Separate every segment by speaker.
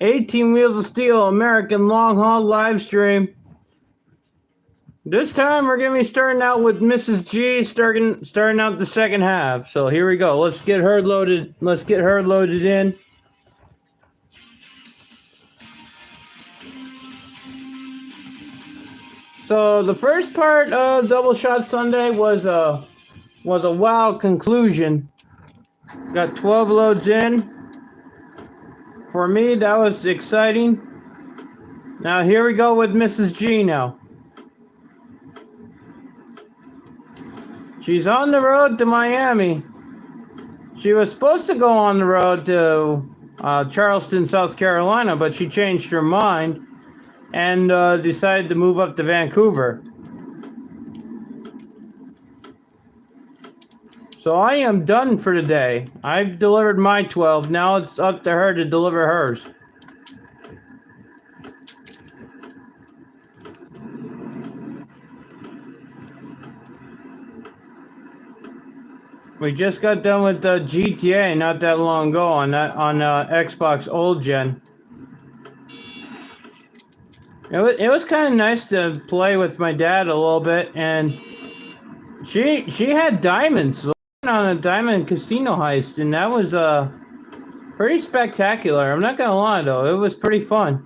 Speaker 1: 18 Wheels of Steel American Long Haul live stream. This time we're gonna be starting out with Mrs. G, starting out the second half. So here we go. Let's get her loaded. Let's get her loaded in. So the first part of Double Shot Sunday was a wow conclusion. Got 12 loads in. For me, that was exciting. Now here we go with Mrs. G now. She's on the road to Miami. She was supposed to go on the road to Charleston, South Carolina, but she changed her mind and decided to move up to Vancouver. So I am done for today. I've delivered my 12. Now it's up to her to deliver hers. We just got done with the GTA not that long ago on Xbox old gen. It was kind of nice to play with my dad a little bit, and she had diamonds on a diamond casino heist, and that was pretty spectacular. I'm not gonna lie though, it was pretty fun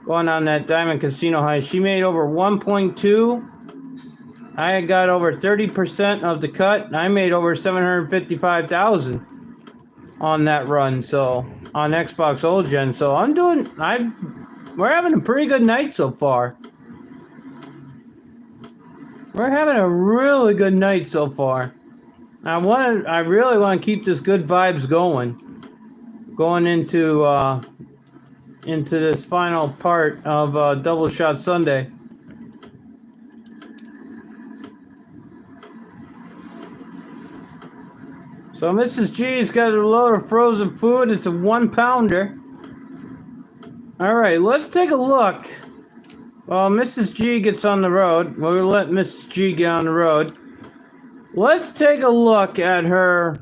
Speaker 1: going on that diamond casino heist. She made over 1.2. I got over 30% of the cut, and I made over 755,000 on that run. So on Xbox old gen. So we're having a pretty good night so far. We're having a really good night so far. I really want to keep this good vibes going into this final part of Double Shot Sunday. So Mrs. G's got a load of frozen food. It's a 1-pounder. All right, let's take a look. Well, Mrs. G gets on the road. We'll let Mrs. G get on the road. Let's take a look at her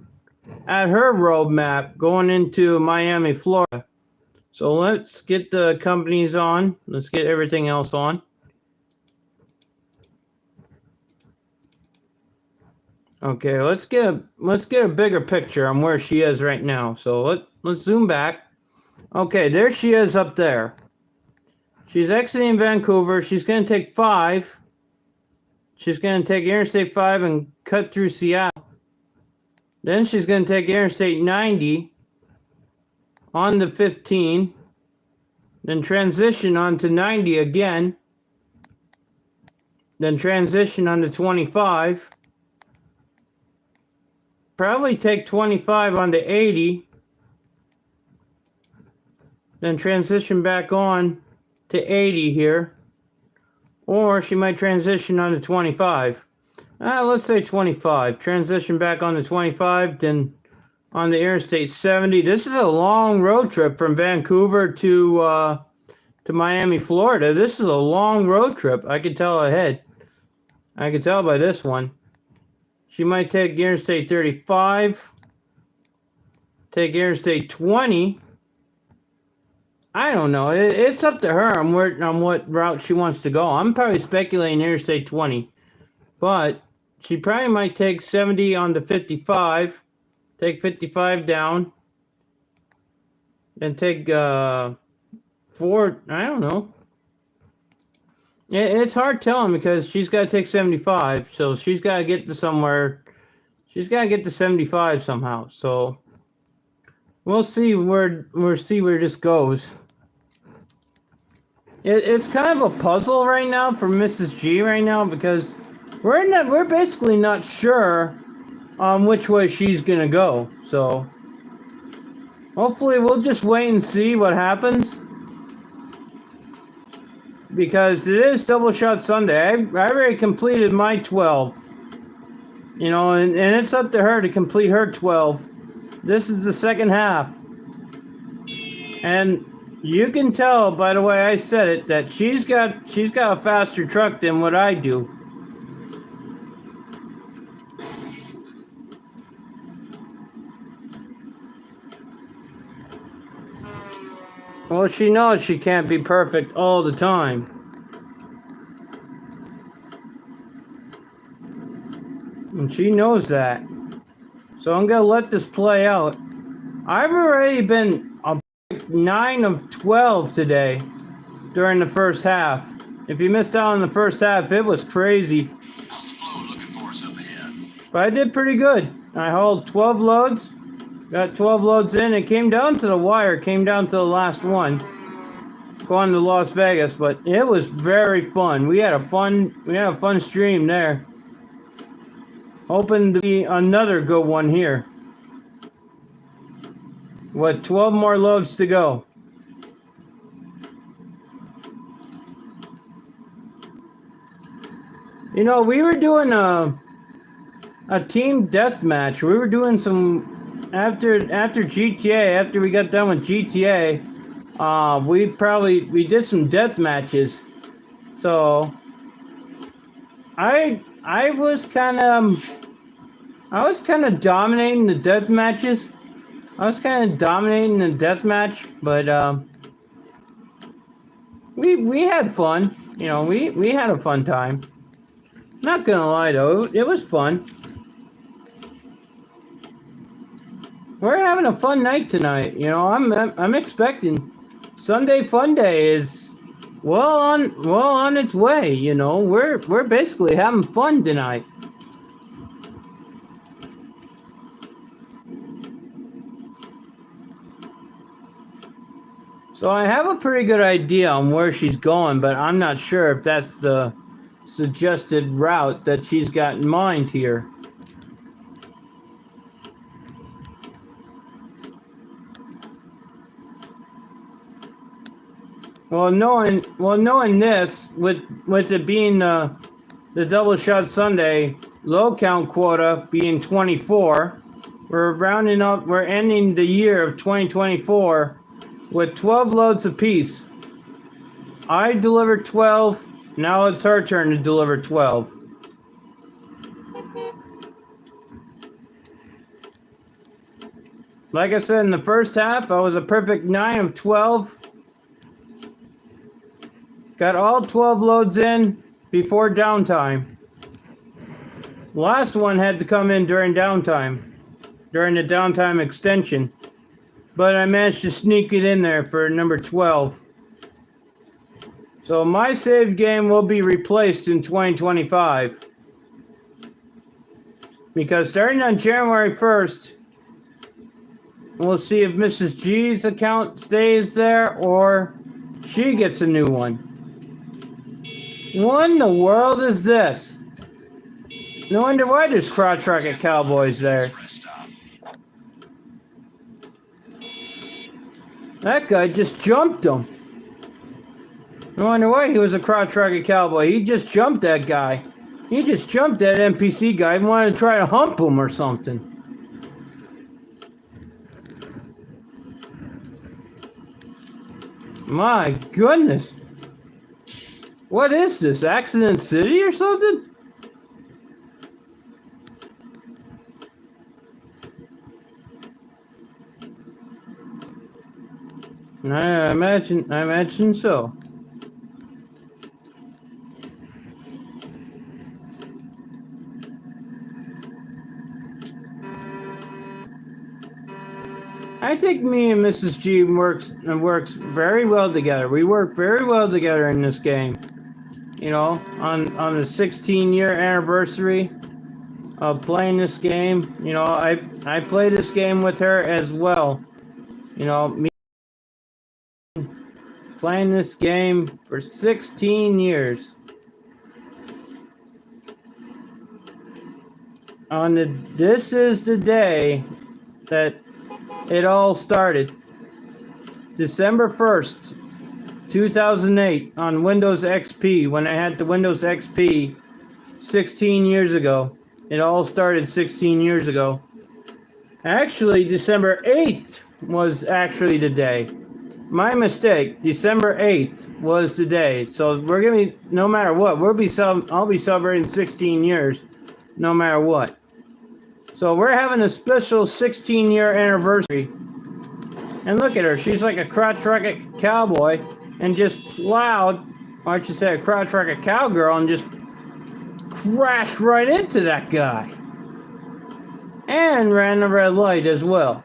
Speaker 1: roadmap going into Miami, Florida. So let's get the companies on. Let's get everything else on. Okay, let's get a bigger picture on where she is right now. So let's zoom back. Okay, there she is up there. She's exiting Vancouver. She's going to take 5. She's going to take Interstate 5 and cut through Seattle. Then she's going to take Interstate 90 on to 15. Then transition onto 90 again. Then transition onto 25. Probably take 25 onto 80. Then transition back on to 80 here. Or she might transition onto 25. Let's say 25. Transition back onto 25, then on the Interstate 70. This is a long road trip from Vancouver to Miami, Florida. This is a long road trip. I can tell ahead. I can tell by this one. She might take Interstate 35. Take Interstate 20. I don't know. It's up to her on what route she wants to go. I'm probably speculating Interstate 20. But she probably might take 70 on the 55. Take 55 down. Then take 4. I don't know. It's hard telling because she's got to take 75. So she's got to get to somewhere. She's got to get to 75 somehow. So we'll see where this goes. It's kind of a puzzle right now for Mrs. G right now because we're basically not sure on which way she's gonna go. So hopefully we'll just wait and see what happens because it is Double Shot Sunday. I already completed my 12. You know, and it's up to her to complete her 12. This is the second half. And you can tell by the way I said it that she's got a faster truck than what I do. Well, she knows she can't be perfect all the time. And she knows that. So I'm going to let this play out. I've already been a 9 of 12 today during the first half. If you missed out on the first half, it was crazy. But I did pretty good. I hauled 12 loads. Got 12 loads in. It came down to the wire. Came down to the last one. Going to Las Vegas. But it was very fun. We had a fun stream there. Hoping to be another good one here. With 12 more loads to go. You know, we were doing a team deathmatch. We were doing some after GTA. After we got done with GTA, we did some death matches. So I was kind of dominating the death matches. But we had fun. You know, we had a fun time. Not gonna lie though, it was fun. We're having a fun night tonight. You know, I'm expecting Sunday Fun Day is well on its way. You know, we're basically having fun tonight. So I have a pretty good idea on where she's going, but I'm not sure if that's the suggested route that she's got in mind here. Well, knowing this, with it being the Double Shot Sunday low count quota being 24, we're rounding up. We're ending the year of 2024 with 12 loads apiece. I delivered 12. Now it's her turn to deliver 12. Like I said, in the first half, I was a perfect 9 of 12. Got all 12 loads in before downtime. Last one had to come in during downtime, during the downtime extension. But I managed to sneak it in there for number 12. So my save game will be replaced in 2025. Because starting on January 1st, we'll see if Mrs. G's account stays there or she gets a new one. What in the world is this? No wonder why there's crotch rocket cowboys there. That guy just jumped him. No wonder why he was a crotch rocket cowboy. He just jumped that guy. He just jumped that NPC guy and wanted to try to hump him or something. My goodness. What is this? Accident City or something? I imagine so. I think me and Mrs. G works very well together. We work very well together in this game. You know, on the 16-year anniversary of playing this game, you know, I play this game with her as well. You know, me playing this game for 16 years. This is the day that it all started. December 1st, 2008 on Windows XP, when I had the Windows XP 16 years ago. It all started 16 years ago. Actually, December 8th was actually the day. My mistake. December 8th was the day. So we're gonna be, no matter what, I'll be celebrating 16 years, no matter what. So we're having a special 16-year anniversary And look at her. She's like a crotch rocket cowboy and just plowed, or I should say a crotch rocket cowgirl, and just crashed right into that guy. And ran the red light as well.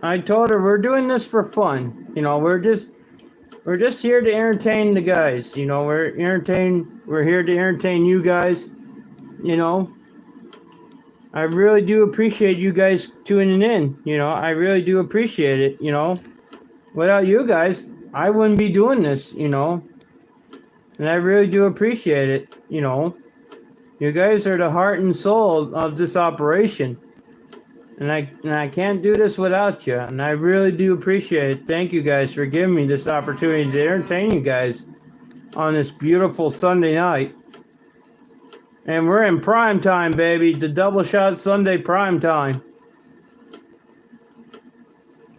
Speaker 1: I told her we're doing this for fun. You know, we're just here to entertain the guys. You know, we're here to entertain you guys. You know, I really do appreciate you guys tuning in. You know, I really do appreciate it. You know, without you guys, I wouldn't be doing this. You know, and I really do appreciate it. You know, you guys are the heart and soul of this operation. And I can't do this without you, and I really do appreciate it. Thank you guys for giving me this opportunity to entertain you guys on this beautiful Sunday night. And we're in prime time, baby, the Double Shot Sunday prime time.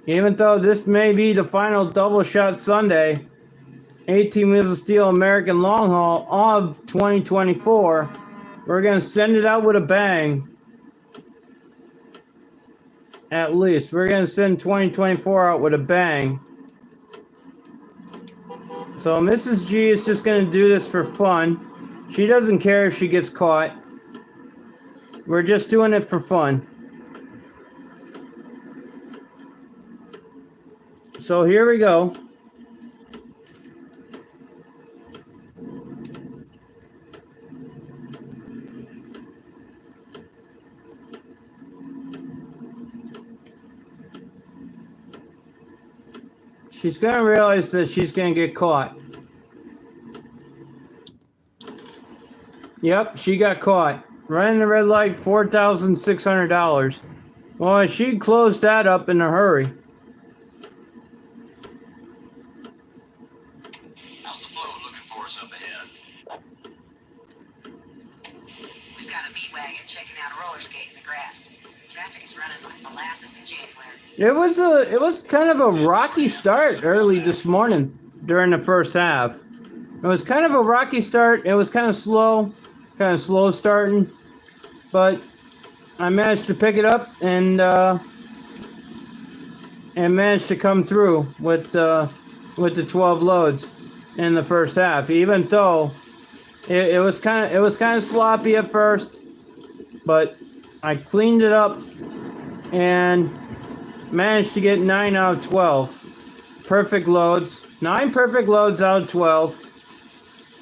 Speaker 1: Even though this may be the final Double Shot Sunday, 18 Wheels of Steel American Long Haul of 2024, we're going to send it out with a bang. At least. We're going to send 2024 out with a bang. So Mrs. G is just going to do this for fun. She doesn't care if she gets caught. We're just doing it for fun. So here we go. She's going to realize that she's going to get caught. Yep, she got caught. Running the red light, $4,600. Well, she closed that up in a hurry.
Speaker 2: How's the flow looking for us up ahead?
Speaker 3: We've got a meat wagon checking out a roller skate in the grass. Traffic is running like molasses in January.
Speaker 1: It was kind of a rocky start early this morning during the first half. It was kind of a rocky start. It was kind of slow starting, but I managed to pick it up and managed to come through with the 12 loads in the first half. Even though it was kind of sloppy at first, but I cleaned it up and managed to get 9 out of 12 perfect loads. 9 perfect loads out of 12,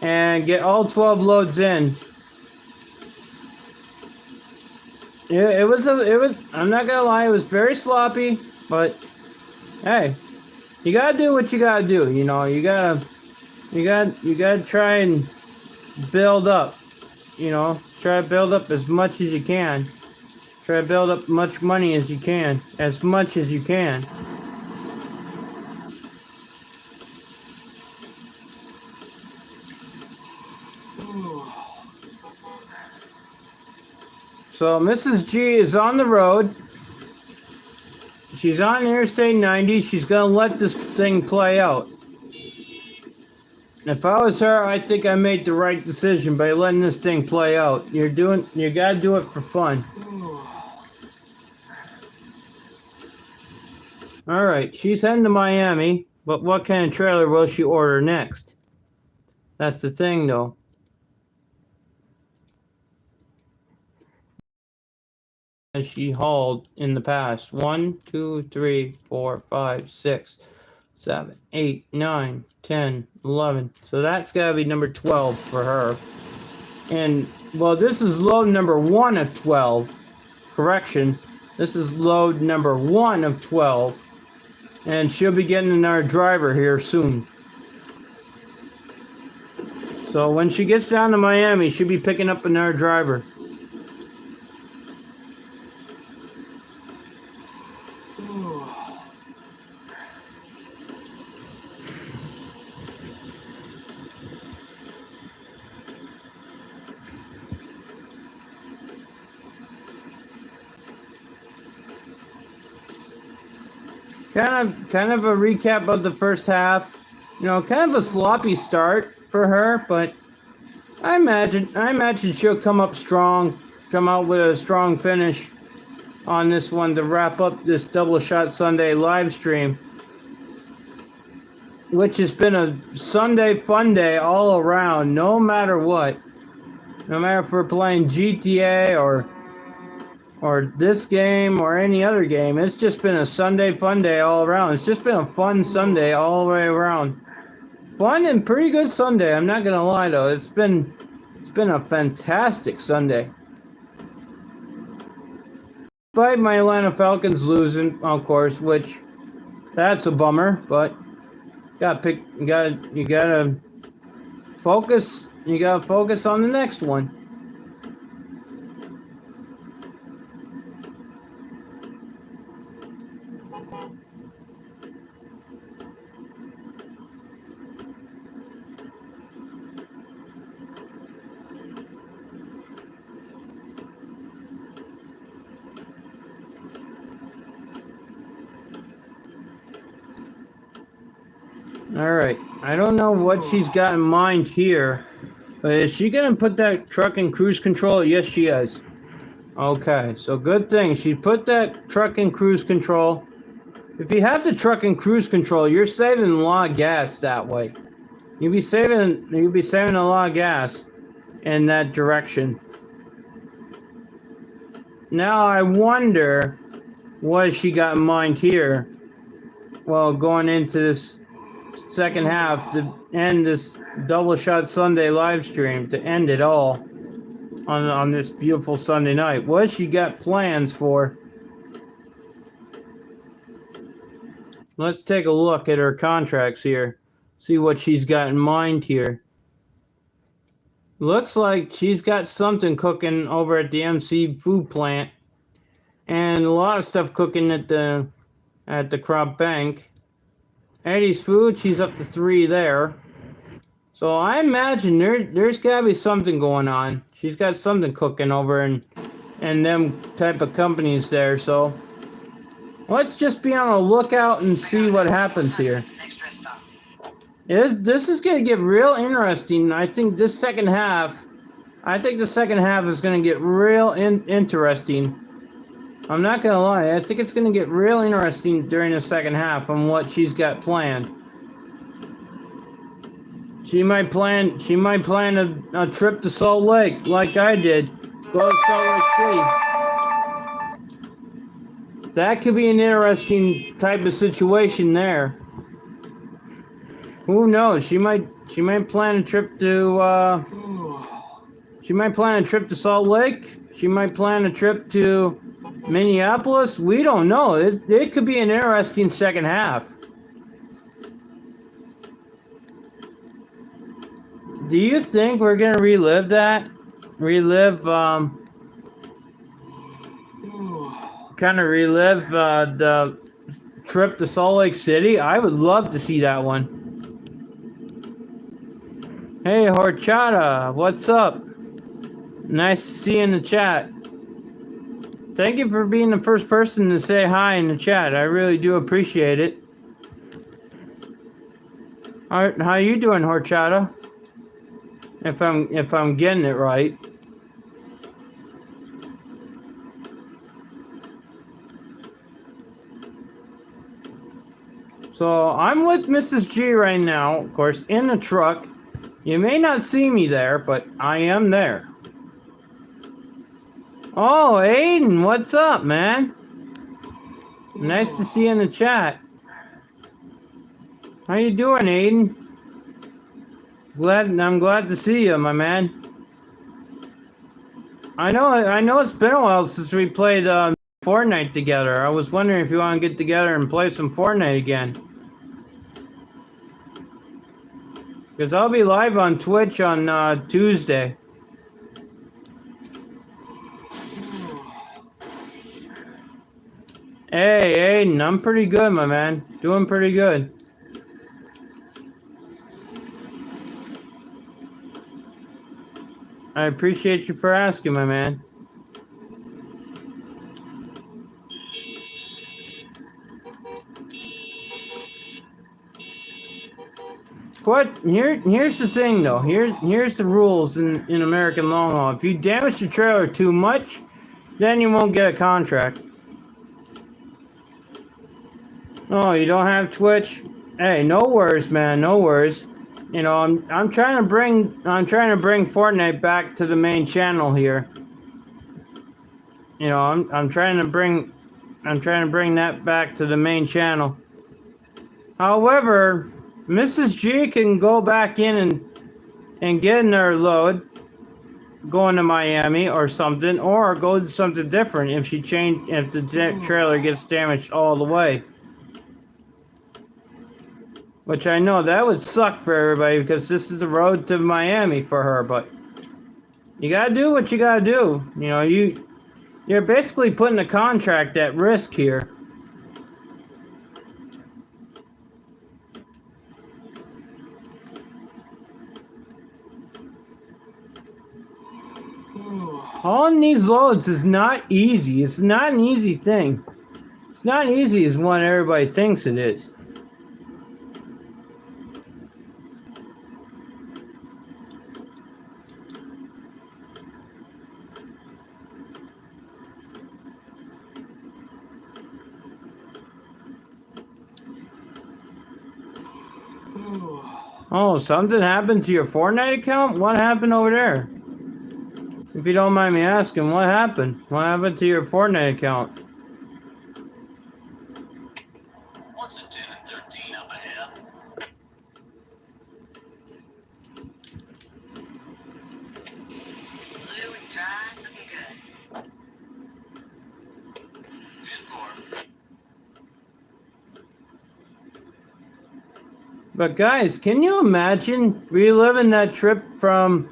Speaker 1: and get all 12 loads in. It was. I'm not gonna lie, it was very sloppy, but hey, you gotta do what you gotta do. You know, you gotta try and build up. You know, try to build up as much as you can. Try to build up much money as you can, as much as you can. So Mrs. G is on the road. She's on Interstate 90. She's gonna let this thing play out. If I was her, I think I made the right decision by letting this thing play out. You gotta do it for fun. Alright, she's heading to Miami, but what kind of trailer will she order next? That's the thing, though. As she hauled in the past. 1, 2, 3, 4, 5, 6, 7, 8, 9, 10, 11. So that's gotta be number 12 for her. And, well, this is load number 1 of 12. Correction. This is load number 1 of 12. And she'll be getting another driver here soon. So when she gets down to Miami, she'll be picking up another driver. Kind of a recap of the first half. You know, kind of a sloppy start for her, but I imagine she'll come up strong, come out with a strong finish on this one to wrap up this Double Shot Sunday live stream, which has been a Sunday fun day all around, no matter what. No matter if we're playing GTA or this game or any other game, it's just been a Sunday fun day all around. It's just been a fun Sunday all the way around. Fun and pretty good Sunday. I'm not gonna lie though. It's been a fantastic Sunday. Despite my Atlanta Falcons losing, of course, which that's a bummer, but you gotta focus. You gotta focus on the next one. All right. I don't know what she's got in mind here, but is she gonna put that truck in cruise control? Yes, she is. Okay, so good thing she put that truck in cruise control. If you have the truck in cruise control, you're saving a lot of gas that way. You'll be saving a lot of gas in that direction. Now I wonder what she got in mind here. Well, going into this second half to end this Double Shot Sunday live stream, to end it all on this beautiful Sunday night. What she got plans for? Let's take a look at her contracts here. See what she's got in mind here. Looks like she's got something cooking over at the MC food plant, and a lot of stuff cooking at the Crop Bank. Eddie's Food, she's up to 3 there. So I imagine there's got to be something going on. She's got something cooking over in them type of companies there. So let's just be on a lookout and see what happens here.
Speaker 3: Next rest stop.
Speaker 1: This is going to get real interesting. I think the second half is going to get real interesting. I'm not going to lie. I think it's going to get real interesting during the second half on what she's got planned. She might plan a trip to Salt Lake like I did. Go to Salt Lake City. That could be an interesting type of situation there. Who knows? She might plan a trip to Salt Lake. She might plan a trip to Minneapolis. We don't know. It could be an interesting second half. Do you think we're gonna relive that? Relive the trip to Salt Lake City? I would love to see that one. Hey Horchata, what's up? Nice to see you in the chat. Thank you for being the first person to say hi in the chat. I really do appreciate it. How you doing, Horchata? If I'm getting it right. So I'm with Mrs. G right now, of course, in the truck. You may not see me there, but I am there. Oh, Aiden, what's up, man? Nice to see you in the chat. How you doing, Aiden? I'm glad to see you, my man. I know it's been a while since we played Fortnite together. I was wondering if you want to get together and play some Fortnite again. Because I'll be live on Twitch on Tuesday. Hey, Aiden, I'm pretty good, my man. Doing pretty good. I appreciate you for asking, my man. Of Here's the thing though. Here's the rules in American long haul. If you damage the trailer too much, then you won't get a contract. Oh, you don't have Twitch? Hey, no worries, man. No worries. You know, I'm trying to bring Fortnite back to the main channel here. You know, I'm trying to bring that back to the main channel. However, Mrs. G can go back in and get in her load, going to Miami or something, or go to something different if the trailer gets damaged all the way. Which I know that would suck for everybody because this is the road to Miami for her, but you gotta do what you gotta do. You know, you're basically putting the contract at risk here. Hauling these loads is not easy. It's not an easy thing. It's not easy as what everybody thinks it is. Oh, something happened to your Fortnite account? What happened over there? If you don't mind me asking, what happened? What happened to your Fortnite account?
Speaker 2: What's a 10 and 13 up ahead?
Speaker 3: It's blue and dry, looking good.
Speaker 2: 10-4.
Speaker 1: But guys, can you imagine reliving that trip from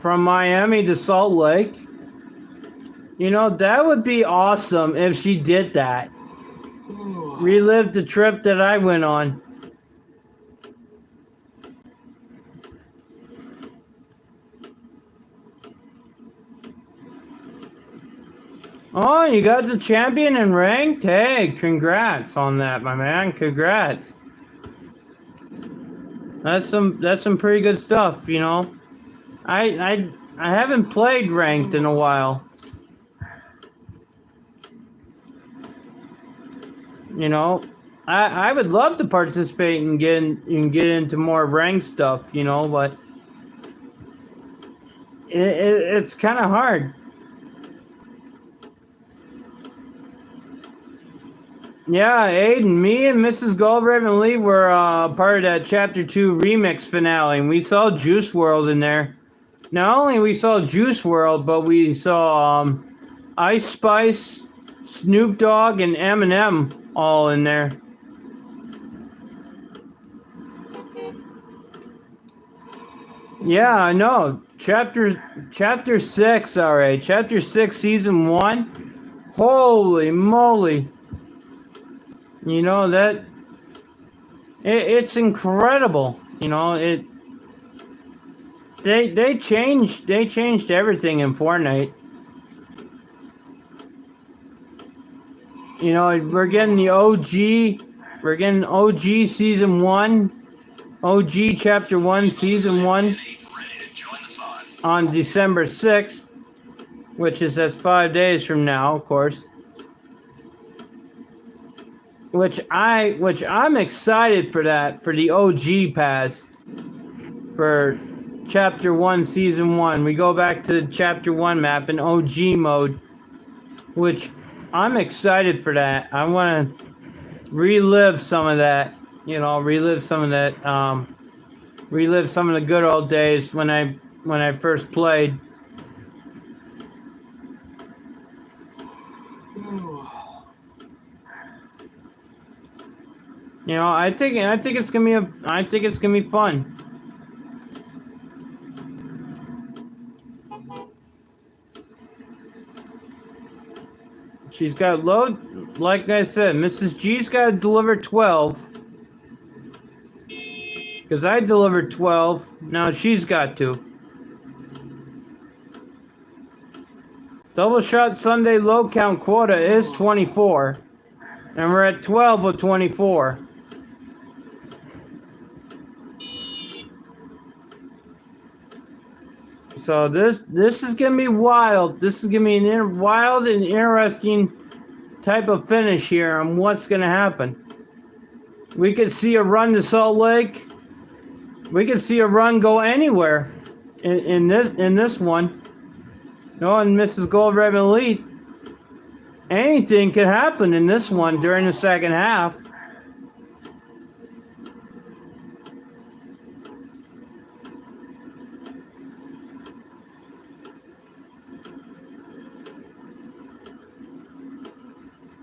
Speaker 1: Miami to Salt Lake? You know, that would be awesome if she did that. Relive the trip that I went on. Oh, you got the champion and ranked? Hey, congrats on that, my man. Congrats. That's some pretty good stuff, you know. I haven't played ranked in a while. You know, I would love to participate and get into more ranked stuff, you know, but it's kind of hard. Yeah, Aiden, me and Mrs. Goldraven Lee were part of that Chapter 2 remix finale, and we saw Juice WRLD in there. Not only we saw Juice WRLD, but we saw Ice Spice, Snoop Dogg, and Eminem all in there. Yeah, I know. Chapter 6, alright. Chapter 6, Season 1. Holy moly. You know that it's incredible. You know they changed everything in Fortnite. You know, we're getting the OG. We're getting OG Season 1, OG Chapter 1 Season 1 on December 6th, which is that's 5 days from now, of course. Which I'm excited for that, for the OG pass for Chapter 1 Season 1. We go back to Chapter 1 map in OG mode, which I'm excited for that. I want to relive some of that, you know, relive some of the good old days when I first played. You know, I think it's gonna be fun. She's got load, like I said, Mrs. G's got to deliver 12. Because I delivered 12, now she's got to. Double Shot Sunday load count quota is 24. And we're at 12 with 24. So this is gonna be wild. This is gonna be an wild and interesting type of finish here on what's gonna happen. We could see a run to Salt Lake. We could see a run go anywhere in this one. No, and Mrs. Gold Ribbon Elite. Anything could happen in this one during the second half.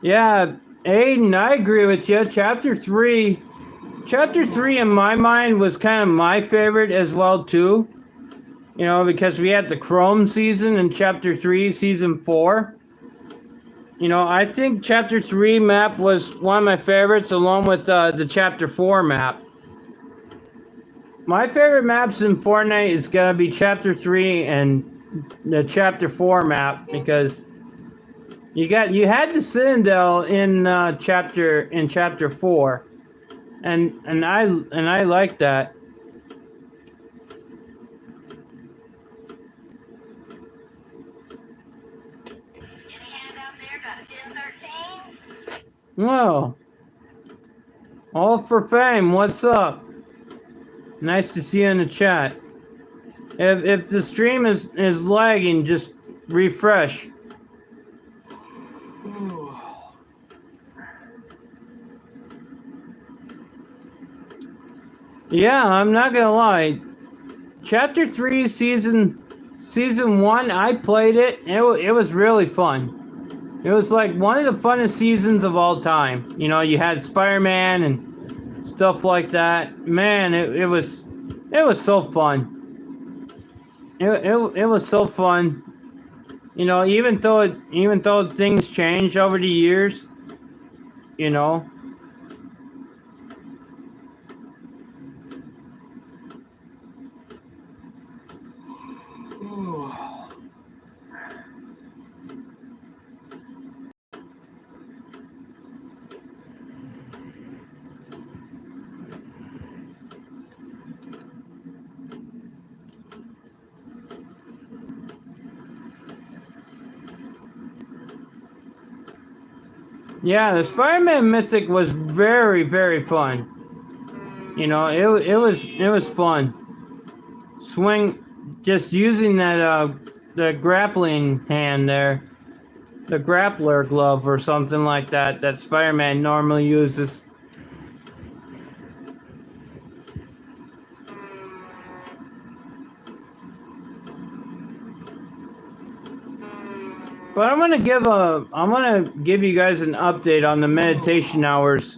Speaker 1: Yeah, Aiden, I agree with you. Chapter 3 in my mind was kind of my favorite as well too. You know, because we had the Chrome season in Chapter 3, Season 4. You know, I think Chapter 3 map was one of my favorites along with the Chapter 4 map. My favorite maps in Fortnite is going to be Chapter 3 and the Chapter 4 map because you had the Citadel in Chapter 4. And I like that. Whoa. All for Fame, what's up? Nice to see you in the chat. If the stream is lagging, just refresh. Yeah, I'm not gonna lie. Chapter 3 season 1, I played it. It was really fun. It was like one of the funnest seasons of all time. You know, you had Spider-Man and stuff like that. Man, it was so fun. It was so fun. You know, even though things changed over the years, you know. Yeah, the Spider-Man Mythic was very, very fun. You know, it was fun. Swing, just using that the grappling hand there, the grappler glove or something like that that Spider-Man normally uses. But I'm gonna give you guys an update on the meditation hours,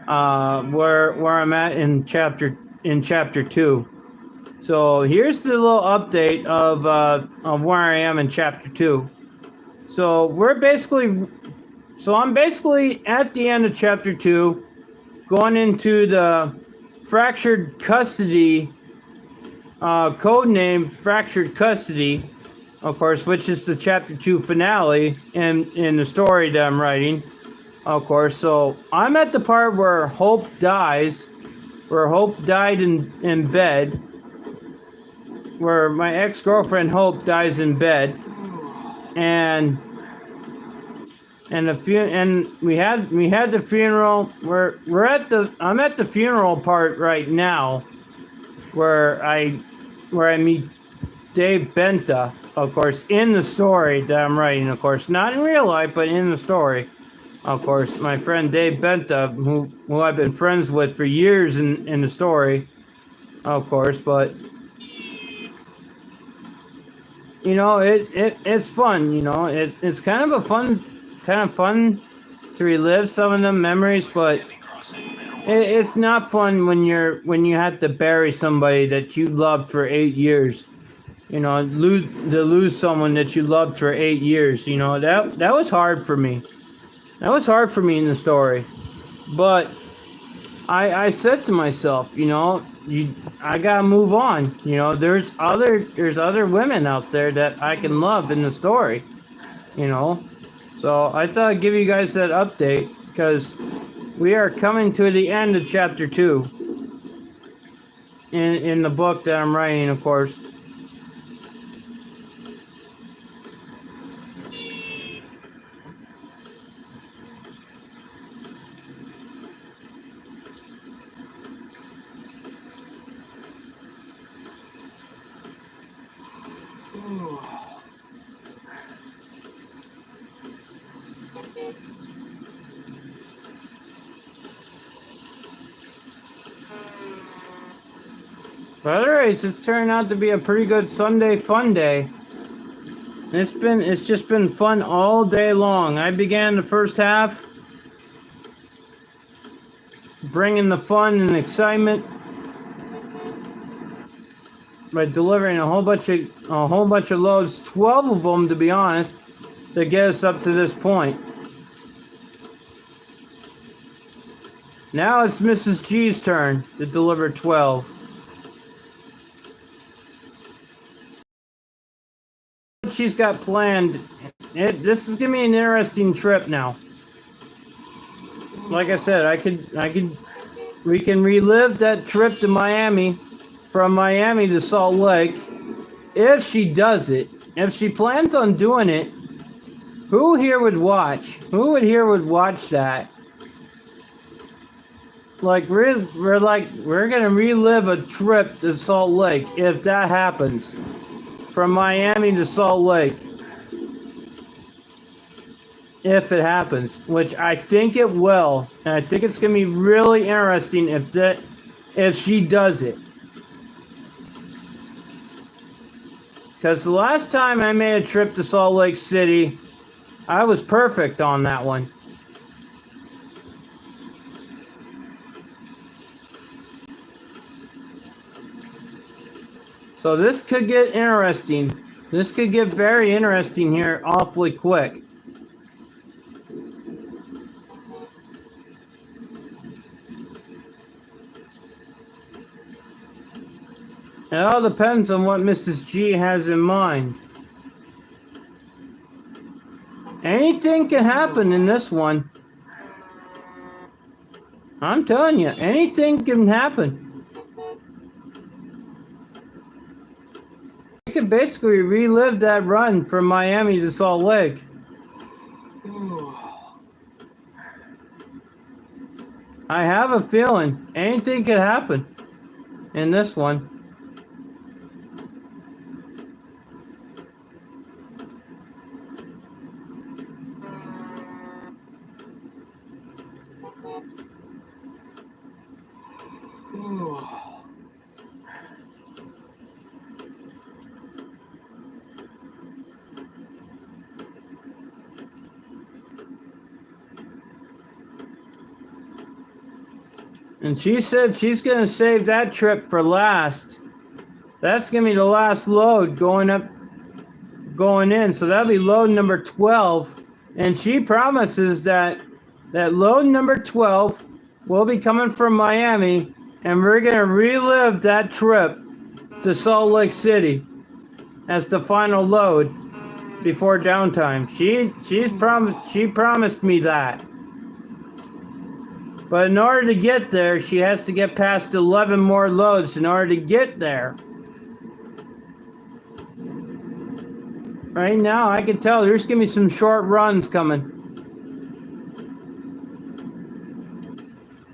Speaker 1: where I'm at in chapter 2. So here's the little update of where I am in chapter 2. So I'm basically at the end of chapter 2, going into the Fractured Custody, codename Fractured Custody. Of course, which is the chapter 2 finale in the story that I'm writing, of course. So I'm at the part where Hope dies, where Hope died in bed, where my ex-girlfriend Hope dies in bed, and we had the funeral. I'm at the funeral part right now, where I meet Dave Benta, of course, in the story that I'm writing, of course, not in real life, but in the story. Of course, my friend Dave Benta, who I've been friends with for years in the story, of course, but you know, it's fun, you know, it's kind of fun to relive some of the memories, but it's not fun when you have to bury somebody that you loved for 8 years. You know, lose someone that you loved for 8 years. You know, that was hard for me. That was hard for me in the story. But I said to myself, you know, I gotta move on. You know, there's other women out there that I can love in the story. You know, so I thought I'd give you guys that update because we are coming to the end of chapter 2 in the book that I'm writing, of course. But anyways, it's turned out to be a pretty good Sunday fun day. It's just been fun all day long. I began the first half bringing the fun and excitement by delivering a whole bunch of loads, 12 of them to be honest, to get us up to this point. Now it's Mrs. G's turn to deliver 12. What she's got planned. This is gonna be an interesting trip now. Like I said, we can relive that trip to Miami, from Miami to Salt Lake, if she does it. If she plans on doing it, who here would watch? Who would here would watch that? Like we're gonna relive a trip to Salt Lake if that happens, from Miami to Salt Lake. If it happens, which I think it will, and I think it's gonna be really interesting if she does it. Because the last time I made a trip to Salt Lake City, I was perfect on that one. So this could get interesting. This could get very interesting here awfully quick. It all depends on what Mrs. G has in mind. Anything can happen in this one. I'm telling you, anything can happen. We could basically relive that run from Miami to Salt Lake. I have a feeling anything could happen in this one. And she said she's going to save that trip for last. That's going to be the last load going in. So that'll be load number 12. And she promises that load number 12 will be coming from Miami. And we're going to relive that trip to Salt Lake City as the final load before downtime. She promised me that. But in order to get there, she has to get past 11 more loads in order to get there. Right now, I can tell there's going to be some short runs coming.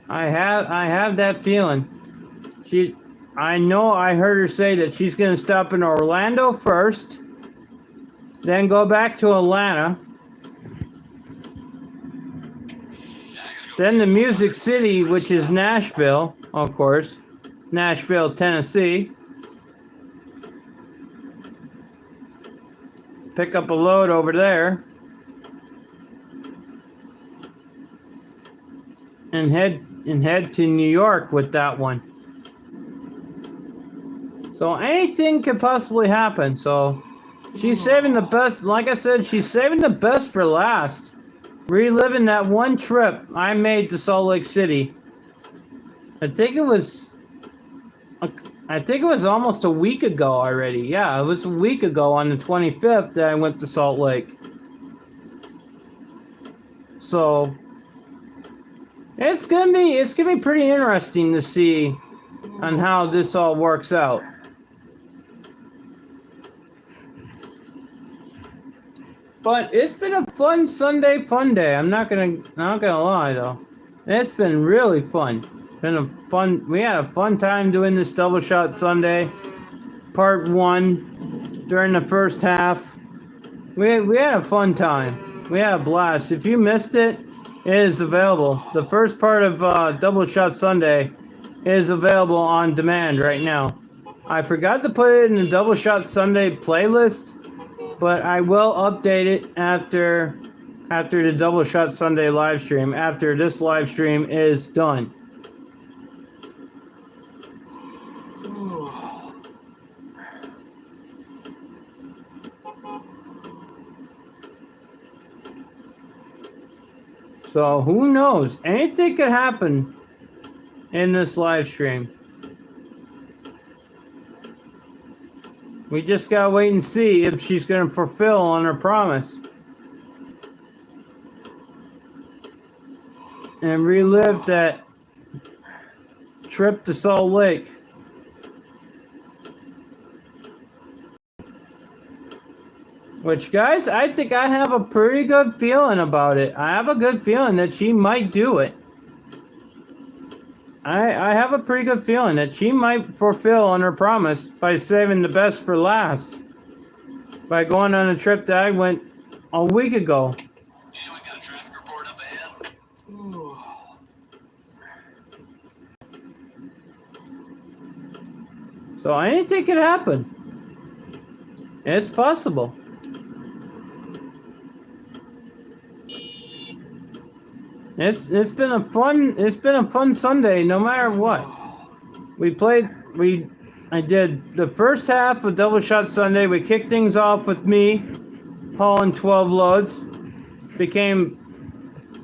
Speaker 1: I have that feeling. I know I heard her say that she's going to stop in Orlando first, then go back to Atlanta. Then the Music City, which is Nashville, of course. Nashville, Tennessee. Pick up a load over there. And head to New York with that one. So anything could possibly happen. So she's saving the best. Like I said, she's saving the best for last. Reliving that one trip I made to Salt Lake City. I think it was almost a week ago already. Yeah, it was a week ago on the 25th that I went to Salt Lake. So it's gonna be pretty interesting to see on how this all works out. But it's been a fun Sunday fun day. I'm not gonna lie though. It's been really fun. We had a fun time doing this Double Shot Sunday, part 1, during the first half. We had a fun time. We had a blast. If you missed it, it is available. The first part of Double Shot Sunday is available on demand right now. I forgot to put it in the Double Shot Sunday playlist, but I will update it after the Double Shot Sunday live stream, after this live stream is done. So who knows? Anything could happen in this live stream. We just gotta wait and see if she's gonna fulfill on her promise and relive that trip to Salt Lake. Which, guys, I think I have a pretty good feeling about it. I have a good feeling that she might do it. I have a pretty good feeling that she might fulfill on her promise by saving the best for last. By going on a trip that I went a week ago.
Speaker 2: Yeah, we got a traffic report up ahead.
Speaker 1: So anything could happen. It's possible. It's been a fun Sunday no matter what. I did the first half of Double Shot Sunday. We kicked things off with me hauling 12 loads.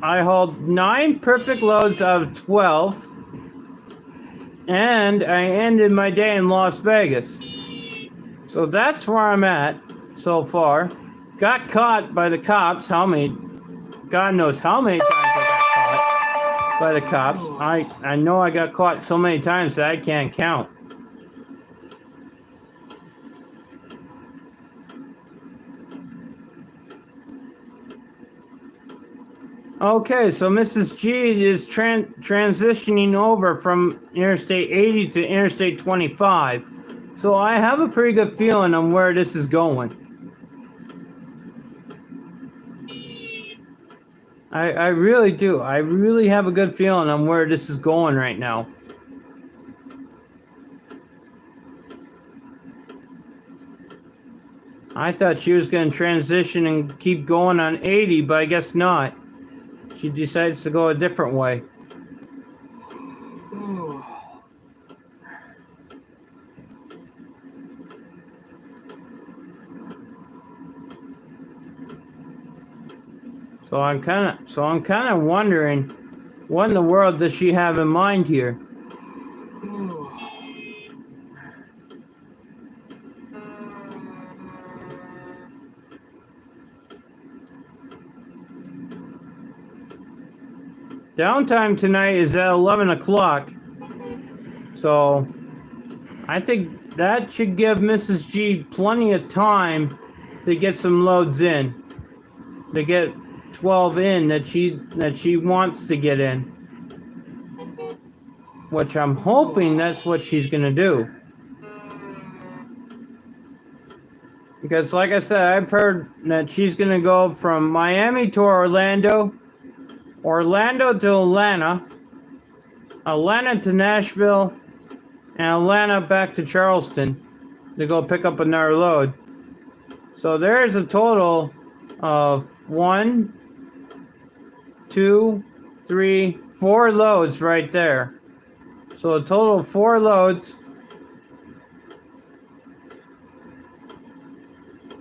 Speaker 1: I hauled 9 perfect loads out of 12. And I ended my day in Las Vegas. So that's where I'm at so far. Got caught by the cops. God knows how many times I got caught by the cops. I know I got caught so many times that I can't count. Okay, so Mrs. G is transitioning over from Interstate 80 to Interstate 25. So I have a pretty good feeling on where this is going. I really do. I really have a good feeling on where this is going right now. I thought she was going to transition and keep going on 80, but I guess not. She decides to go a different way. So I'm kind of wondering, what in the world does she have in mind here? Downtime tonight is at 11 o'clock. So I think that should give Mrs. G plenty of time to get some loads in. To get 12 in that she wants to get in. Which I'm hoping that's what she's going to do. Because like I said, I've heard that she's going to go from Miami to Orlando, Orlando to Atlanta, Atlanta to Nashville, and Atlanta back to Charleston to go pick up another load. So there's a total of 1, 2, 3, 4 loads right there. So a total of 4 loads.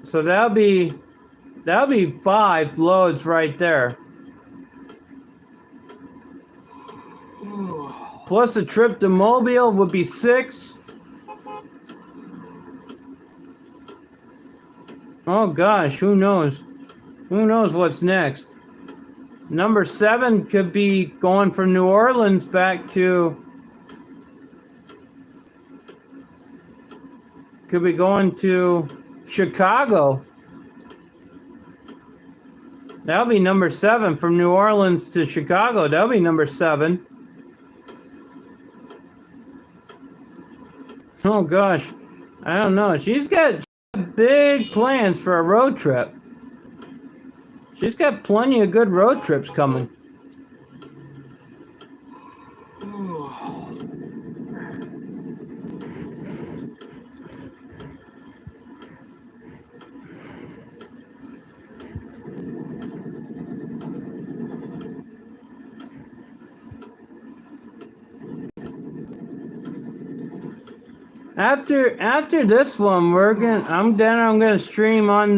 Speaker 1: So that'll be 5 loads right there. Plus a trip to Mobile would be 6. Oh gosh, who knows? Who knows what's next? Number 7 could be going from New Orleans back to... Could be going to Chicago. That'll be number 7 from New Orleans to Chicago. That'll be number 7. Oh gosh, I don't know. She's got big plans for a road trip. She's got plenty of good road trips coming. After this one, I'm gonna stream on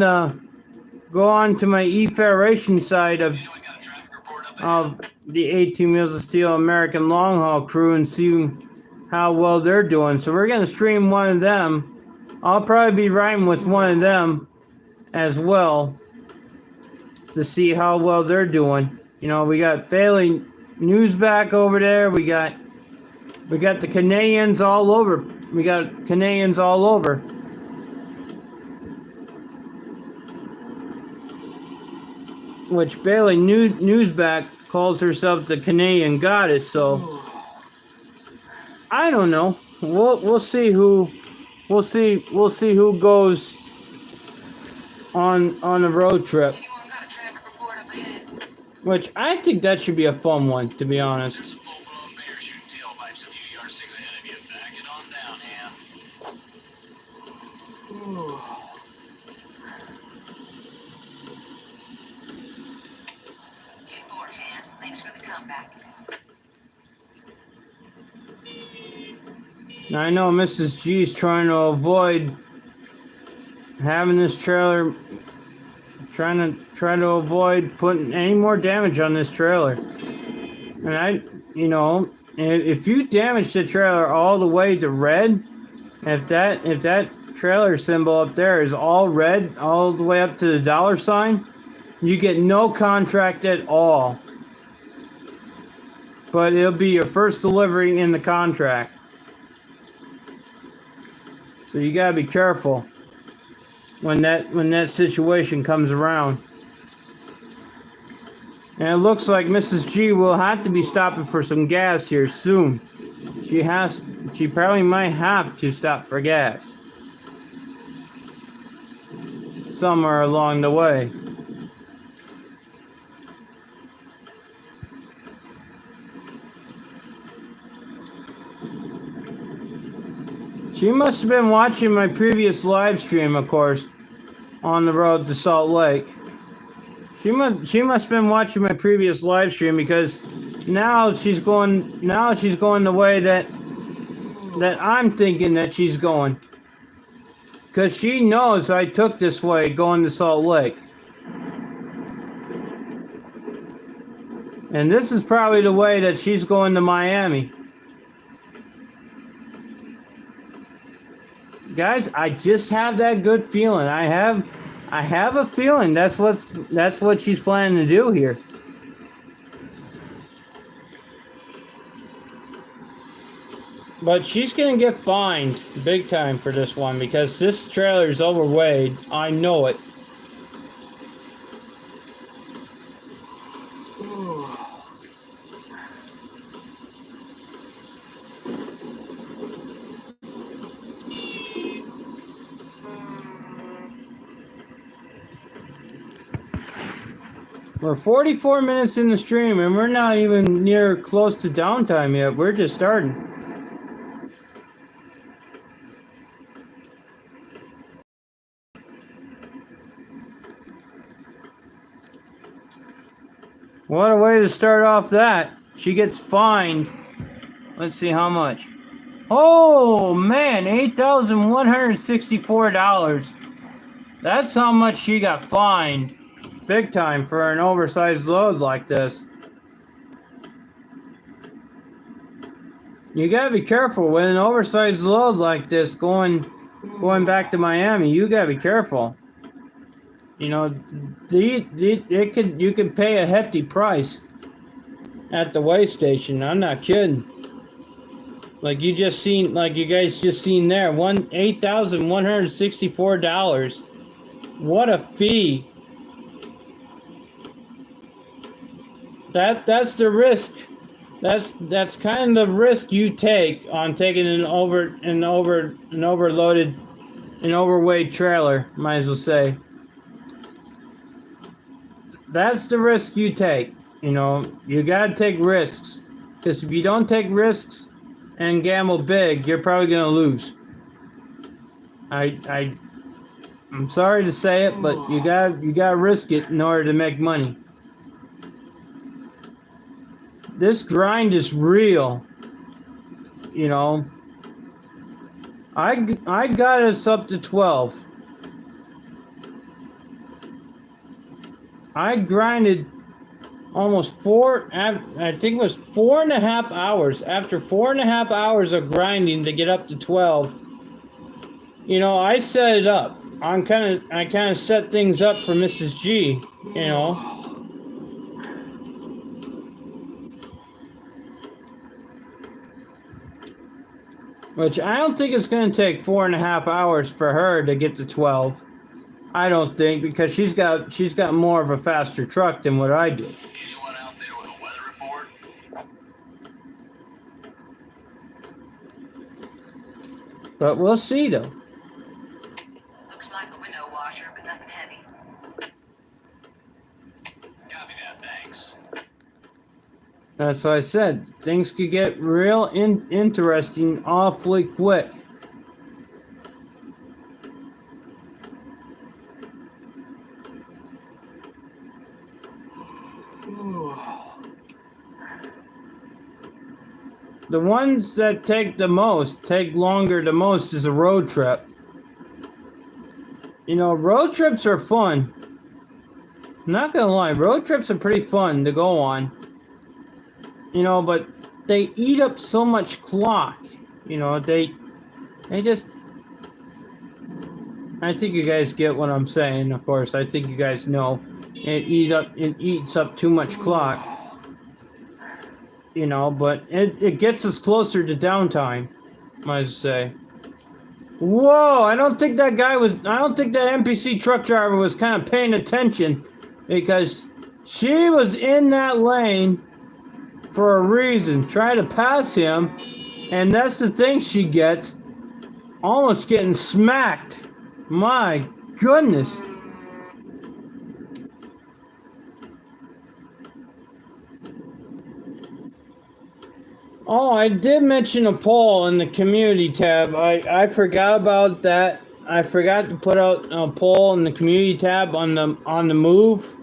Speaker 1: go on to my e-federation side
Speaker 2: We got a traffic report up ahead.
Speaker 1: of the 18 Meals of Steel American Long Haul crew and see how well they're doing. So we're gonna stream one of them. I'll probably be riding with one of them as well to see how well they're doing. You know, we got Bailey Newsback over there. We got the Canadians all over. We got Canadians all over. Which Bailey Newsback calls herself the Canadian goddess. So I don't know. We'll see who who goes on the road trip.
Speaker 3: Anyone got a traffic report up ahead?
Speaker 1: Which I think that should be a fun one, to be honest.
Speaker 2: There's a full-blown bear shooting tailpipes a few yards ahead of you. Back it on down, Ham.
Speaker 3: 2-4, Ham. Thanks for the comeback.
Speaker 1: Now I know Mrs. G's trying to avoid having this trailer, trying to avoid putting any more damage on this trailer. And if you damage the trailer all the way to red, if that trailer symbol up there is all red all the way up to the dollar sign, you get no contract at all. But it'll be your first delivery in the contract. So you gotta be careful when that situation comes around. And it looks like Mrs. G will have to be stopping for some gas here soon. She probably might have to stop for gas somewhere along the way. She must have been watching my previous live stream, of course, on the road to Salt Lake. She must have been watching my previous live stream, because now she's going the way that I'm thinking that she's going. Because she knows I took this way going to Salt Lake. And this is probably the way that she's going to Miami. Guys, I just have that good feeling. I have a feeling that's what she's planning to do here. But she's gonna get fined big time for this one, because this trailer is overweight. I know it. We're 44 minutes in the stream, and we're not even near close to downtime yet. We're just starting. What a way to start off that. She gets fined. Let's see how much. Oh, man, $8,164. That's how much she got fined. Big time for an oversized load like this. You gotta be careful with an oversized load like this going back to Miami. You gotta be careful. You know, you could pay a hefty price at the weigh station. I'm not kidding. Like you guys just seen there, $8,164. What a fee. That's the risk. That's kind of the risk you take on taking an overweight trailer, might as well say. That's the risk you take. You know, you gotta take risks, because if you don't take risks and gamble big, you're probably gonna lose. I'm sorry to say it, but you gotta risk it in order to make money. This grind is real. You know, I got us up to 12. I grinded almost I think it was 4.5 hours. After 4.5 hours of grinding to get up to 12, you know, I set it up. I kind of set things up for Mrs. G, you know. Which I don't think it's going to take 4.5 hours for her to get to 12. I don't think, because she's got more of a faster truck than what I do.
Speaker 2: Anyone out there with a weather report?
Speaker 1: But we'll see, though.
Speaker 3: Looks like a window washer, but nothing heavy.
Speaker 2: Copy that, thanks.
Speaker 1: That's what I said. Things could get real interesting awfully quick. The ones that take longer the most is a road trip. You know, road trips are fun. I'm not gonna lie, road trips are pretty fun to go on. You know, but they eat up so much clock. You know, they just... I think you guys get what I'm saying, of course. I think you guys know. It eats up too much clock. You know, but it gets us closer to downtime, I say. Whoa, I don't think that NPC truck driver was kind of paying attention, because she was in that lane for a reason. Try to pass him, and that's the thing she gets. Almost getting smacked. My goodness. Oh, I did mention a poll in the community tab. I forgot about that. I forgot to put out a poll in the community tab on the move.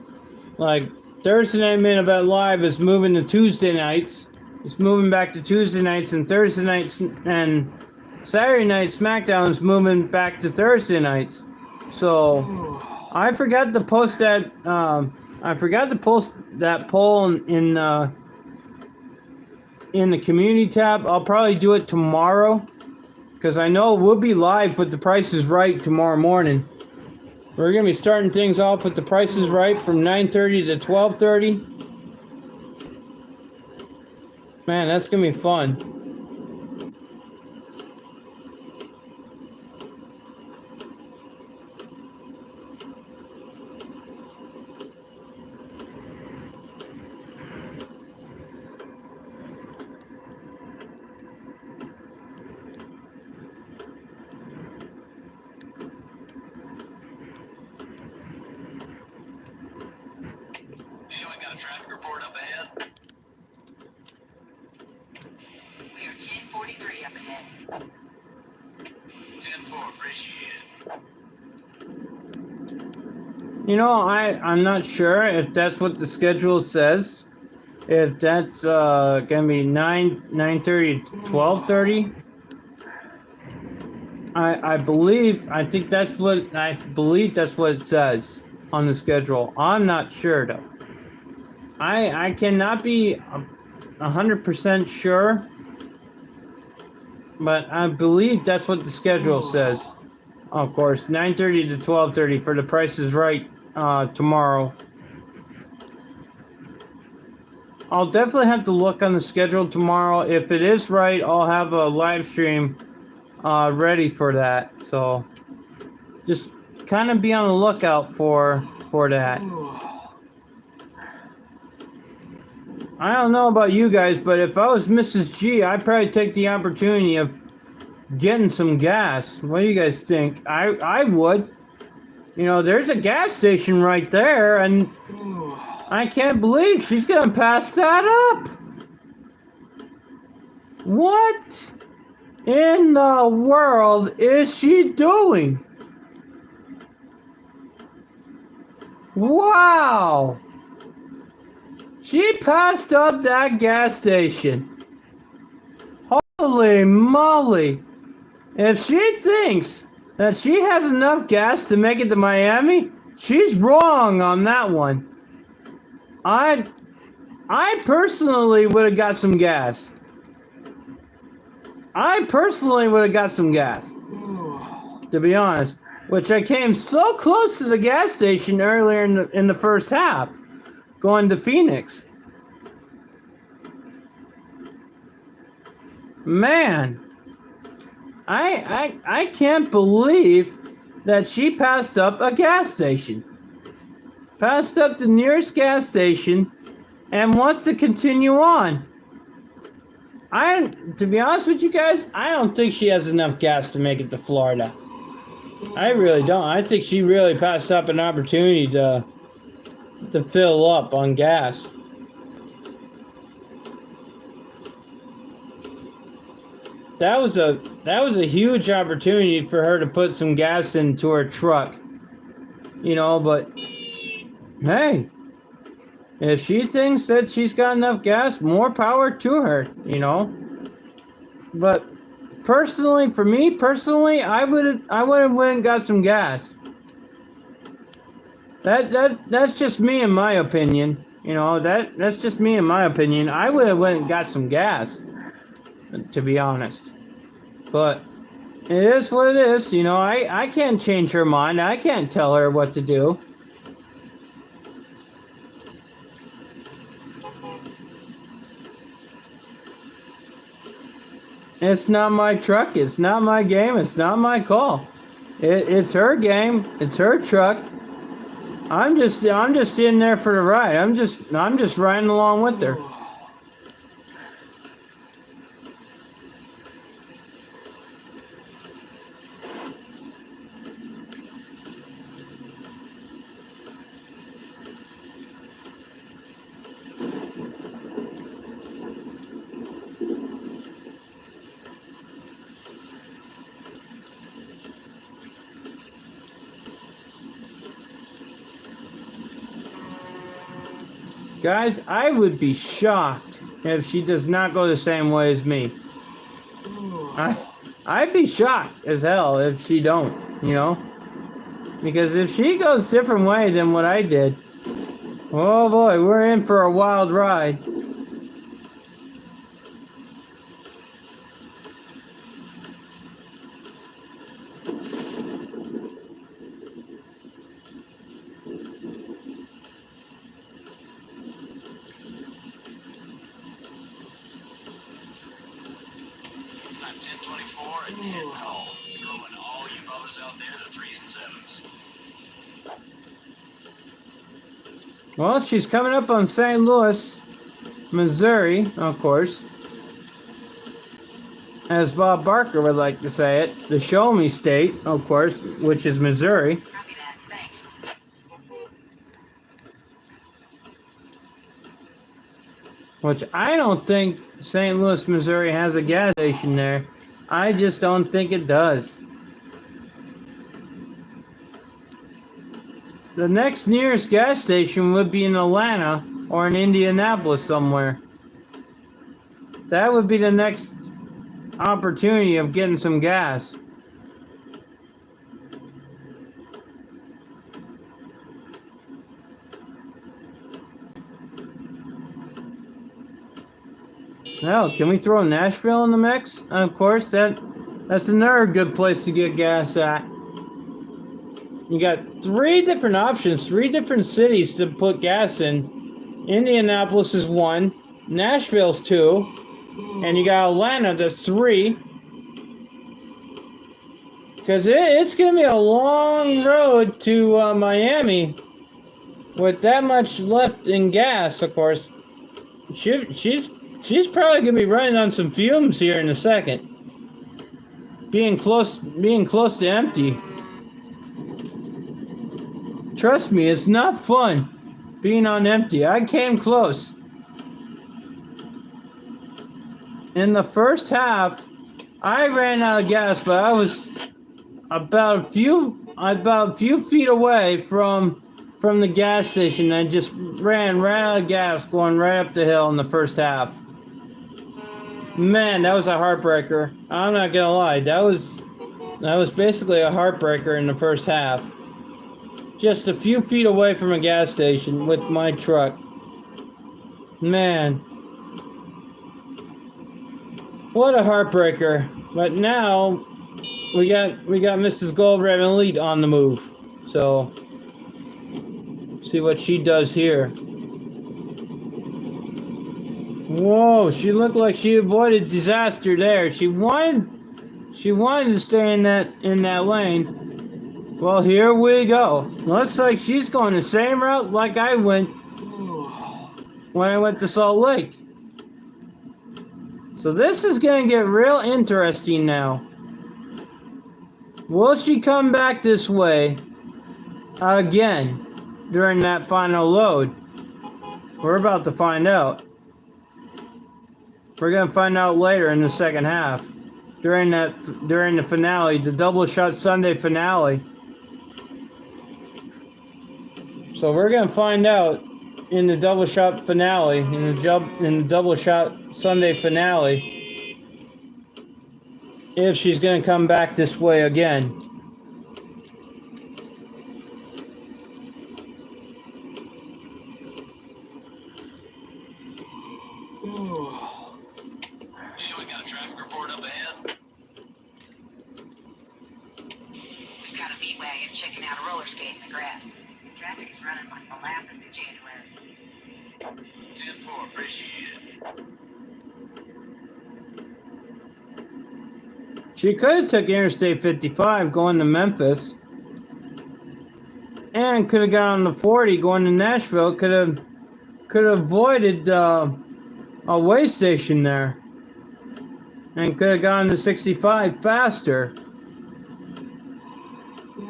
Speaker 1: Like, Thursday Night Main Event Live is moving to Tuesday nights. It's moving back to Tuesday nights, and Thursday nights and Saturday night SmackDown is moving back to Thursday nights. So I forgot to post that. I forgot to post that poll in the community tab. I'll probably do it tomorrow, because I know we'll be live with The Price is Right tomorrow morning. We're gonna be starting things off with The Price is Right from 9:30 to 12:30. Man, that's gonna be fun.
Speaker 2: Anyone got a traffic report up ahead?
Speaker 3: We are 1043 up ahead.
Speaker 2: 10-4, appreciate it.
Speaker 1: You know, I'm not sure if that's what the schedule says. If that's gonna be 9:30 to 12:30. I believe that's what it says on the schedule. I'm not sure though. I cannot be 100% sure, but I believe that's what the schedule says. Of course, 9:30 to 12:30 for The Price is Right tomorrow. I'll definitely have to look on the schedule tomorrow. If it is right, I'll have a live stream ready for that. So just kind of be on the lookout for that. I don't know about you guys, but if I was Mrs. G, I'd probably take the opportunity of getting some gas. What do you guys think? I would. You know, there's a gas station right there, and I can't believe she's gonna pass that up. What in the world is she doing? Wow. She passed up that gas station. Holy moly. If she thinks that she has enough gas to make it to Miami, she's wrong on that one. I personally would have got some gas. To be honest, which I came so close to the gas station earlier in the first half, going to Phoenix. Man, I can't believe that she passed up a gas station. Passed up the nearest gas station and wants to continue on. To be honest with you guys, I don't think she has enough gas to make it to Florida. I really don't. I think she really passed up an opportunity to fill up on gas. That was a huge opportunity for her to put some gas into her truck. You know, but hey, if she thinks that she's got enough gas, more power to her, you know. But personally, for me, I would have went and got some gas. That's just me in my opinion. You know, that's just me in my opinion. I would have went and got some gas, to be honest. But it is what it is, you know. I can't change her mind. I can't tell her what to do. It's not my truck. It's not my game. It's not my call. It's her game. It's her truck. I'm just in there for the ride. I'm just riding along with her. Guys, I would be shocked if she does not go the same way as me. I'd be shocked as hell if she don't, you know? Because if she goes a different way than what I did, oh boy, we're in for a wild ride.
Speaker 2: I'm 1024 and heading home. Throwing all you bows out there to 3s and 7s.
Speaker 1: Well, she's coming up on St. Louis, Missouri, of course. As Bob Barker would like to say it, the show me state, of course, which is Missouri.
Speaker 3: Copy that. Thanks.
Speaker 1: Which I don't think St. Louis, Missouri has a gas station there. I just don't think it does. The next nearest gas station would be in Atlanta or in Indianapolis somewhere. That would be the next opportunity of getting some gas. Hell, can we throw Nashville in the mix? Of course, that's another good place to get gas at. You got 3 different options, 3 different cities to put gas in. Indianapolis is 1, Nashville's 2, and you got Atlanta, that's 3. Because it's going to be a long road to Miami with that much left in gas, of course. She's probably going to be running on some fumes here in a second. Being close to empty. Trust me, it's not fun being on empty. I came close. In the first half, I ran out of gas, but I was about a few feet away from the gas station. I just ran out of gas going right up the hill in the first half. Man, that was a heartbreaker. I'm not gonna lie. That was That was basically a heartbreaker in the first half. Just a few feet away from a gas station with my truck. Man. What a heartbreaker. But now we got Mrs. Gold Red Elite on the move. So see what she does here. Whoa, she looked like she avoided disaster there. She wanted to stay in that lane. Well, here we go. Looks like she's going the same route like I went when I went to Salt Lake. So this is going to get real interesting now. Will she come back this way again during that final load? We're about to find out. We're going to find out later in the second half. During the finale, the double shot Sunday finale. So we're going to find out in the double shot finale, in the double shot Sunday finale, if she's going to come back this way again.
Speaker 2: We got a traffic report up ahead.
Speaker 3: We've got a meat wagon checking out a roller skate in the grass. Traffic is running like molasses in January.
Speaker 2: 10-4, appreciate it.
Speaker 1: She could have took Interstate 55 going to Memphis, and could have got on the 40 going to Nashville. Could have avoided a way station there, and could have gone to 65 faster.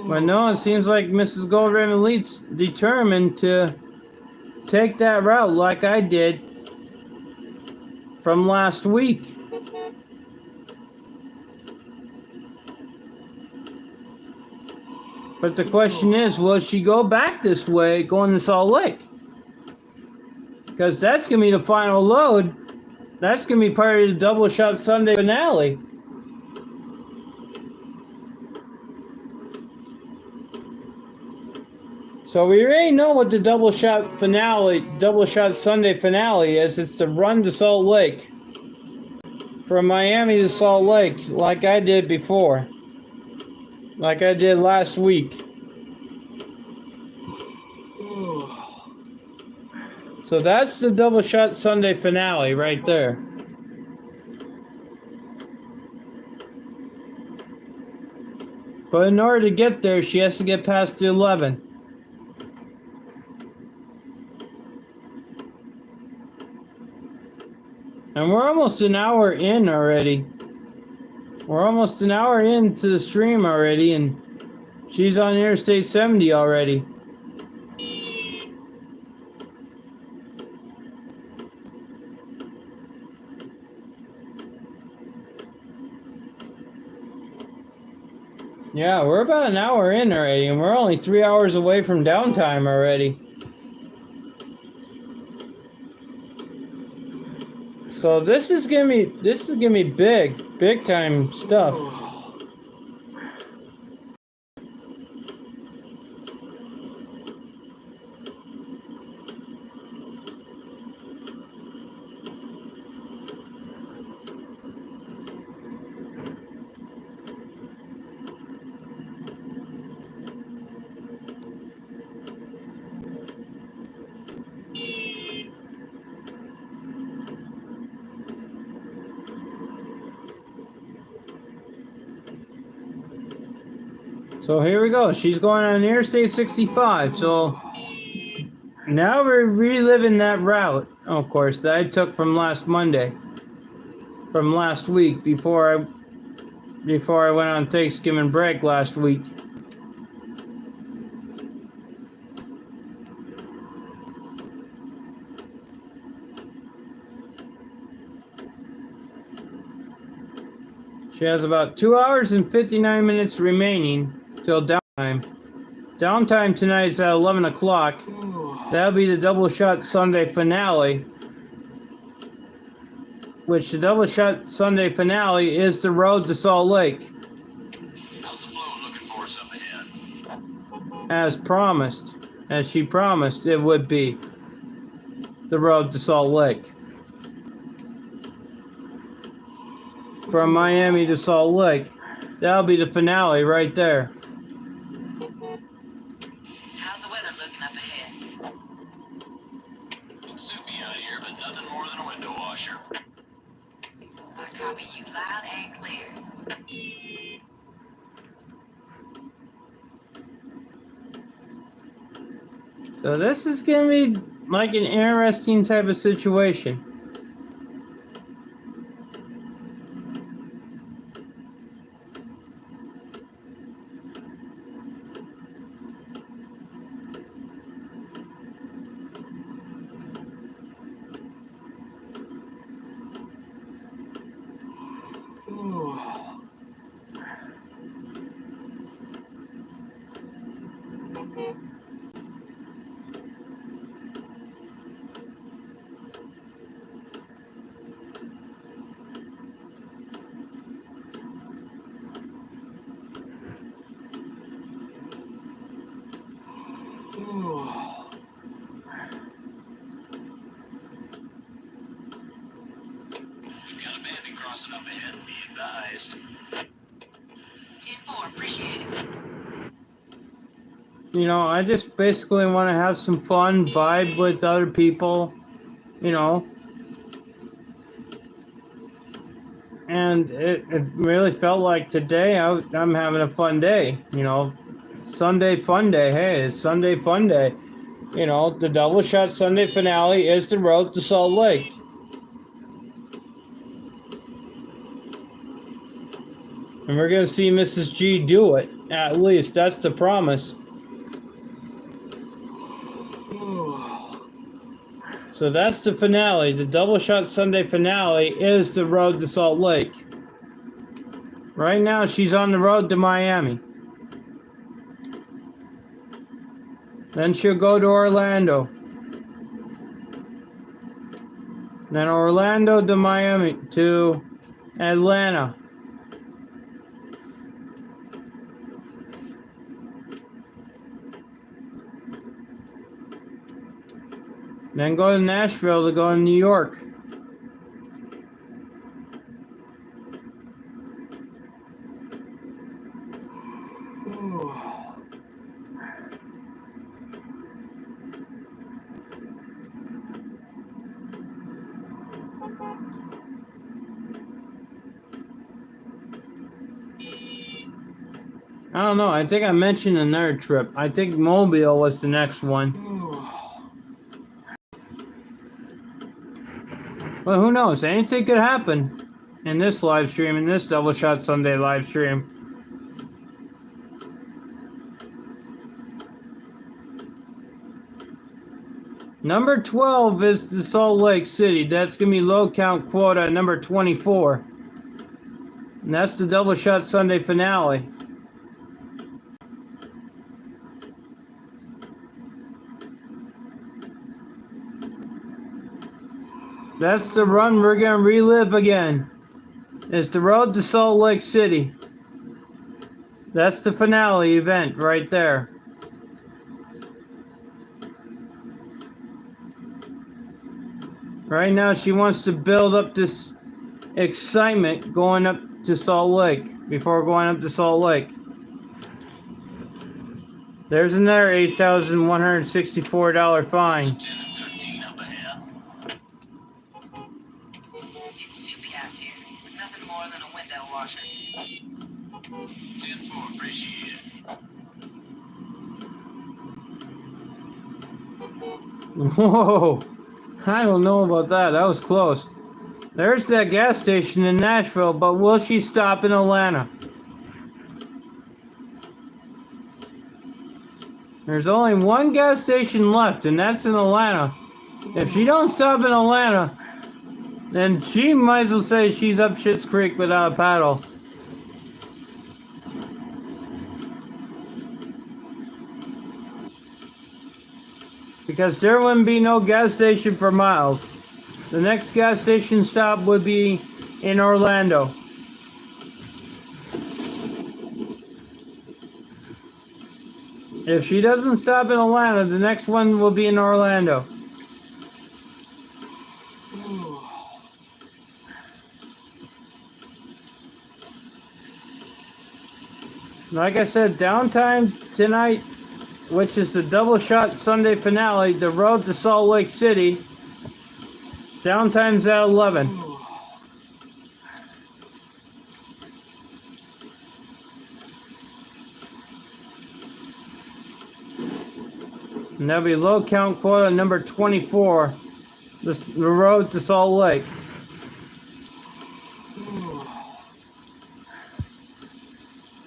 Speaker 1: But no, it seems like Mrs. Gold Rim Elite's determined to take that route like I did from last week. But the question is, will she go back this way going to Salt Lake? Because that's going to be the final load. That's going to be part of the double shot Sunday finale. So we already know what the double shot Sunday finale is. It's the run to Salt Lake. From Miami to Salt Lake, like I did before. Like I did last week. So that's the double shot Sunday finale right there. But in order to get there, she has to get past the 11. And we're almost an hour in already. We're almost an hour into the stream already, and she's on Interstate 70 already. Yeah, we're about an hour in already, and we're only 3 hours away from downtime already. So this is gonna be big time stuff. So here we go. She's going on Interstate 65. So now we're reliving that route, of course, that I took from last Monday, from last week before I went on Thanksgiving break last week. She has about 2 hours and 59 minutes remaining till downtime. Downtime tonight is at 11 o'clock. That'll be the double shot Sunday finale. Which the double shot Sunday finale is the road to Salt Lake. as promised, as she promised it would be, the road to Salt Lake. From Miami to Salt Lake. That'll be the finale right there.
Speaker 3: How's the weather looking up ahead?
Speaker 2: It's soupy out here, but nothing more than a window washer.
Speaker 3: I copy you loud and clear.
Speaker 1: So this is gonna be like an interesting type of situation.
Speaker 2: We've got a bandit crossing up ahead, be advised.
Speaker 3: 10-4, appreciate it.
Speaker 1: You know, I just basically want to have some fun, vibe with other people, you know. And it really felt like today I'm having a fun day, you know. Sunday fun day. Hey, it's Sunday fun day. You know, the double shot Sunday finale is the road to Salt Lake. And we're going to see Mrs. G do it. At least, that's the promise. So that's the finale. The double shot Sunday finale is the road to Salt Lake. Right now, she's on the road to Miami. Then she'll go to Orlando. Then Orlando to Miami to Atlanta. Then go to Nashville to go to New York. I don't know. I think I mentioned another trip. I think Mobile was the next one. Well, who knows? Anything could happen in this live stream, in this Double Shot Sunday live stream. Number 12 is the Salt Lake City. That's going to be low count quota number 24. And that's the Double Shot Sunday finale. That's the run we're going to relive again. It's the road to Salt Lake City. That's the finale event right there. Right now she wants to build up this excitement going up to Salt Lake, before going up to Salt Lake. There's another $8,164 fine.
Speaker 2: 10 and 13 up ahead.
Speaker 3: It's soupy out here. Nothing more than a window washer.
Speaker 2: 10-4, appreciate it.
Speaker 1: Whoa! I don't know about that. That was close. There's that gas station in Nashville, but will she stop in Atlanta? There's only one gas station left, and that's in Atlanta. If she don't stop in Atlanta, then she might as well say she's up Schitt's Creek without a paddle. Because there wouldn't be no gas station for miles. The next gas station stop would be in Orlando. If she doesn't stop in Atlanta, the next one will be in Orlando. Like I said, downtime tonight, which is the double shot Sunday finale, the road to Salt Lake City. Downtime's at 11. And that'll be low count quota number 24, the road to Salt Lake.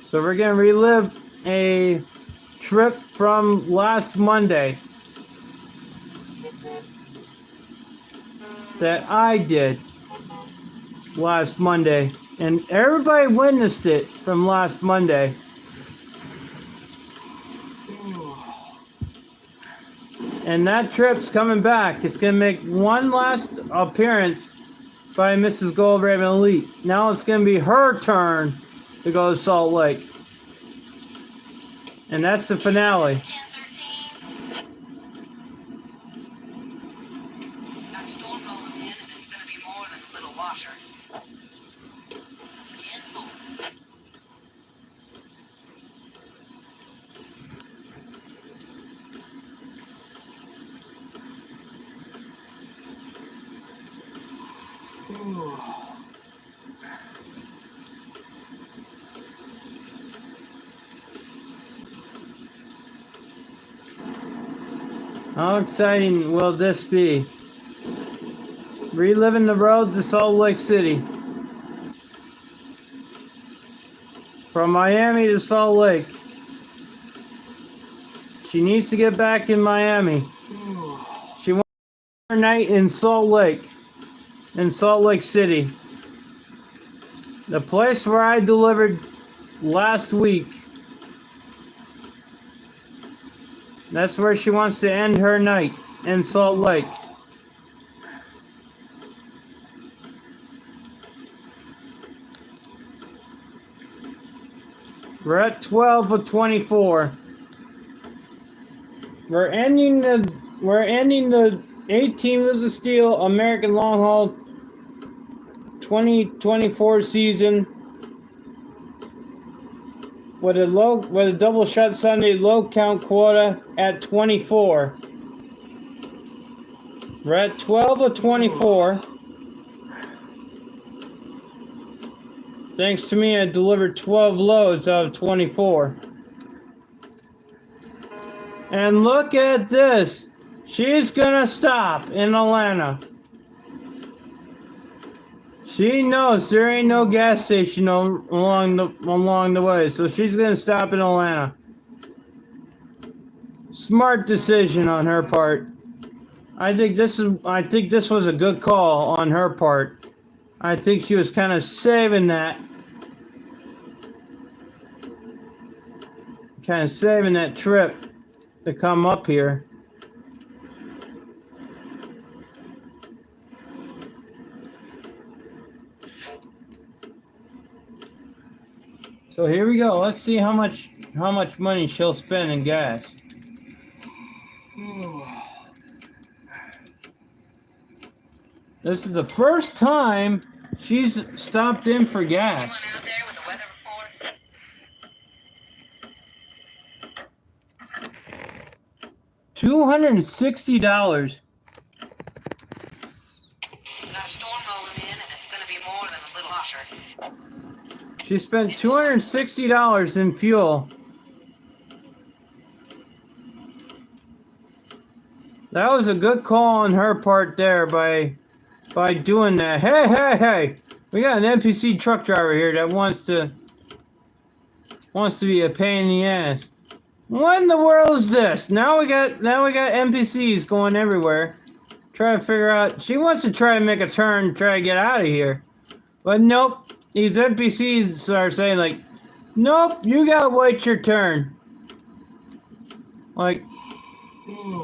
Speaker 1: So we're going to relive a trip from last Monday that I did last Monday. And everybody witnessed it from last Monday. And that trip's coming back. It's going to make one last appearance by Mrs. Gold Raven Elite. Now it's going to be her turn to go to Salt Lake. And that's the finale.
Speaker 3: 10-13. Got a storm rolling in, and it's gonna be more than a little washer. 10-4.
Speaker 1: How exciting will this be? Reliving the road to Salt Lake City. From Miami to Salt Lake. She needs to get back in Miami. She wants her night in Salt Lake City. The place where I delivered last week. That's where she wants to end her night, in Salt Lake. We're at 12 of 24. We're ending the 18 Wheels of Steel American Long Haul 2024 season with a double shot Sunday low count quota at 24. We're at 12 of 24. Thanks to me, I delivered 12 loads out of 24. And look at this. She's gonna stop in Atlanta. She knows there ain't no gas station along the way, so she's gonna stop in Atlanta. Smart decision on her part. I think this was a good call on her part. I think she was kind of saving that trip to come up here. So here we go. Let's see how much money she'll spend in gas. This is the first time she's stopped in for gas.
Speaker 3: Anyone out there with a weather report?
Speaker 1: $260.
Speaker 3: Got a storm rolling in, and it's gonna be more than a little washer.
Speaker 1: She spent $260 in fuel. That was a good call on her part there by doing that. Hey! We got an NPC truck driver here that wants to be a pain in the ass. What in the world is this? Now we got NPCs going everywhere. Trying to figure out. She wants to try and make a turn, try to get out of here. But nope. These NPCs are saying like, nope, you gotta wait your turn. Like,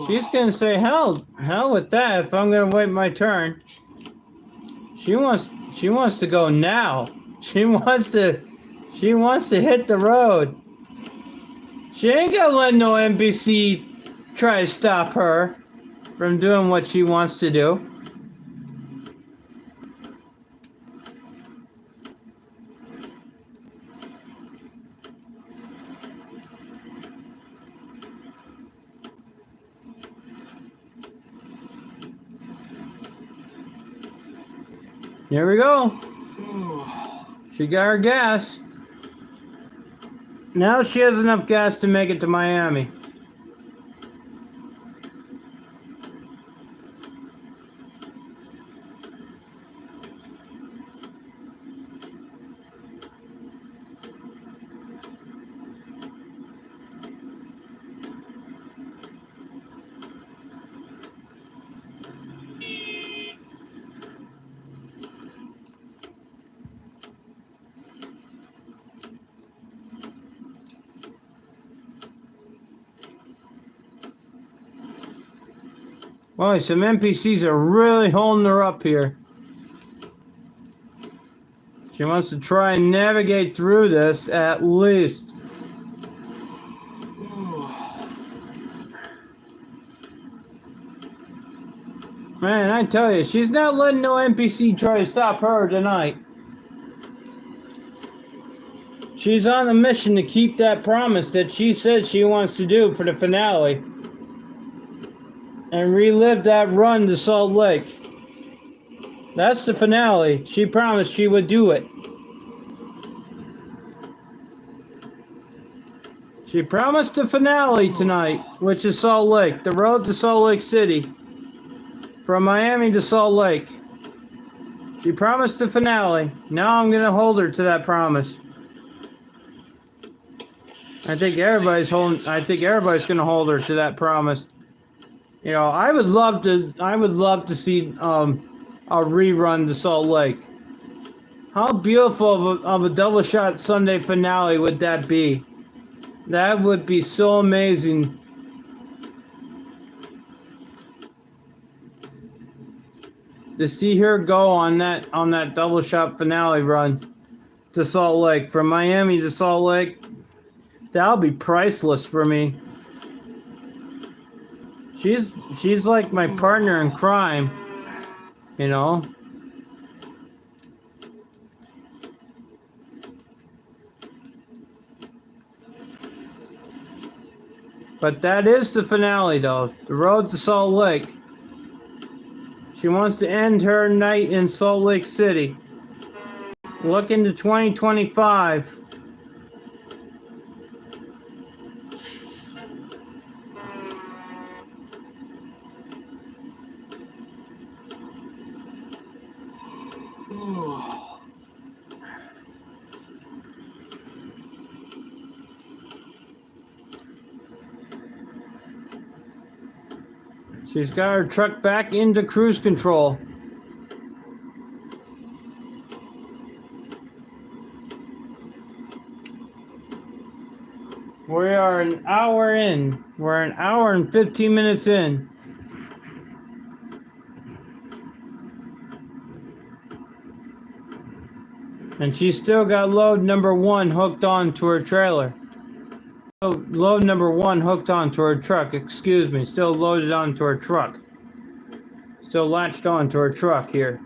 Speaker 1: she's gonna say hell with that if I'm gonna wait my turn. She wants to go now. She wants to hit the road. She ain't gonna let no NPC try to stop her from doing what she wants to do. Here we go. She got her gas. Now she has enough gas to make it to Miami. Boy, some NPCs are really holding her up here. She wants to try and navigate through this at least. Man, I tell you, she's not letting no NPC try to stop her tonight. She's on a mission to keep that promise that she said she wants to do for the finale. And relive that run to Salt Lake. That's the finale. She promised she would do it. She promised the finale tonight, which is Salt Lake. The road to Salt Lake City. From Miami to Salt Lake. She promised the finale. Now I'm going to hold her to that promise. I think everybody's going to hold her to that promise. You know, I would love to see a rerun to Salt Lake. How beautiful of a double shot Sunday finale would that be? That would be so amazing. To see her go on that double shot finale run to Salt Lake, from Miami to Salt Lake, that'll be priceless for me. She's like my partner in crime, you know. But that is the finale, though. The road to Salt Lake. She wants to end her night in Salt Lake City. Look into 2025. She's got her truck back into cruise control. We are an hour in. We're an hour and 15 minutes in. And she's still got load number 1 hooked on to her trailer. Oh, load number 1 hooked onto her truck, excuse me, still loaded onto her truck. Still latched onto her truck here.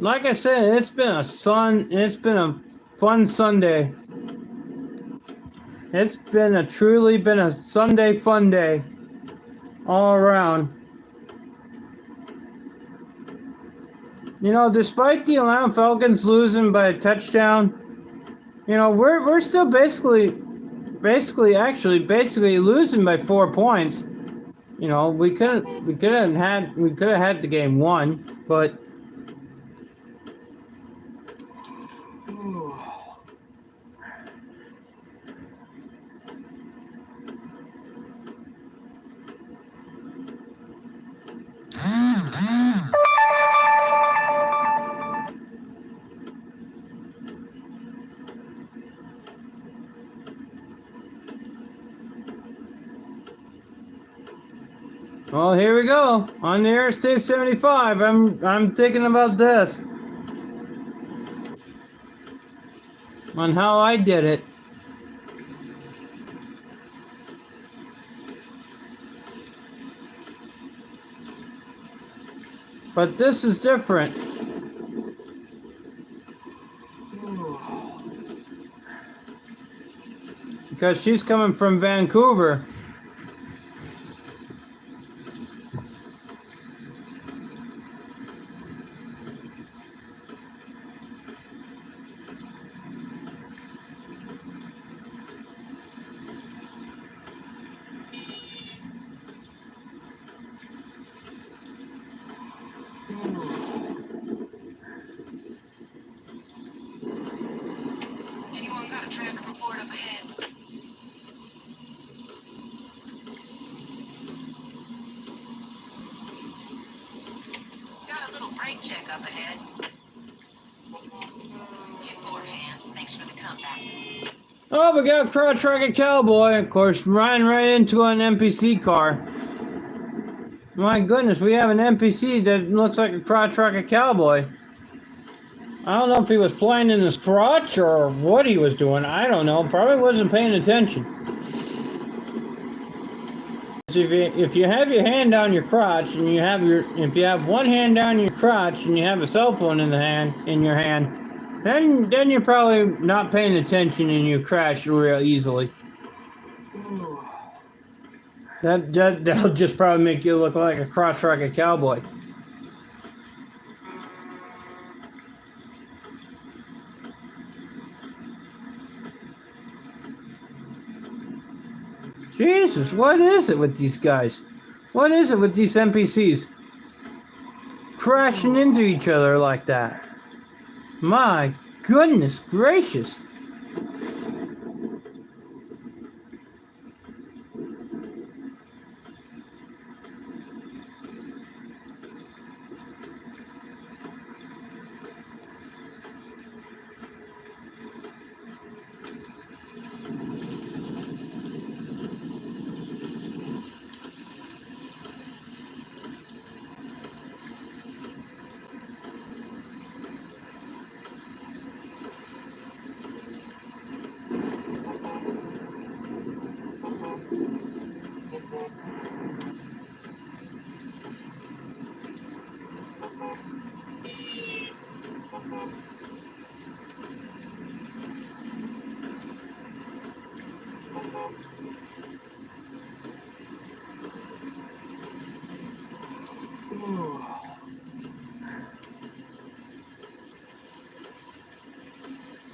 Speaker 1: Like I said, it's been a fun Sunday. It's truly been a Sunday fun day all around. You know, despite the Atlanta Falcons losing by a touchdown, you know, we're still basically losing by 4 points. You know, we could have had the game won, but Well, here we go. On the Interstate 75. I'm thinking about this. On how I did it. But this is different. Because she's coming from Vancouver.
Speaker 3: Anyone got a traffic report up ahead? Got a little brake check up ahead. 2-4 hand. Thanks for the comeback.
Speaker 1: Oh, we got a crotch-rocket cowboy. Of course, ran right into an NPC car. My goodness, we have an NPC that looks like a crotch-rocket cowboy. I don't know if he was playing in his crotch or what he was doing. I don't know. Probably wasn't paying attention. If you have your hand down your crotch and if you have one hand down your crotch and you have a cell phone in your hand, then you're probably not paying attention and you crash real easily. That'll just probably make you look like a crotch-rocket cowboy. Jesus, what is it with these guys? What is it with these NPCs? Crashing into each other like that. My goodness gracious.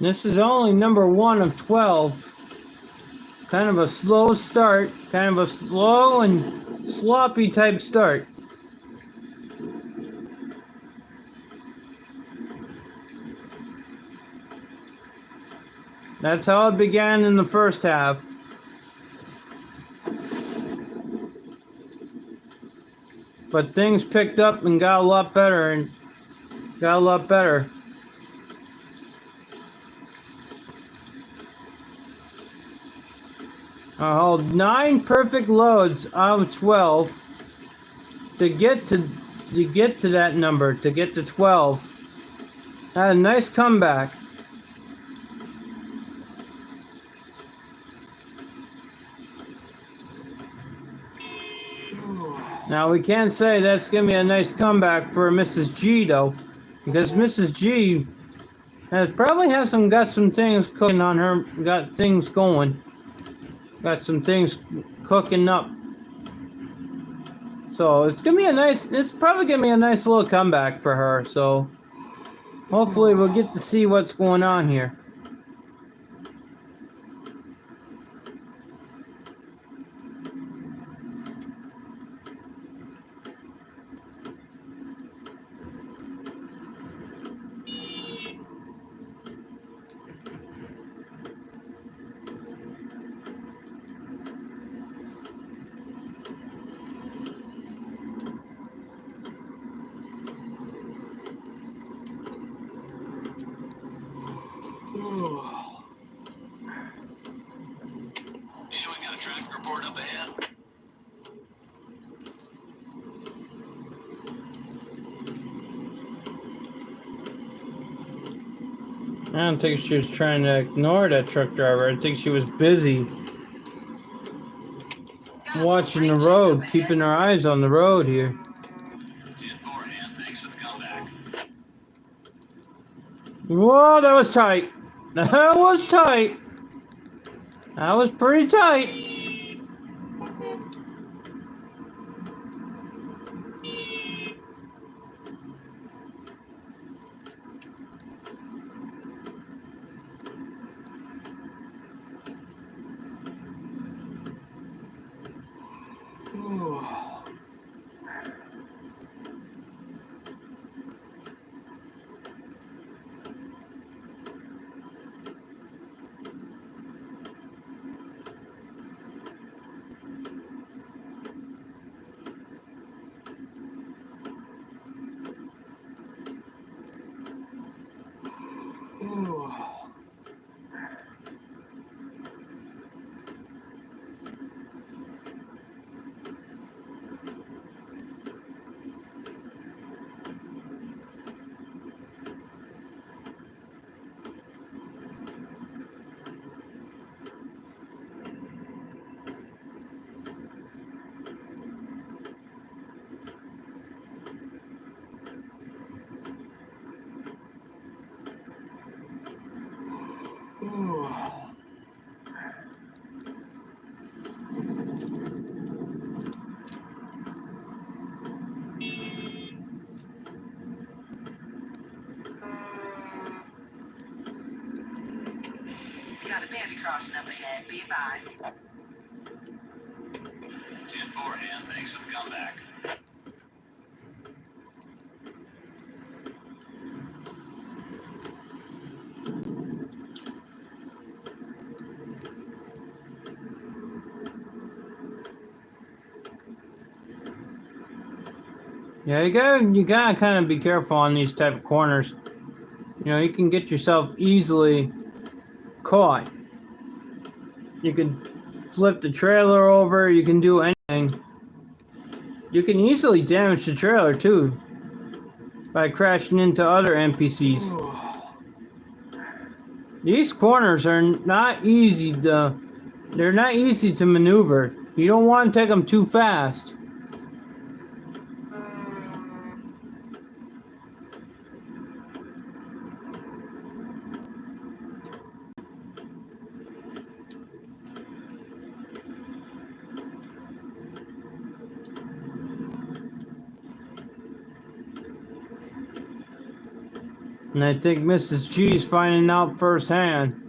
Speaker 1: This is only number 1 of 12. Kind of a slow start, kind of a slow and sloppy type start. That's how it began in the first half. But things picked up and got a lot better I hauled 9 perfect loads out of 12 to get to that number, to get to 12. Had a nice comeback. Now we can't say that's gonna be a nice comeback for Mrs. G though, because Mrs. G got some things cooking on her, got things going. Got some things cooking up. So it's probably gonna be a nice little comeback for her. So hopefully we'll get to see what's going on here.
Speaker 2: Anyone got a traffic report up ahead?
Speaker 1: I don't think she was trying to ignore that truck driver. I think she was busy watching the road, keeping her eyes on the road here.
Speaker 2: 10-4, hand. Thanks for the comeback.
Speaker 1: Whoa, that was tight. That was tight. That was pretty tight.
Speaker 3: Got a baby crossing up ahead. Be advised.
Speaker 2: 10-4, hand. Thanks for the comeback.
Speaker 1: Yeah, you gotta kind of be careful on these type of corners. You know, you can get yourself easily caught. You can flip the trailer over. You can do anything. You can easily damage the trailer too by crashing into other NPCs. These corners are not easy to. They're not easy to maneuver. You don't want to take them too fast. And I think Mrs. G is finding out firsthand.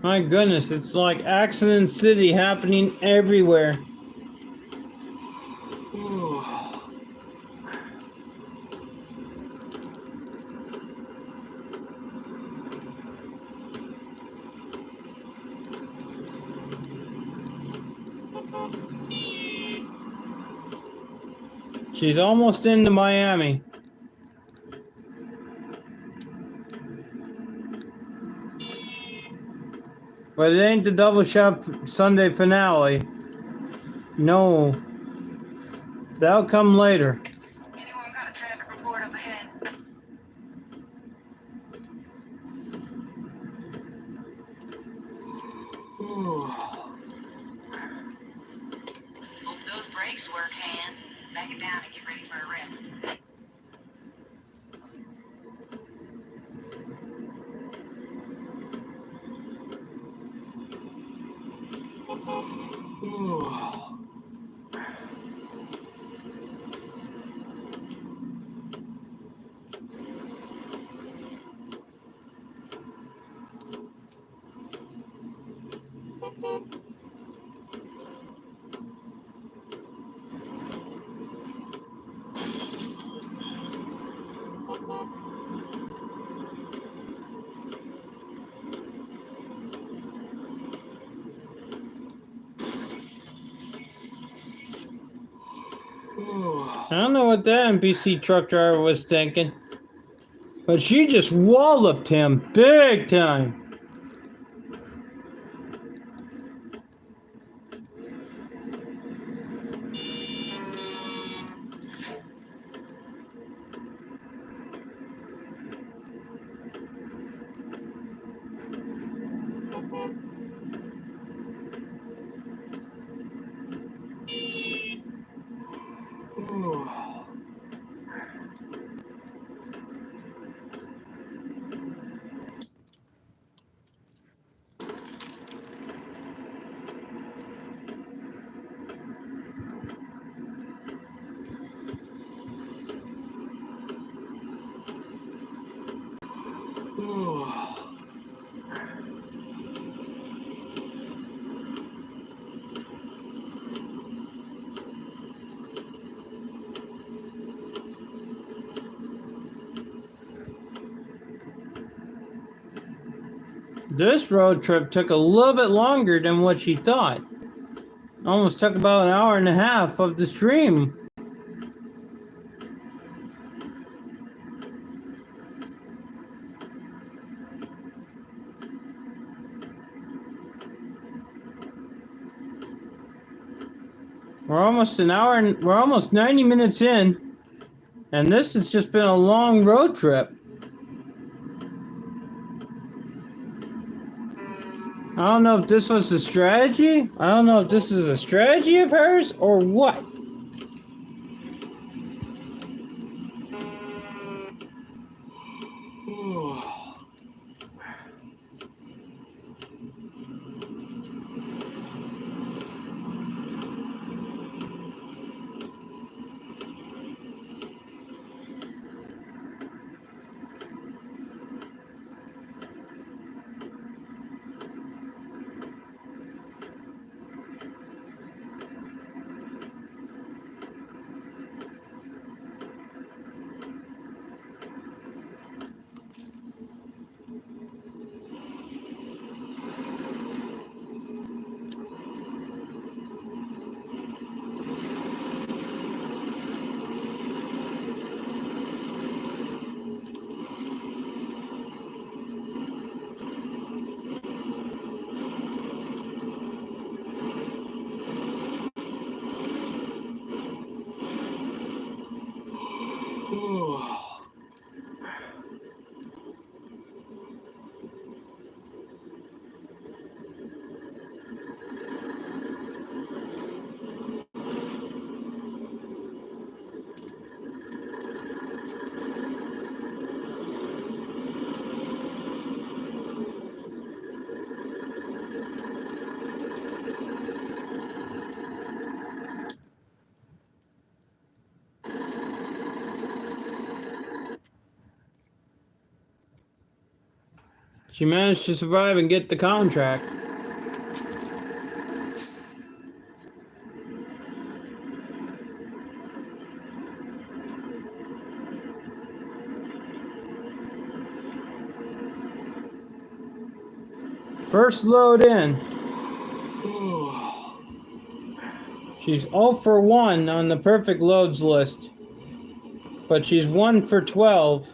Speaker 1: My goodness, it's like Accident City happening everywhere. She's almost into Miami. But it ain't the Double Shot Sunday finale. No. That'll come later.
Speaker 3: Anyone got a traffic report up ahead? Hope those brakes work, hand. Back it down and get ready for a rest.
Speaker 1: I don't know what that NPC truck driver was thinking, but she just walloped him big time. This road trip took a little bit longer than what she thought. Almost took about an hour and a half of the stream. We're almost an hour and we're almost 90 minutes in, and this has just been a long road trip. I don't know if this was a strategy. I don't know if this is a strategy of hers or what. She managed to survive and get the contract. First load in. She's 0 for 1 on the perfect loads list, but she's 1 for 12.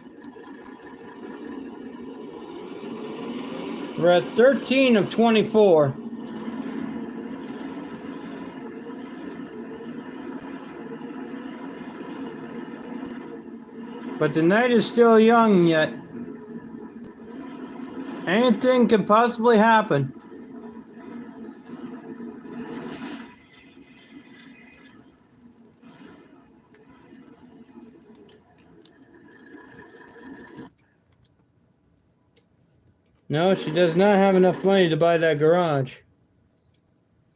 Speaker 1: We're at 13 of 24. But the night is still young yet. Anything could possibly happen. No, she does not have enough money to buy that garage.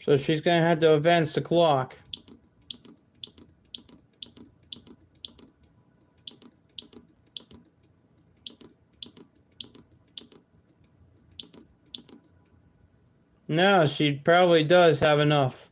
Speaker 1: So she's going to have to advance the clock. No, she probably does have enough.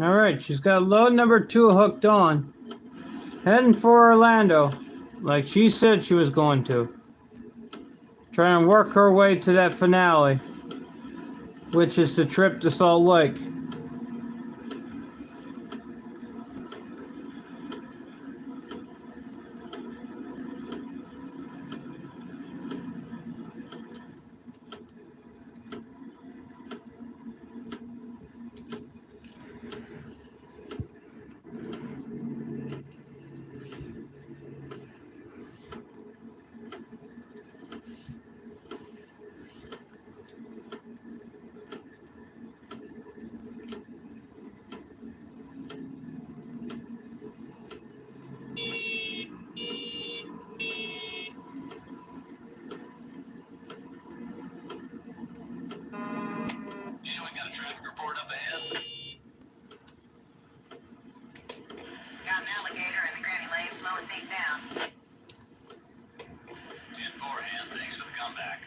Speaker 1: All right, she's got load number 2 hooked on. Heading for Orlando, like she said she was going to. Trying to work her way to that finale, which is the trip to Salt Lake.
Speaker 2: Anyone got a traffic report up ahead?
Speaker 3: Got an alligator in the Granny Lane slowing things down.
Speaker 2: 10-4, hand. Thanks for the comeback.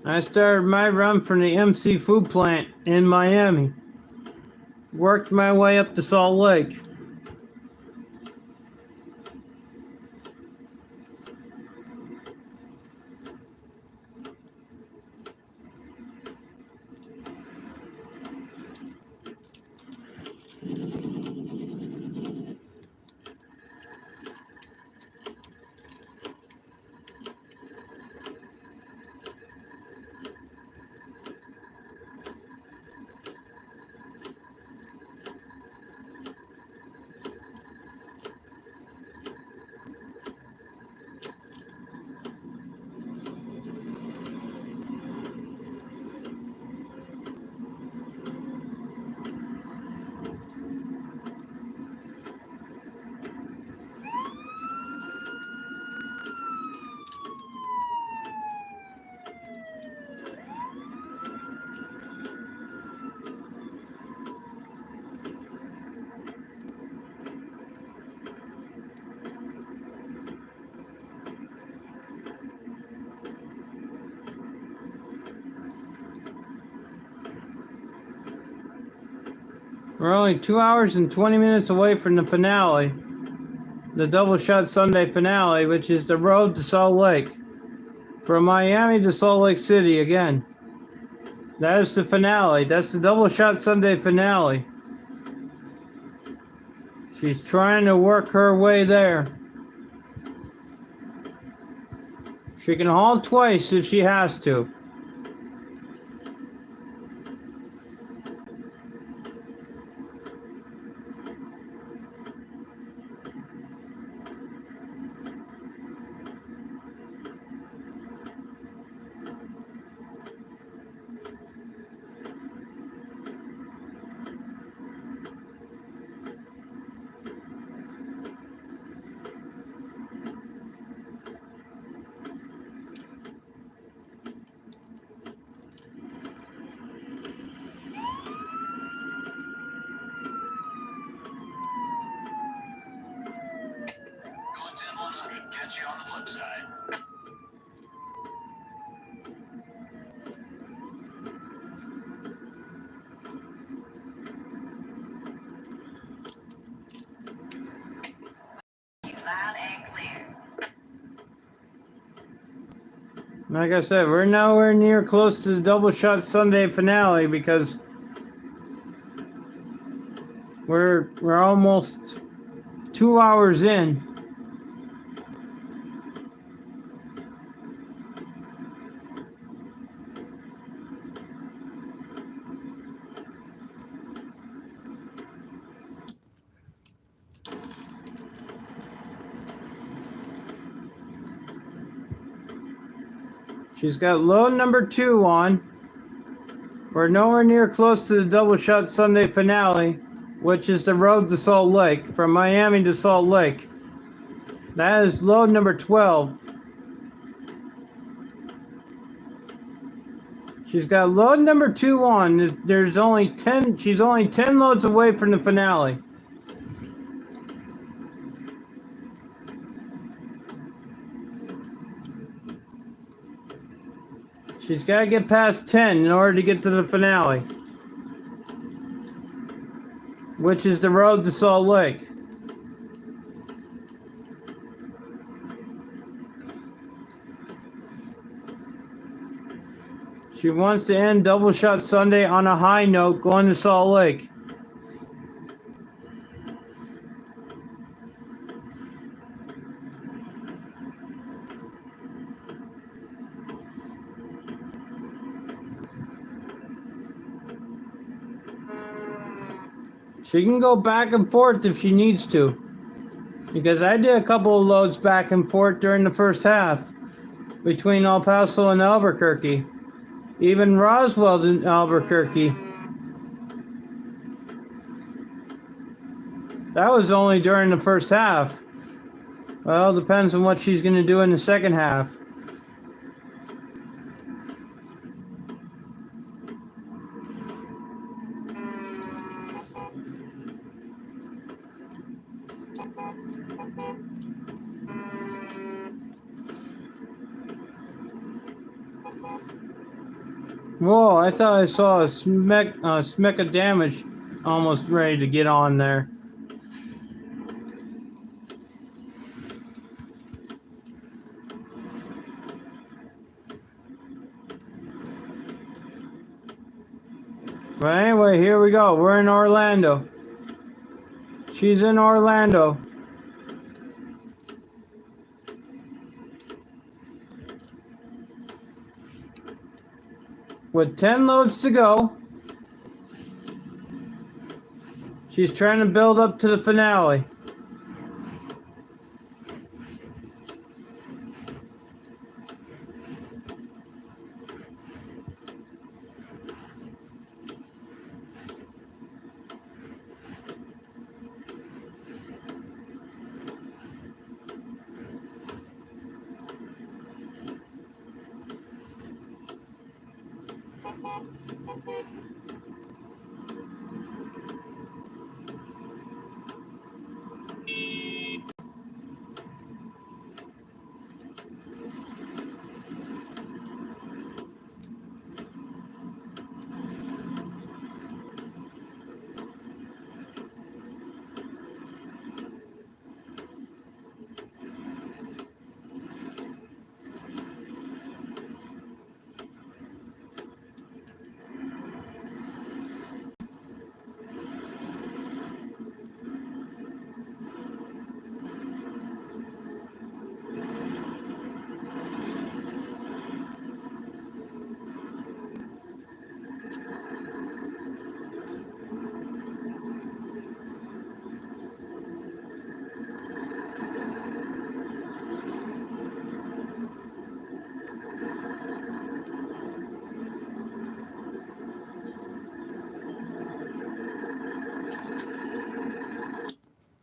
Speaker 1: I started my run from the MC Food Plant in Miami. Worked my way up to Salt Lake. We're only 2 hours and 20 minutes away from the finale, the Double Shot Sunday finale, which is the road to Salt Lake. From Miami to Salt Lake City again. That is the finale. That's the Double Shot Sunday finale. She's trying to work her way there. She can haul twice if she has to.
Speaker 2: Going 10-100. Catch you on the flip side.
Speaker 3: Loud and clear.
Speaker 1: Like I said, we're nowhere near close to the Double Shot Sunday finale because we're almost 2 hours in. She's got load number 2 on. We're nowhere near close to the Double Shot Sunday finale, which is the road to Salt Lake, from Miami to Salt Lake. That is load number 12. She's got load number 2 on. There's only 10. She's only 10 loads away from the finale. She's got to get past 10 in order to get to the finale, which is the road to Salt Lake. She wants to end Double Shot Sunday on a high note, going to Salt Lake. She can go back and forth if she needs to, because I did a couple of loads back and forth during the first half between El Paso and Albuquerque, even Roswell and Albuquerque. That was only during the first half. Well, depends on what she's going to do in the second half. Whoa, I thought I saw a smeck of damage almost ready to get on there. But anyway, here we go. We're in Orlando. She's in Orlando. With 10 loads to go, she's trying to build up to the finale.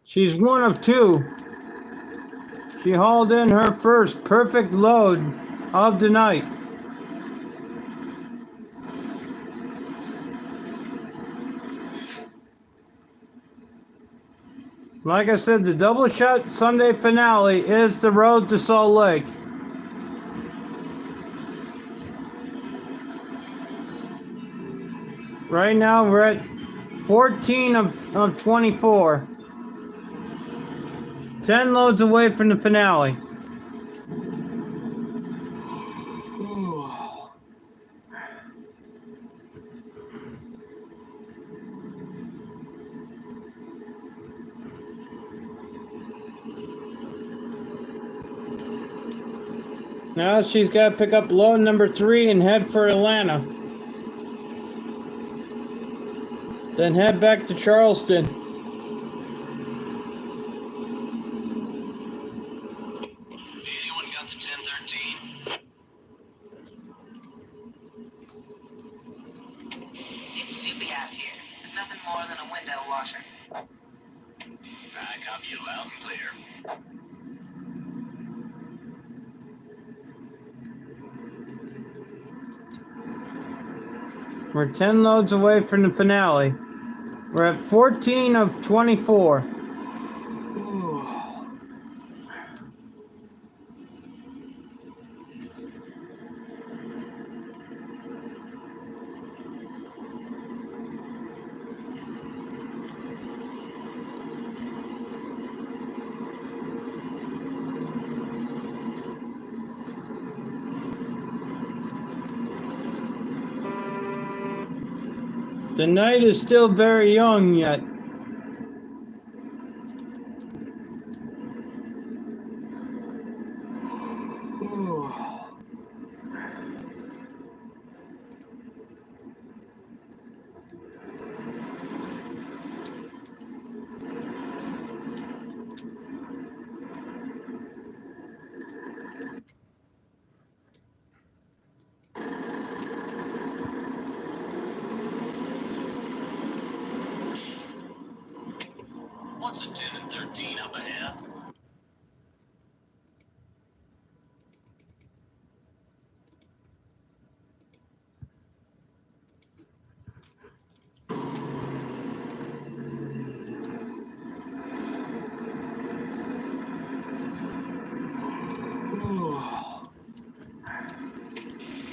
Speaker 1: She's one of 2. She hauled in her first perfect load of the night. Like I said, the Double Shot Sunday finale is the road to Salt Lake. Right now we're at 14 of 24. 10 loads away from the finale. Now she's got to pick up load number 3 and head for Atlanta. Then head back to Charleston.
Speaker 3: It's soupy out here. Nothing more than a window washer.
Speaker 2: I copy you loud and clear.
Speaker 1: We're 10 loads away from the finale. We're at 14 of 24. The night is still very young yet.
Speaker 2: What's a 10 and 13 up ahead?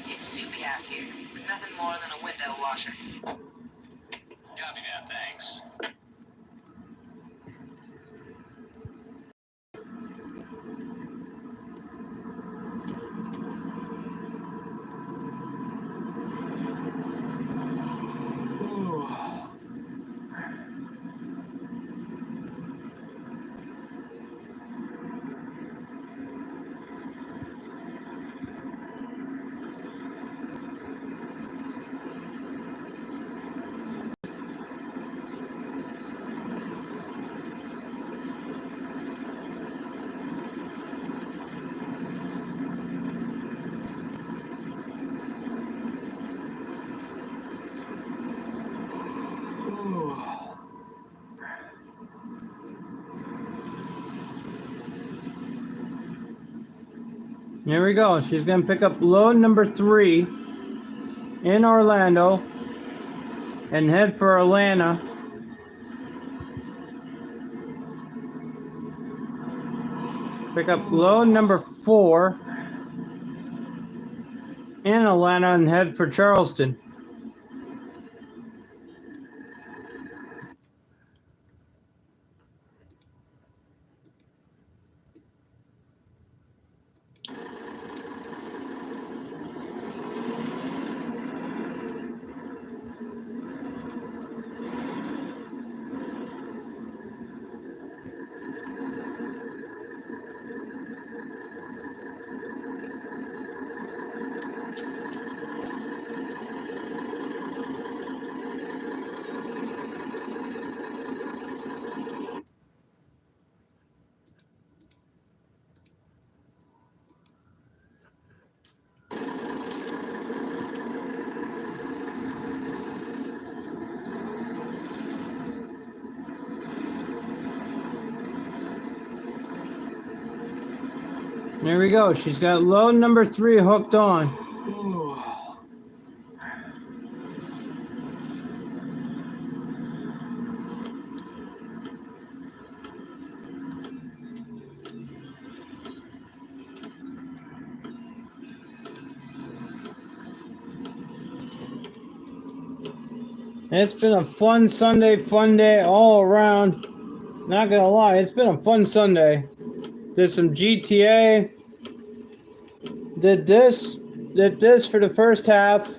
Speaker 3: It's soupy out here. Nothing more than a window washer.
Speaker 2: Copy that, thanks.
Speaker 1: Here we go. She's going to pick up load number 3 in Orlando and head for Atlanta. Pick up load number 4 in Atlanta and head for Charleston. There we go. She's got load number 3 hooked on. It's been a fun Sunday, fun day all around. Not gonna lie, it's been a fun Sunday. Did some GTA. Did this for the first half.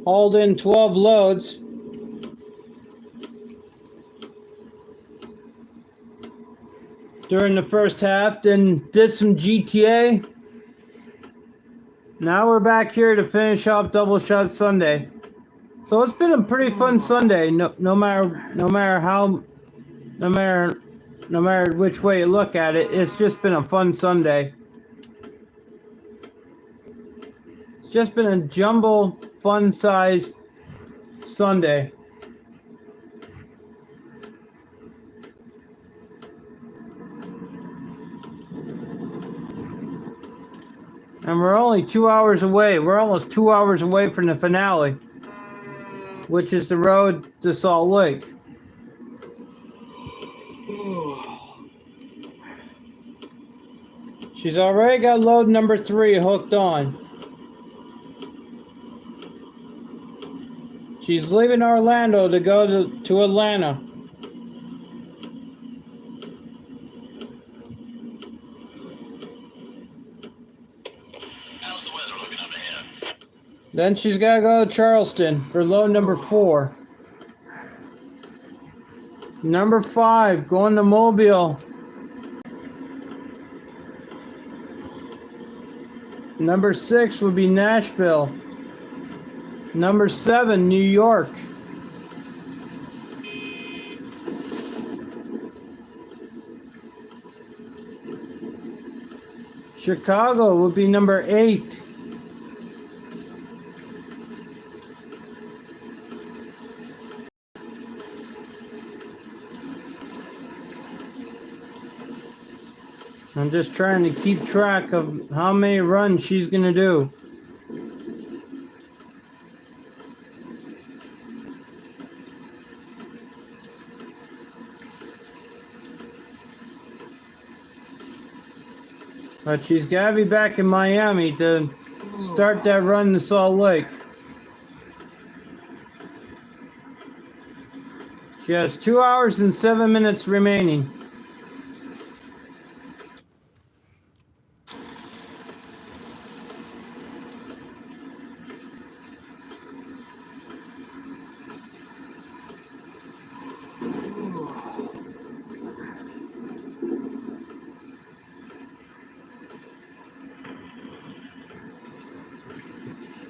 Speaker 1: Hauled in 12 loads. During the first half, then did some GTA. Now we're back here to finish off Double Shot Sunday. So it's been a pretty fun Sunday. No matter which way you look at it, it's just been a fun Sunday. It's just been a jumble, fun-sized Sunday. And we're only 2 hours away. We're almost 2 hours away from the finale. which is the road to Salt Lake. She's already got load number 3 hooked on. She's leaving Orlando to go to Atlanta.
Speaker 2: How's the weather looking up ahead?
Speaker 1: Then she's got to go to Charleston for load number 4. Number 5, going to Mobile. Number 6 would be Nashville. Number 7, New York. Chicago would be number 8. I'm just trying to keep track of how many runs she's going to do. But she's got to be back in Miami to start that run to Salt Lake. She has 2 hours and 7 minutes remaining.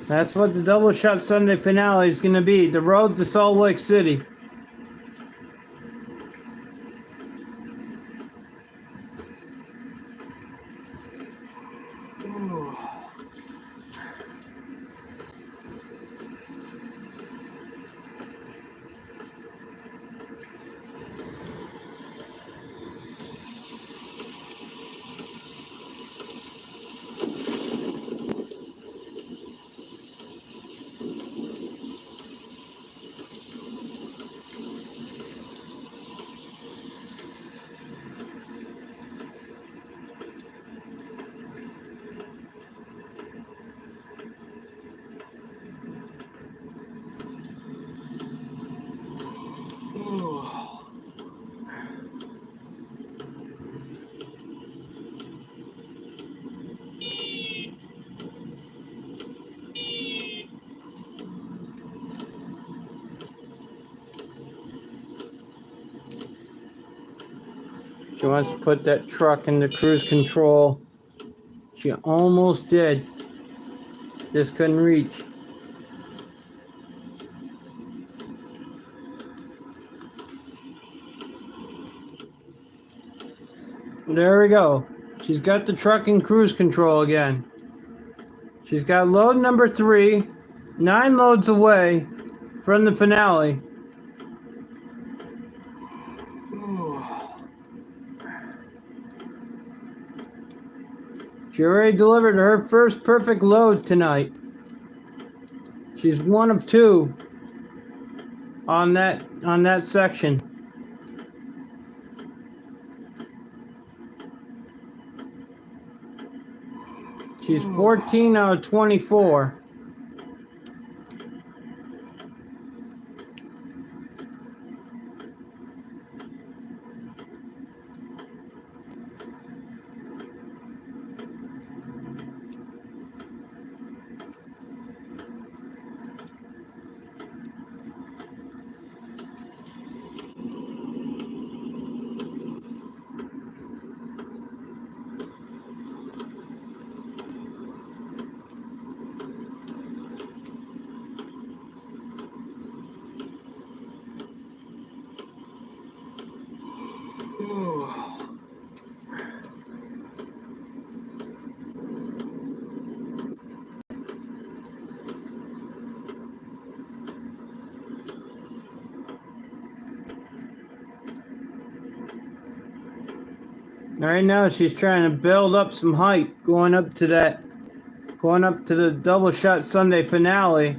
Speaker 1: That's what the Double Shot Sunday finale is going to be. The road to Salt Lake City. She wants to put that truck into cruise control. She almost did. Just couldn't reach. There we go. She's got the truck in cruise control again. She's got load number 3, 9 loads away from the finale. She already delivered her first perfect load tonight. She's 1 of 2 on that section. She's 14 out of 24. Right now she's trying to build up some height going up to the Double Shot Sunday finale.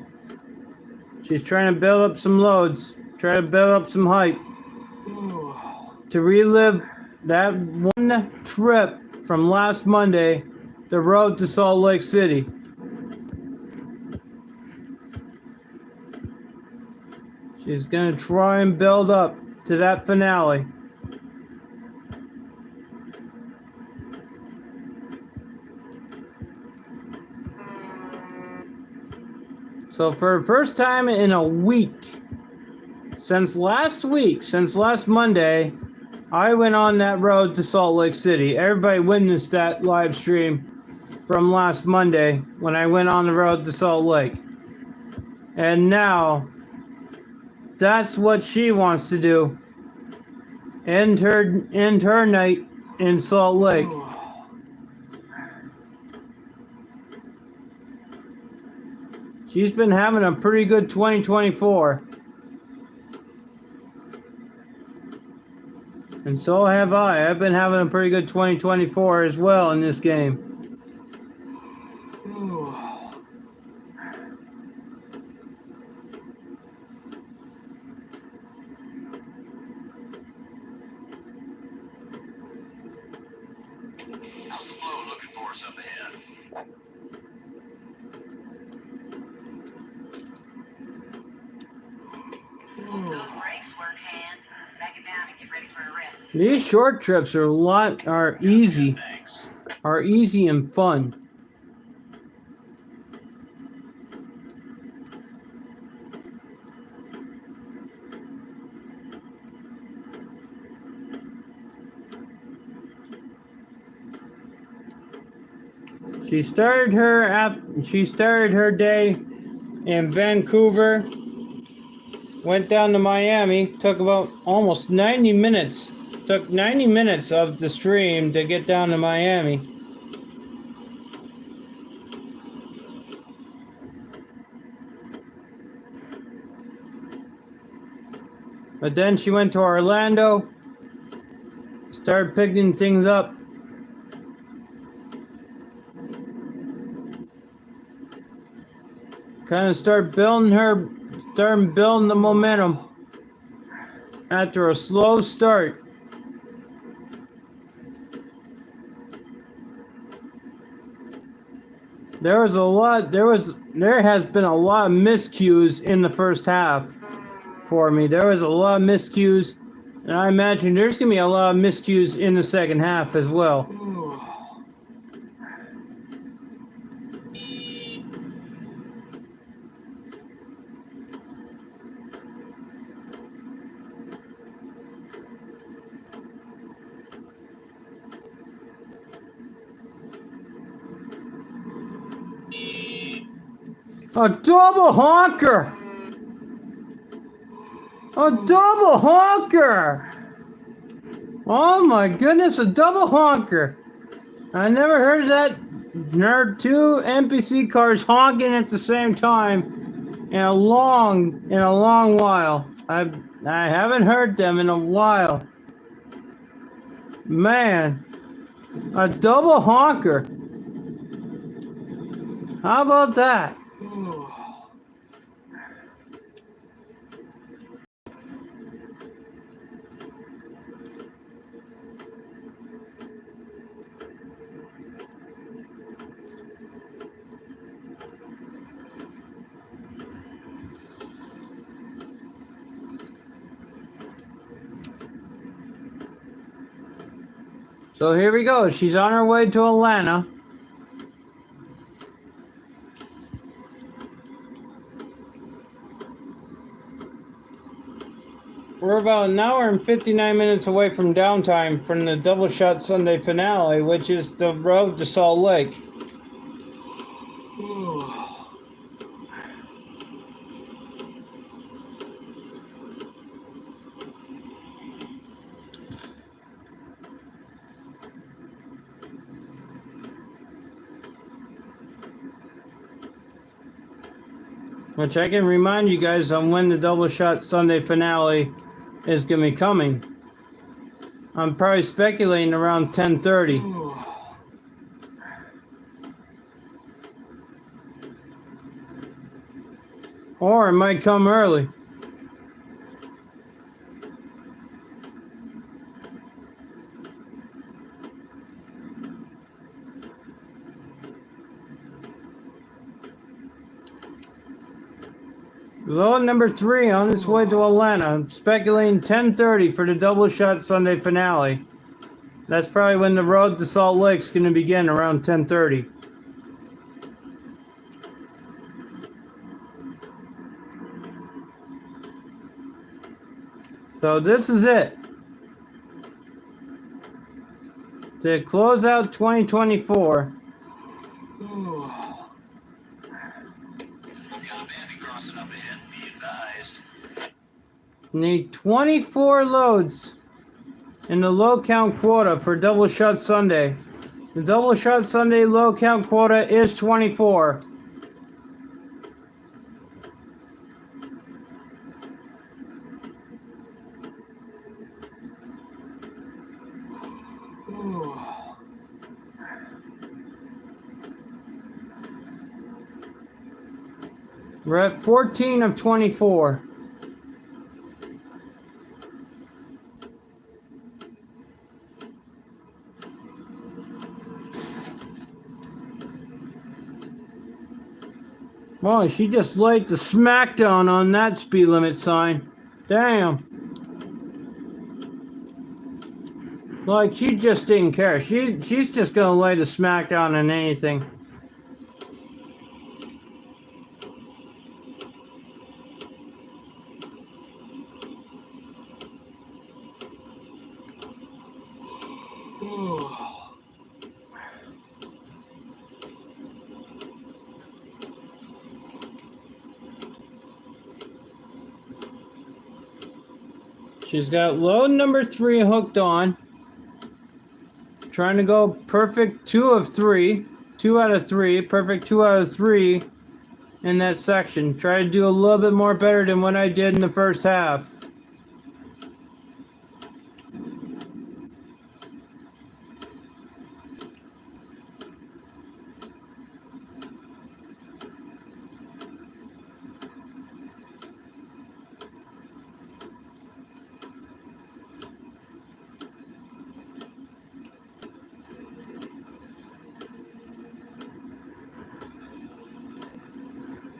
Speaker 1: She's trying to build up some loads, try to build up some hype to relive that one trip from last Monday, the road to Salt Lake City. She's going to try and build up to that finale. So for the first time in a week, since last Monday, I went on that road to Salt Lake City. Everybody witnessed that live stream from last Monday when I went on the road to Salt Lake. And now, that's what she wants to do. End her night in Salt Lake. She's been having a pretty good 2024. And so have I. I've been having a pretty good 2024 as well in this game.
Speaker 2: How's the flow looking for us up ahead?
Speaker 3: Those brakes work, hand. Back it down and get ready for a rest.
Speaker 1: These short trips are easy.
Speaker 2: Thanks.
Speaker 1: Are easy and fun. She started her day in Vancouver, went down to Miami, took about almost 90 minutes. Took 90 minutes of the stream to get down to Miami. But then she went to Orlando, started picking things up. Kind of started building the momentum after a slow start. There has been a lot of miscues in the first half for me. There was a lot of miscues, and I imagine there's going to be a lot of miscues in the second half as well. A double honker! A double honker! Oh my goodness, a double honker! I never heard of that. There are two NPC cars honking at the same time in a long while. I haven't heard them in a while. Man, a double honker. How about that? So here we go. She's on her way to Atlanta. We're about an hour and 59 minutes away from downtime from the Double Shot Sunday finale, which is the road to Salt Lake. Which I can remind you guys on when the Double Shot Sunday finale is going to be coming. I'm probably speculating around 10:30. Or Or it might come early. Load number 3 on its way to Atlanta. I'm speculating 10:30 for the double shot Sunday finale. That's probably when the road to Salt Lake's going to begin, around 10:30. So this is it. To close out 2024.
Speaker 2: Crossing up ahead, be advised.
Speaker 1: Need 24 loads in the low count quota for double shot Sunday. The double shot Sunday low count quota is 24. We're at 14 of 24. Well, she just laid the smackdown on that speed limit sign. Damn. Like, she just didn't care. She's just gonna lay the smackdown on anything. She's got load number 3 hooked on. Trying to go perfect 2 of 3. 2 out of 3. Perfect 2 out of 3 in that section. Try to do a little bit more better than what I did in the first half.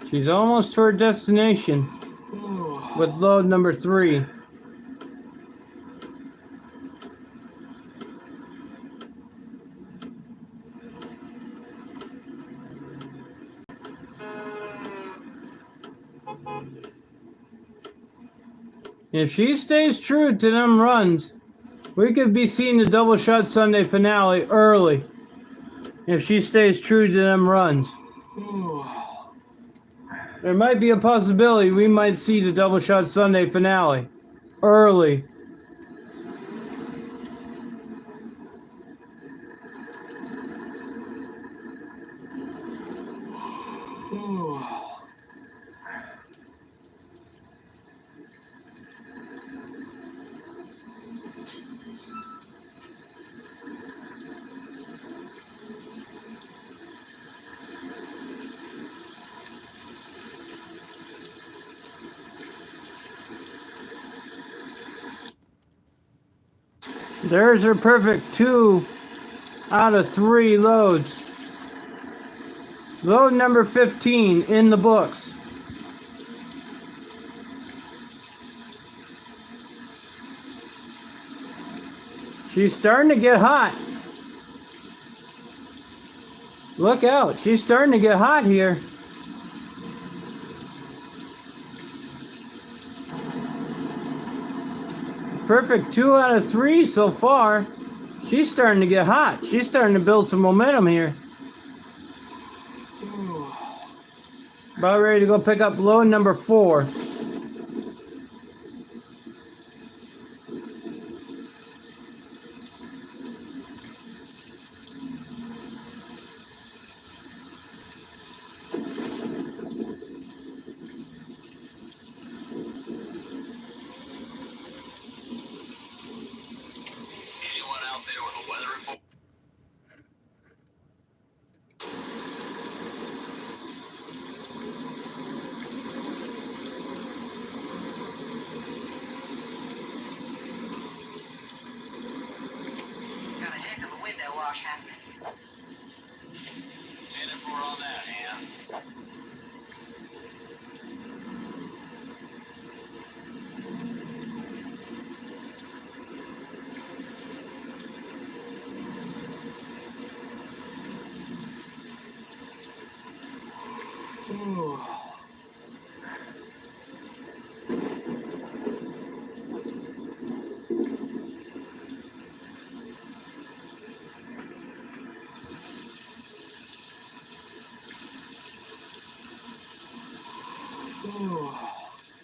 Speaker 1: She's almost to her destination with load number 3. If she stays true to them runs, we could be seeing the double shot Sunday finale early. If she stays true to them runs. There might be a possibility we might see the double shot Sunday finale early. There's her perfect 2 out of 3 loads. Load number 15 in the books. She's starting to get hot. Look out, she's starting to get hot here. Perfect 2 out of 3 so far. She's starting to get hot. She's starting to build some momentum here. About ready to go pick up load number 4.
Speaker 3: traffic.
Speaker 2: 10-4 on that, hand.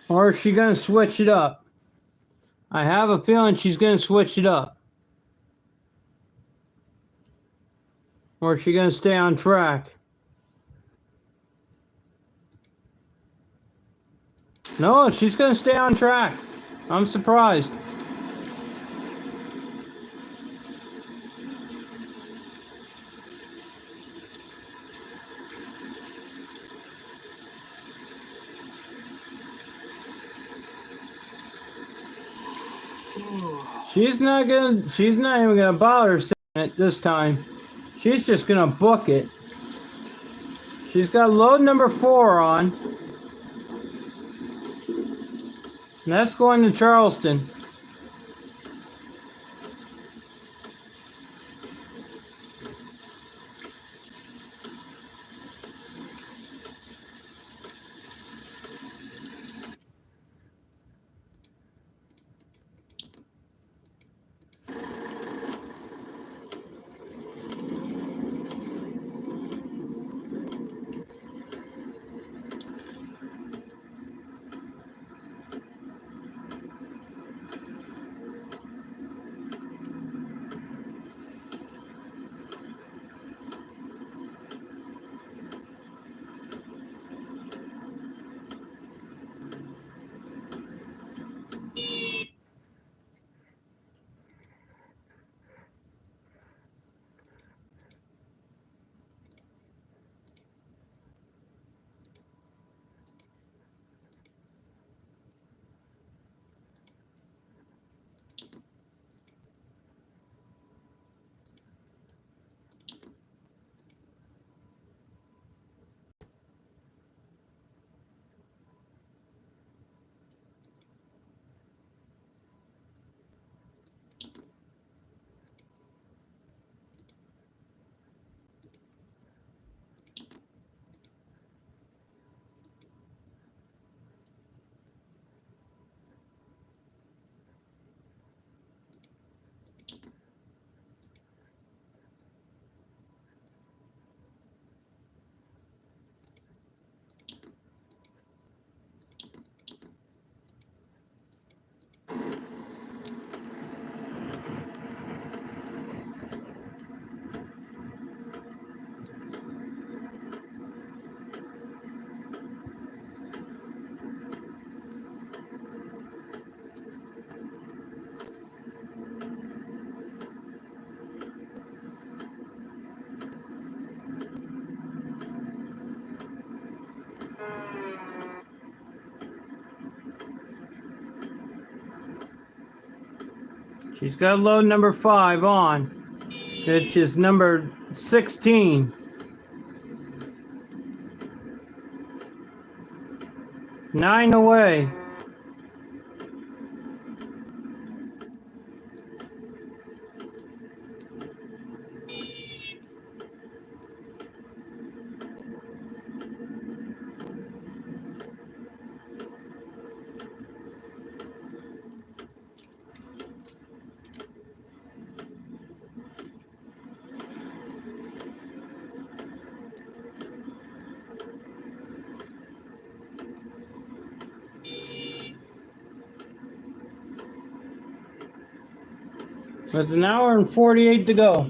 Speaker 1: Or is she going to switch it up? I have a feeling she's going to switch it up. Or is she going to stay on track? No, she's going to stay on track. I'm surprised. She's not even gonna bother saying it this time. She's just gonna book it. She's got load number 4 on. And that's going to Charleston. She's got load number 5 on, which is number 16. Nine away. With an hour and 48 to go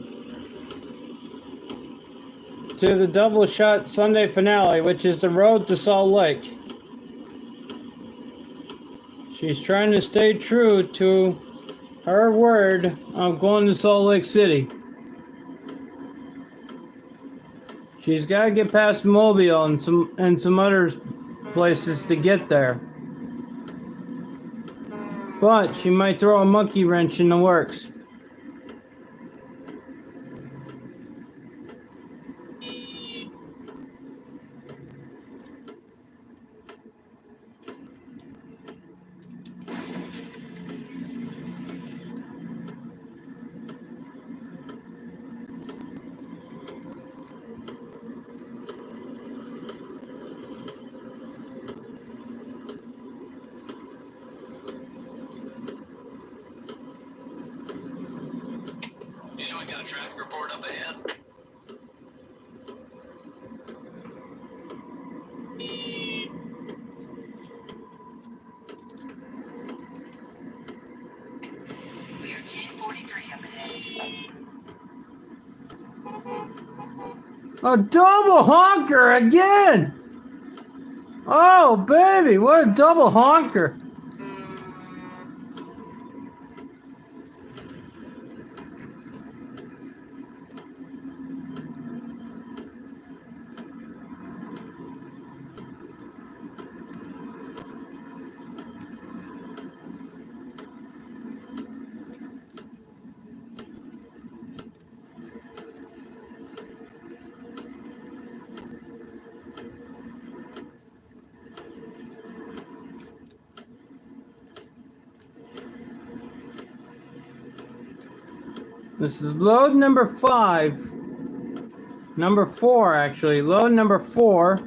Speaker 1: to the double shot Sunday finale, which is the road to Salt Lake. She's trying to stay true to her word of going to Salt Lake City. She's got to get past Mobile and some other places to get there. But she might throw a monkey wrench in the works.
Speaker 2: got a traffic report up ahead.
Speaker 3: We are 1043 up ahead.
Speaker 1: A double honker again! Oh, baby, what a double honker! This is load number 5. Number 4, actually. Load number 4.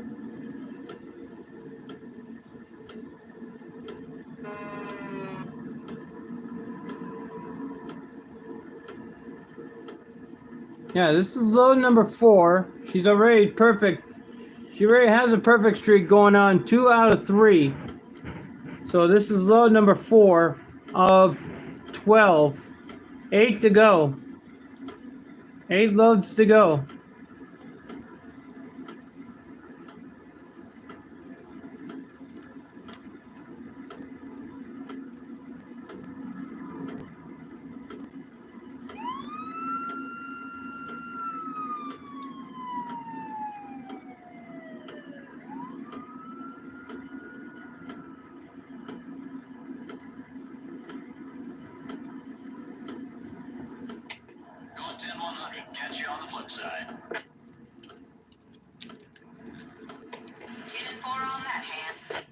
Speaker 1: Yeah, this is load number 4. She's already perfect. She already has a perfect streak going on, 2 out of 3. So this is load number 4 of 12. 8 to go. 8 loads to go.
Speaker 2: Going 10-100. Catch you on the flip side.
Speaker 3: 10 and 4 on that hand.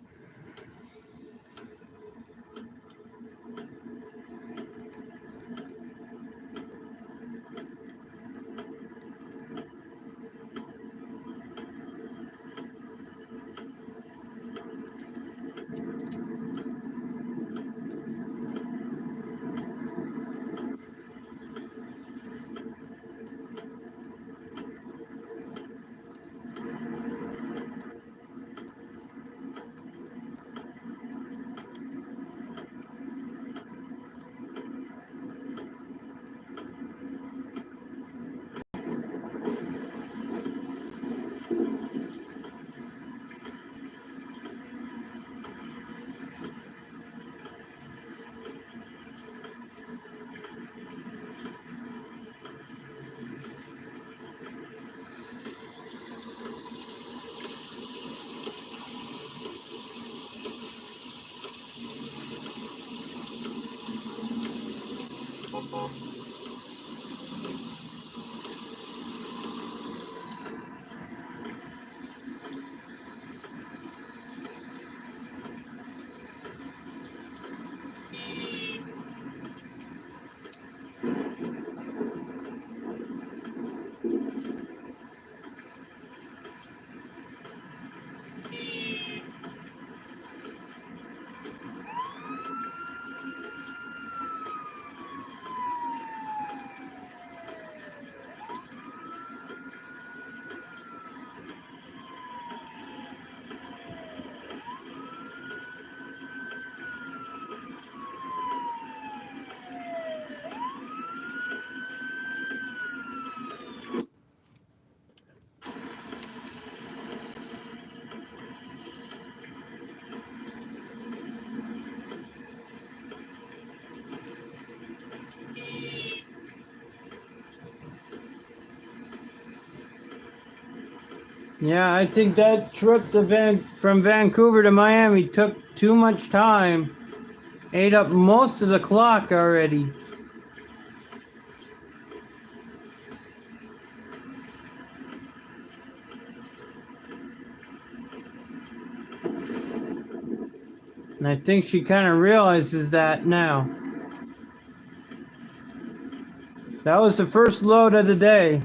Speaker 1: Yeah, I think that trip to from Vancouver to Miami took too much time. Ate up most of the clock already. And I think she kind of realizes that now. That was the first load of the day.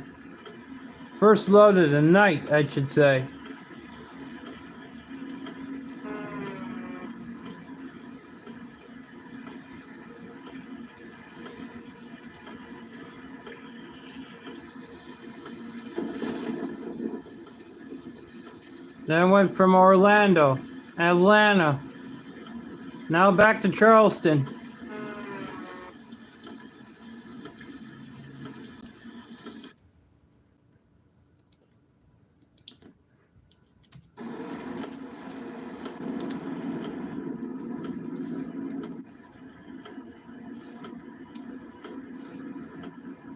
Speaker 1: First load of the night, I should say. Then went from Orlando, Atlanta. Now back to Charleston.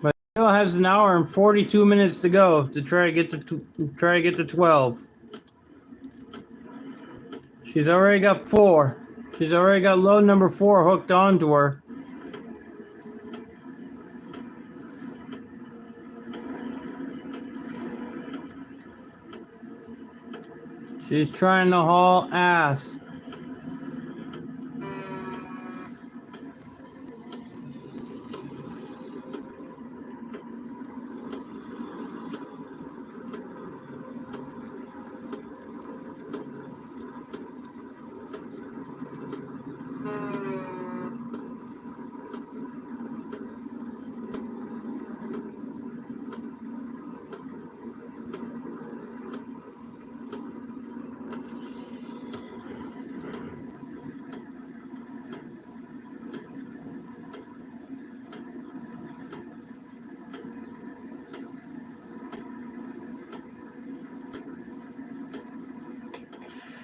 Speaker 1: But still has an hour and 42 minutes to go to try to get to 12. She's already got 4. She's already got load number 4 hooked onto her. She's trying to haul ass.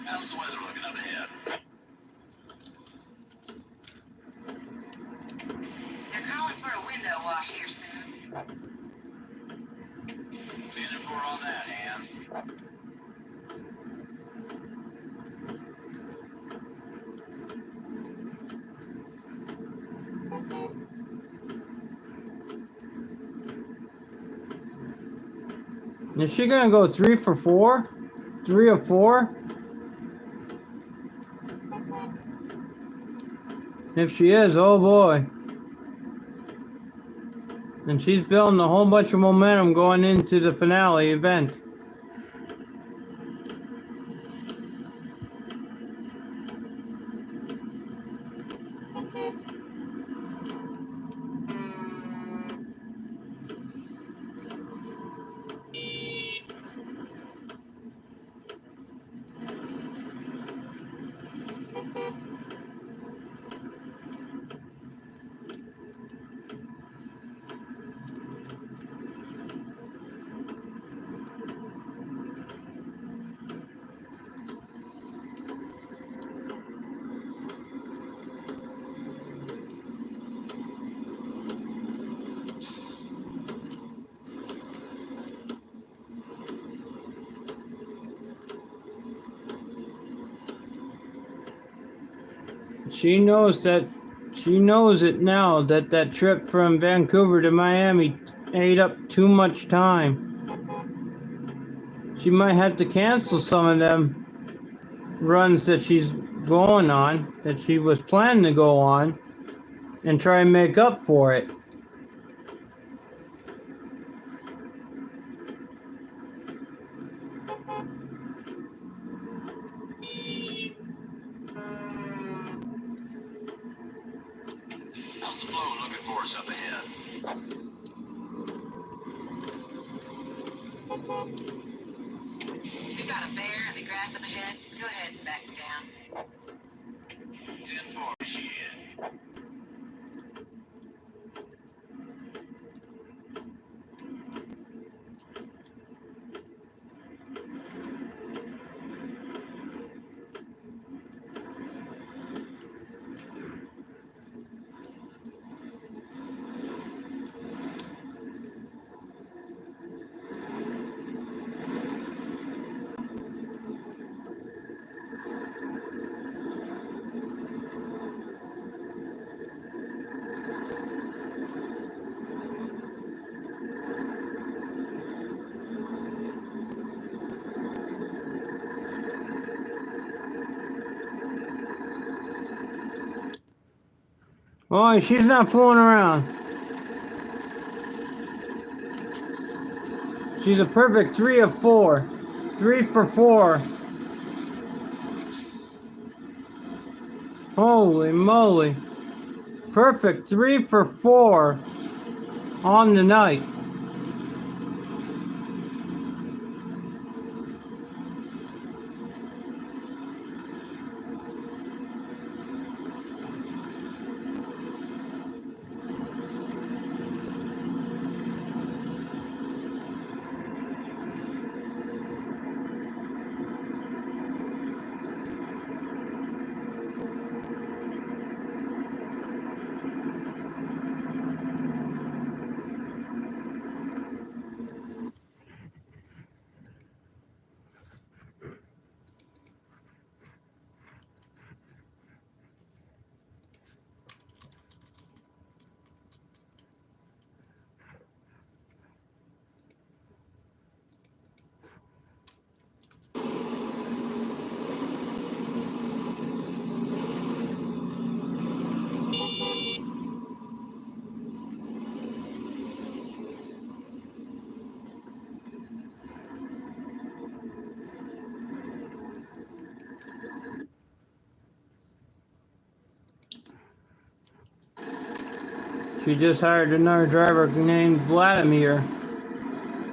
Speaker 2: How's the weather looking up ahead?
Speaker 3: They're calling for a window wash here soon.
Speaker 2: 10 and 4 on that, Ann.
Speaker 1: Is she gonna go 3 for 4? 3 of 4? If she is, oh boy. And she's building a whole bunch of momentum going into the finale event. She knows it now that that trip from Vancouver to Miami ate up too much time. She might have to cancel some of them runs that she's going on, that she was planning to go on, and try and make up for it.
Speaker 2: How's the flow looking for us up ahead?
Speaker 3: We got a bear in the grass up ahead. Go ahead and back down.
Speaker 2: 10-4, she is.
Speaker 1: Boy, she's not fooling around. She's a perfect 3 of 4. 3 for 4. Holy moly. Perfect 3 for 4 on the night. She just hired another driver named Vladimir,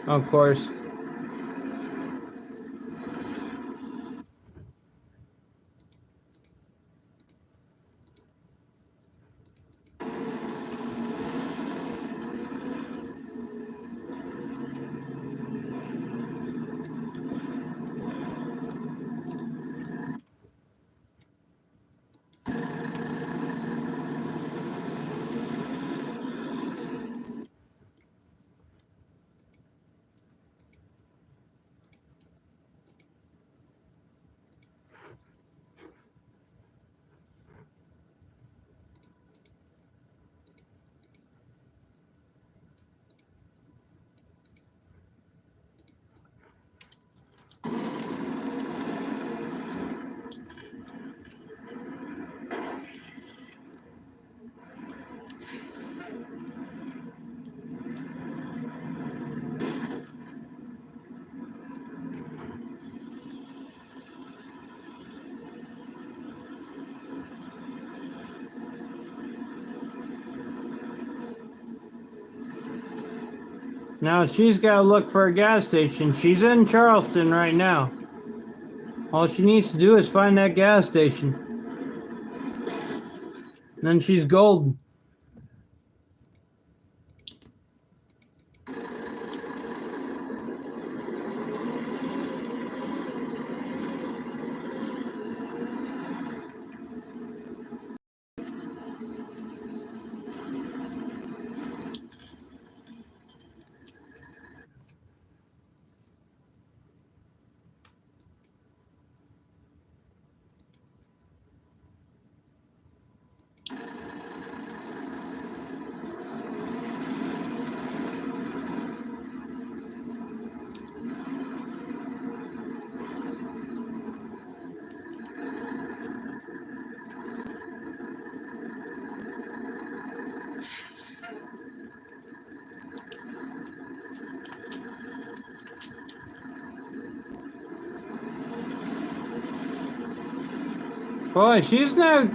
Speaker 1: of course. Now she's got to look for a gas station. She's in Charleston right now. All she needs to do is find that gas station. And then she's golden. Boy, she's not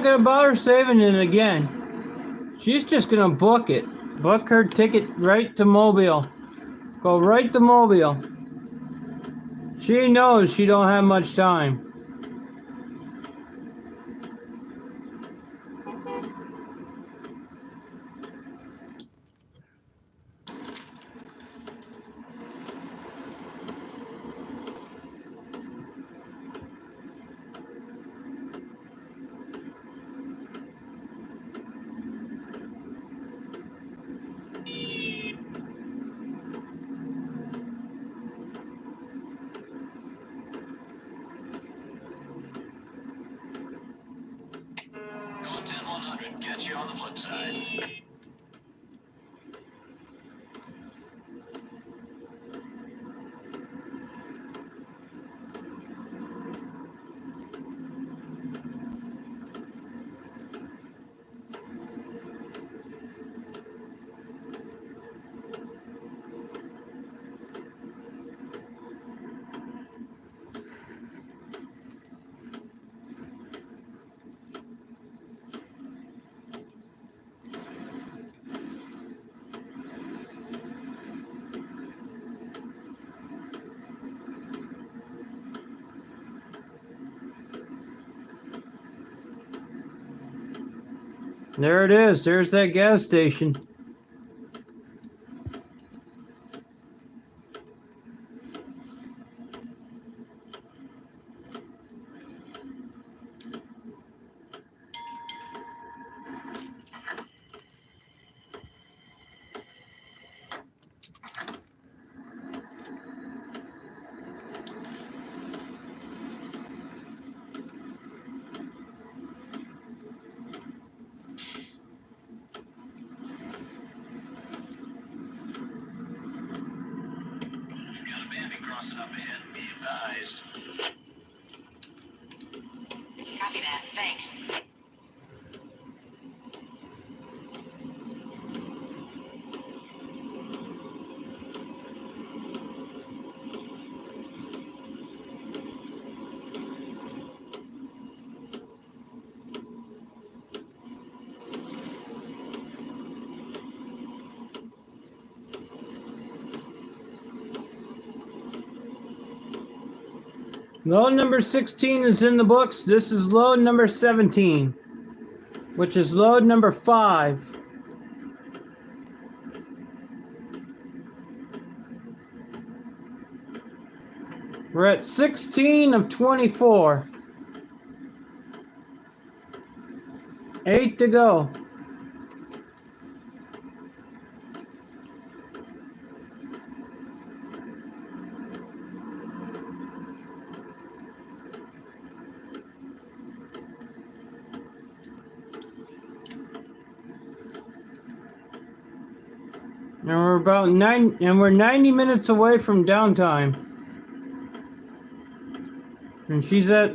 Speaker 1: gonna bother saving it again. She's just gonna book it. Book her ticket right to Mobile. Go right to Mobile. She knows she don't have much time.
Speaker 2: Going 10-100. Catch you on the flip side.
Speaker 1: There it is. There's that gas station. Load number 16 is in the books. This is load number 17, which is load number 5. We're at 16 of 24. 8 to go. And we're about 90 minutes away from downtime. And she's at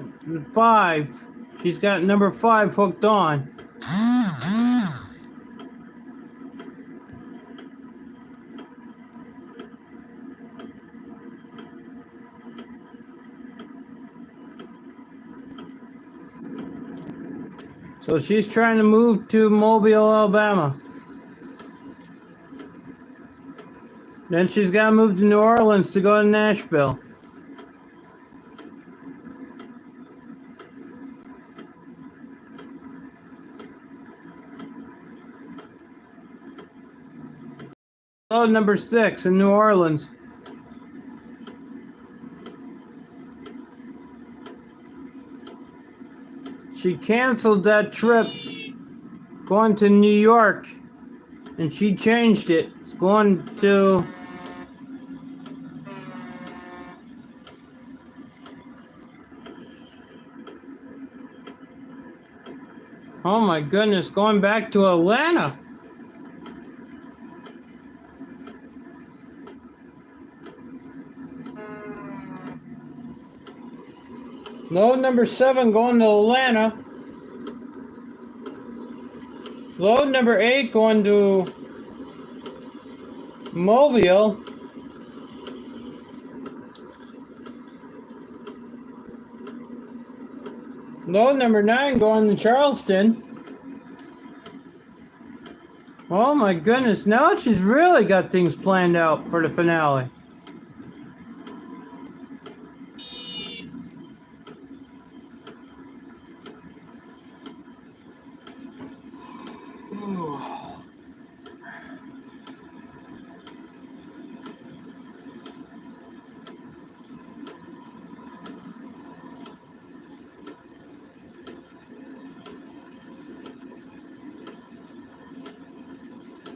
Speaker 1: 5. She's got number 5 hooked on. So she's trying to move to Mobile, Alabama. Then she's got to move to New Orleans to go to Nashville. Load number 6 in New Orleans. She canceled that trip going to New York, and she changed it. It's going to oh my goodness, going back to Atlanta. Load number 7 going to Atlanta. Load number 8 going to Mobile. Load number 9 going to Charleston. Oh my goodness, now she's really got things planned out for the finale.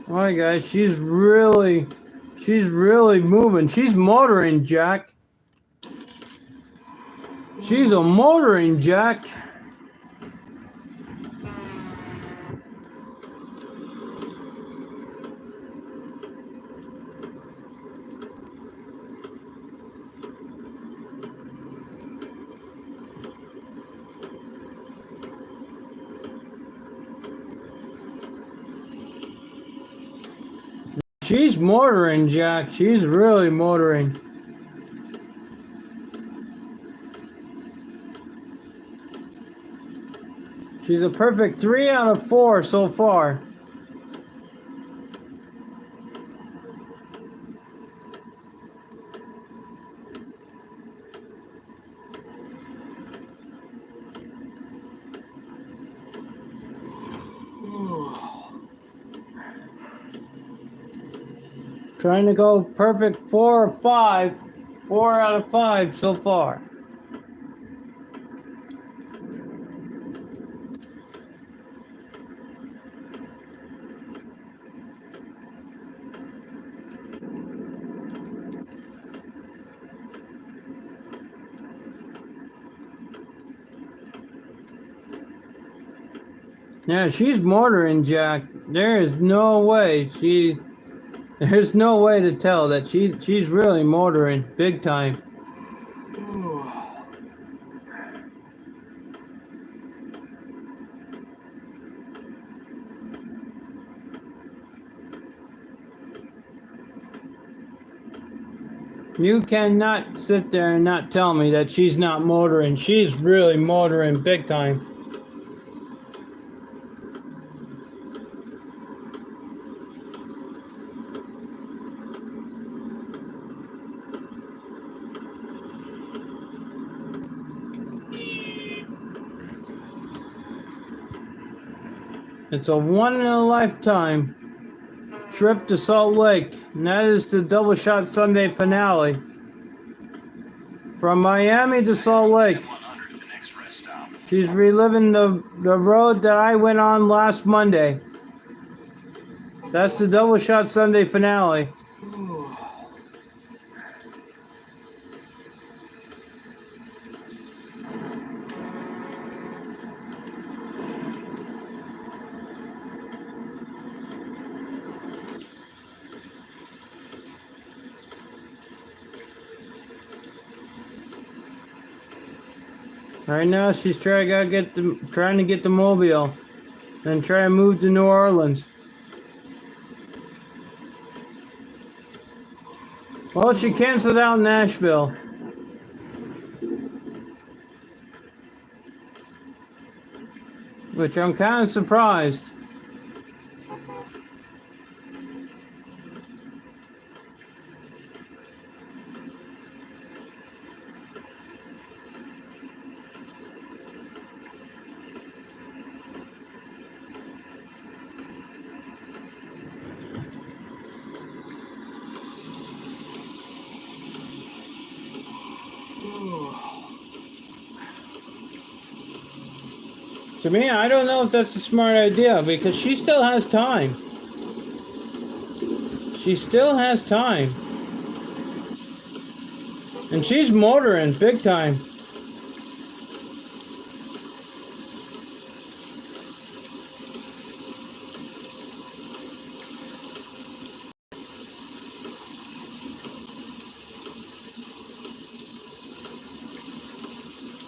Speaker 1: Alright guys, she's really moving. She's motoring, Jack. She's a motoring, Jack. She's motoring, Jack. She's really motoring. She's a perfect 3 out of 4 so far. Trying to go perfect 4 or 5. 4 out of 5 so far. Yeah, she's motoring, Jack. There is no way there's no way to tell that she's really motoring big time. You cannot sit there and not tell me that she's not motoring. She's really motoring big time. It's a one-in-a-lifetime trip to Salt Lake, and that is the Double Shot Sunday finale. From Miami to Salt Lake.
Speaker 2: 100 the next rest stop.
Speaker 1: She's reliving the road that I went on last Monday. That's the Double Shot Sunday finale. Right now, she's trying to get the Mobile, and try to move to New Orleans. Well, she canceled out Nashville. Which I'm kind of surprised. To me, I don't know if that's a smart idea because she still has time. She still has time. And she's motoring big time.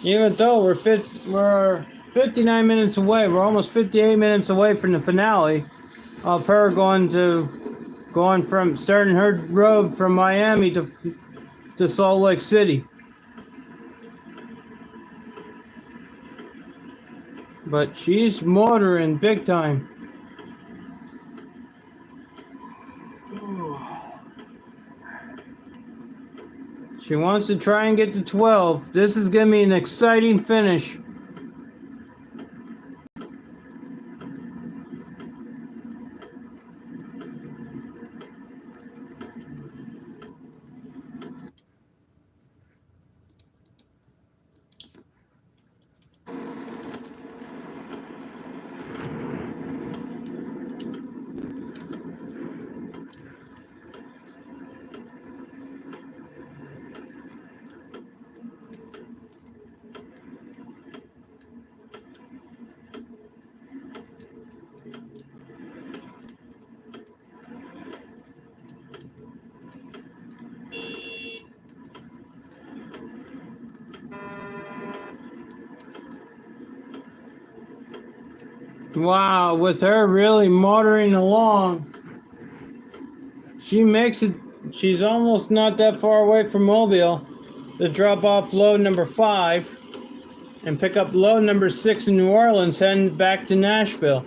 Speaker 1: Even though we're 59 minutes away, we're almost 58 minutes away from the finale of her starting her road from Miami to Salt Lake City. But she's motoring big time. She wants to try and get to 12. This is going to be an exciting finish. Wow, with her really motoring along, she makes it. She's almost not that far away from Mobile to drop off load number 5 and pick up load number 6 in New Orleans, heading back to Nashville.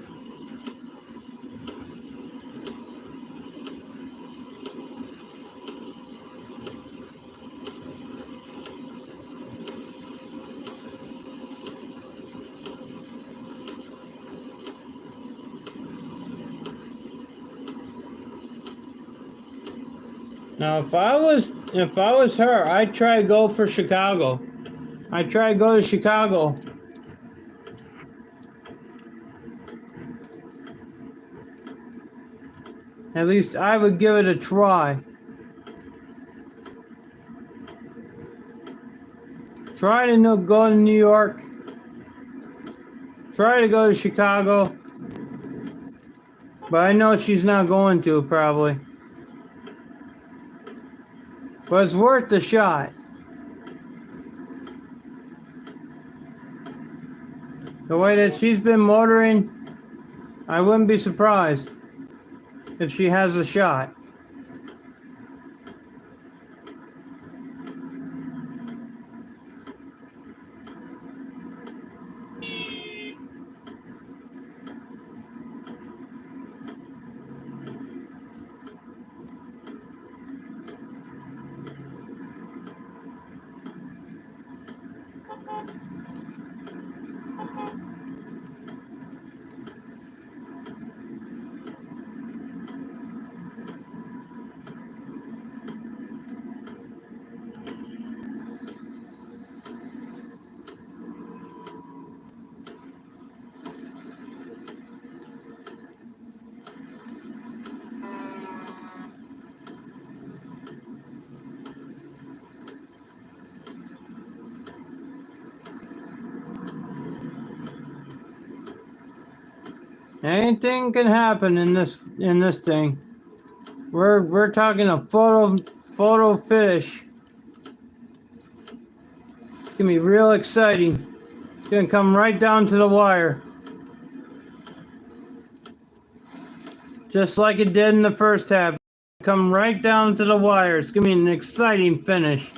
Speaker 1: Now, if I was her, I'd try to go for Chicago. I'd try to go to Chicago. At least I would give it a try. Try to go to New York. Try to go to Chicago. But I know she's not going to, probably. But it's worth the shot. The way that she's been motoring, I wouldn't be surprised if she has a shot. Anything can happen in this thing. We're talking a photo finish. It's gonna be real exciting. It's gonna come right down to the wire. Just like it did in the first half. Come right down to the wire. It's gonna be an exciting finish.
Speaker 2: We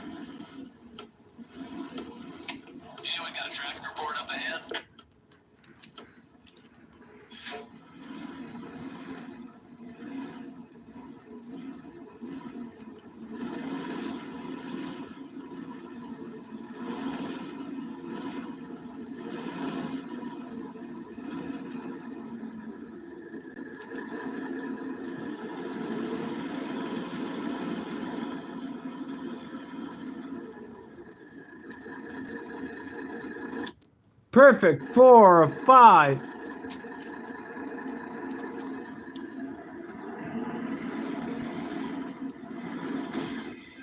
Speaker 2: got a traffic report up ahead.
Speaker 1: Perfect. 4 of 5.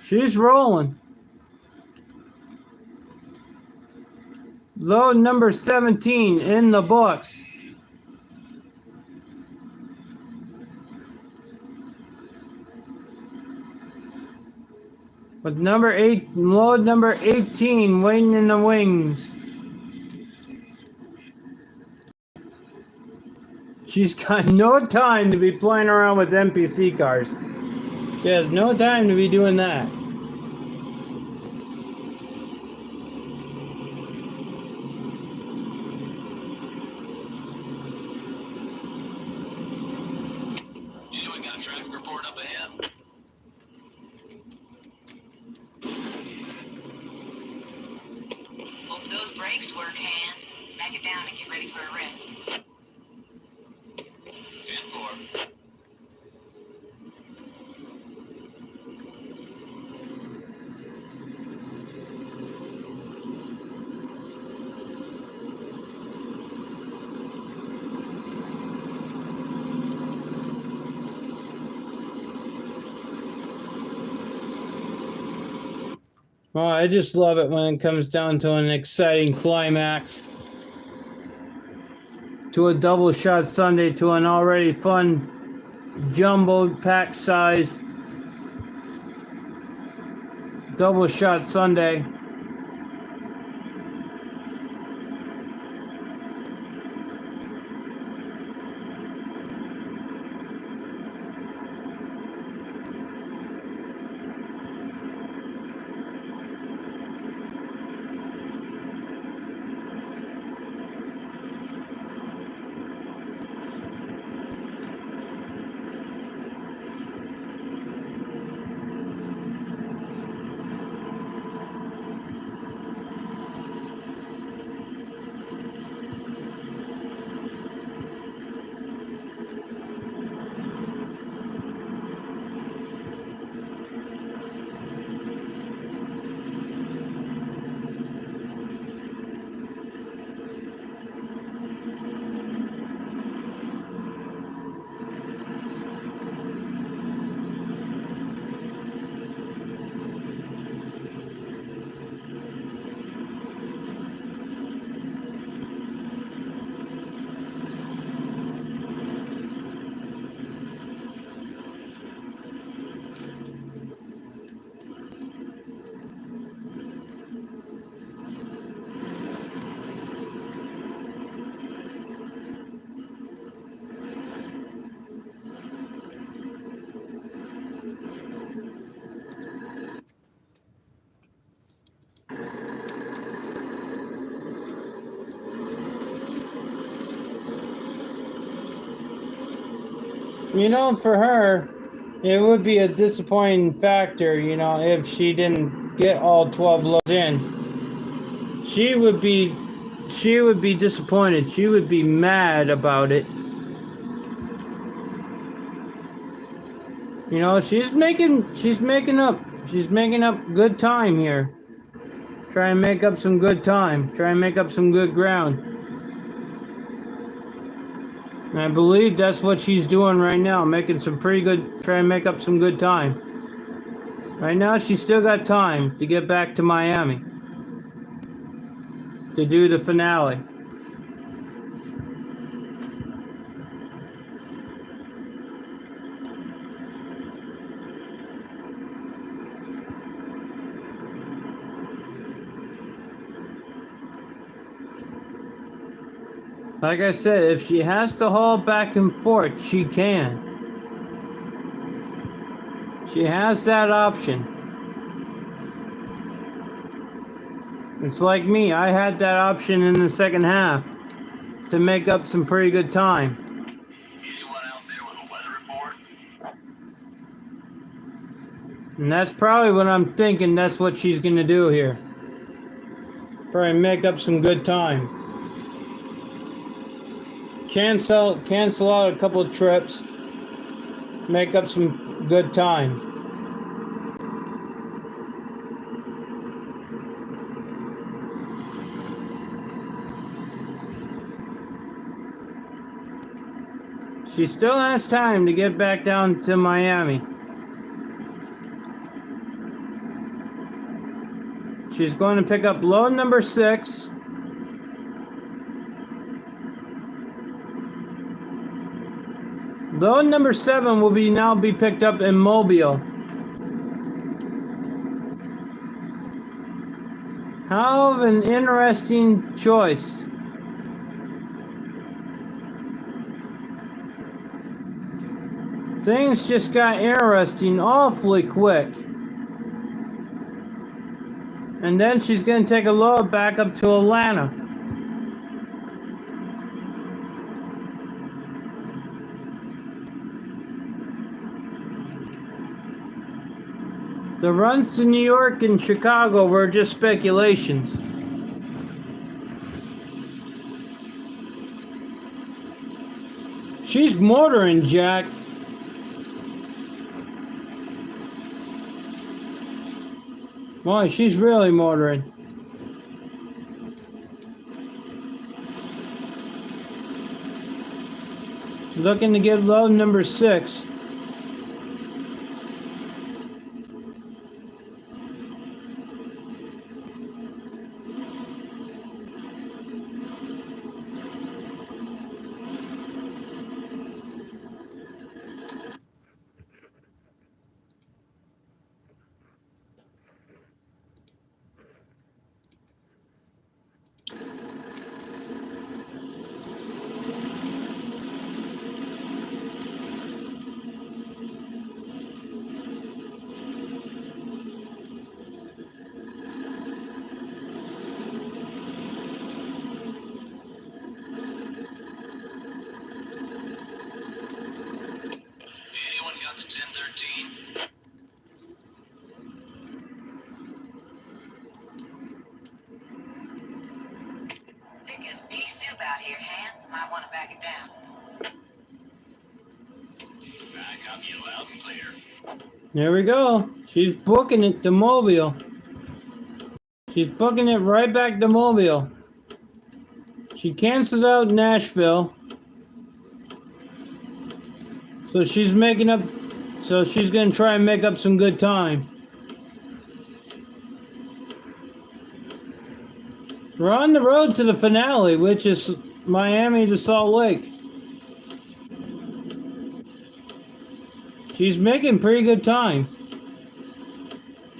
Speaker 1: She's rolling. Load number 17 in the books. With load number 18 waiting in the wings. She's got no time to be playing around with NPC cars. She has no time to be doing that.
Speaker 2: We got a traffic report up ahead.
Speaker 3: Hope those brakes work, Han. Back it down and get ready for a rest.
Speaker 2: 10-4.
Speaker 1: Oh, I just love it when it comes down to an exciting climax. To a double shot Sunday, to an already fun jumbo pack size double shot Sunday. You know, for her, it would be a disappointing factor, you know, if she didn't get all 12 loads in. She would be disappointed. She would be mad about it. You know, she's making up good time here. Try and make up some good time. Try and make up some good ground. And I believe that's what she's doing right now, try and make up some good time. Right now, she's still got time to get back to Miami to do the finale. Like I said, if she has to haul back and forth, she can. She has that option. It's like me, I had that option in the second half to make up some pretty good time.
Speaker 2: Anyone out there with a weather report?
Speaker 1: And that's probably what I'm thinking that's what she's gonna do here. Probably make up some good time. Cancel out a couple of trips. Make up some good time. She still has time to get back down to Miami. She's going to pick up load number 6. Load number 7 will now be picked up in Mobile. How of an interesting choice. Things just got interesting awfully quick. And then she's going to take a load back up to Atlanta. The runs to New York and Chicago were just speculations. She's motoring, Jack. Boy, she's really motoring. Looking to get load number 6.
Speaker 2: Anyone got the 1013?
Speaker 3: Thick as pea soup out here, Hans. Might want to back it down.
Speaker 2: I copy you loud and clear.
Speaker 1: There we go. She's booking it to Mobile. She's booking it right back to Mobile. She canceled out Nashville. So she's making up, so she's going to try and make up some good time. We're on the road to the finale, which is Miami to Salt Lake. She's making pretty good time.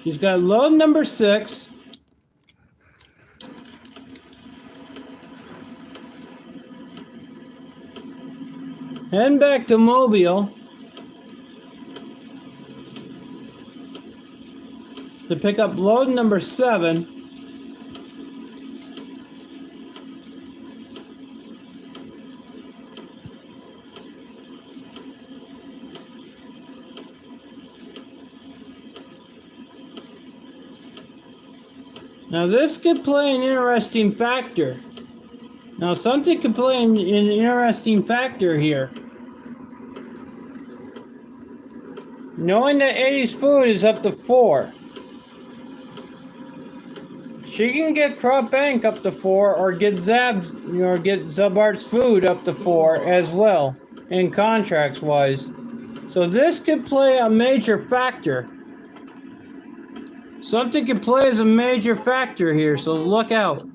Speaker 1: She's got load number 6. Heading back to Mobile to pick up load number 7. Now this could play an interesting factor. Now something could play an interesting factor here. Knowing that Eddie's food is up to 4. She can get Crop Bank up to 4 or get Zabart's food up to 4 as well, in contracts wise. So this could play a major factor. Something could play as a major factor here, so look out.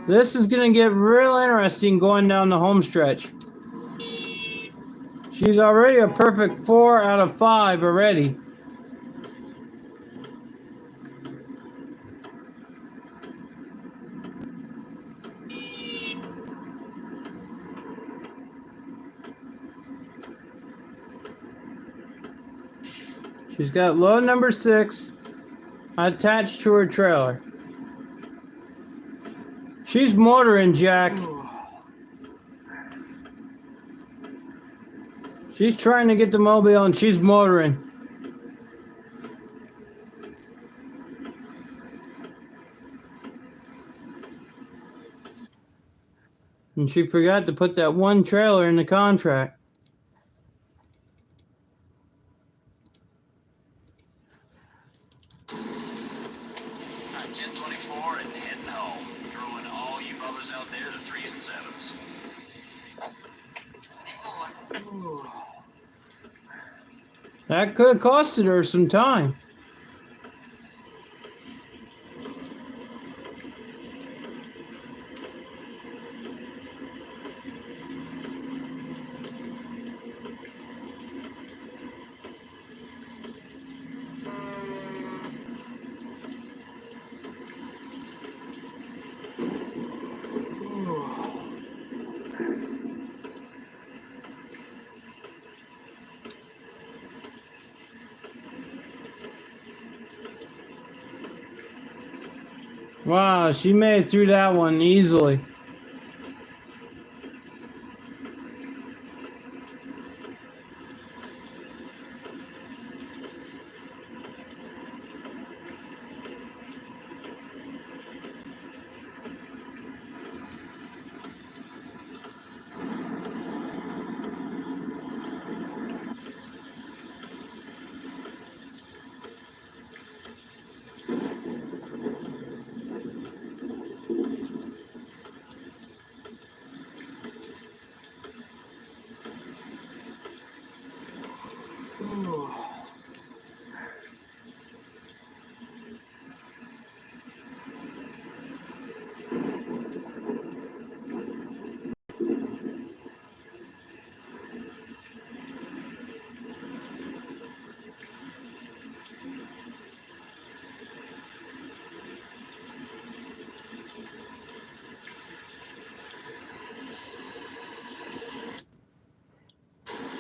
Speaker 1: This is going to get real interesting going down the home stretch. She's already a perfect 4 out of 5 already. She's got load number 6 attached to her trailer. She's motoring, Jack. She's trying to get the mobile and she's motoring. And she forgot to put that one trailer in the contract.
Speaker 2: I'm 1024 and heading home. Throwing all you fellas out there to 3s and 7s.
Speaker 1: That could have costed her some time. Wow, she made it through that one easily.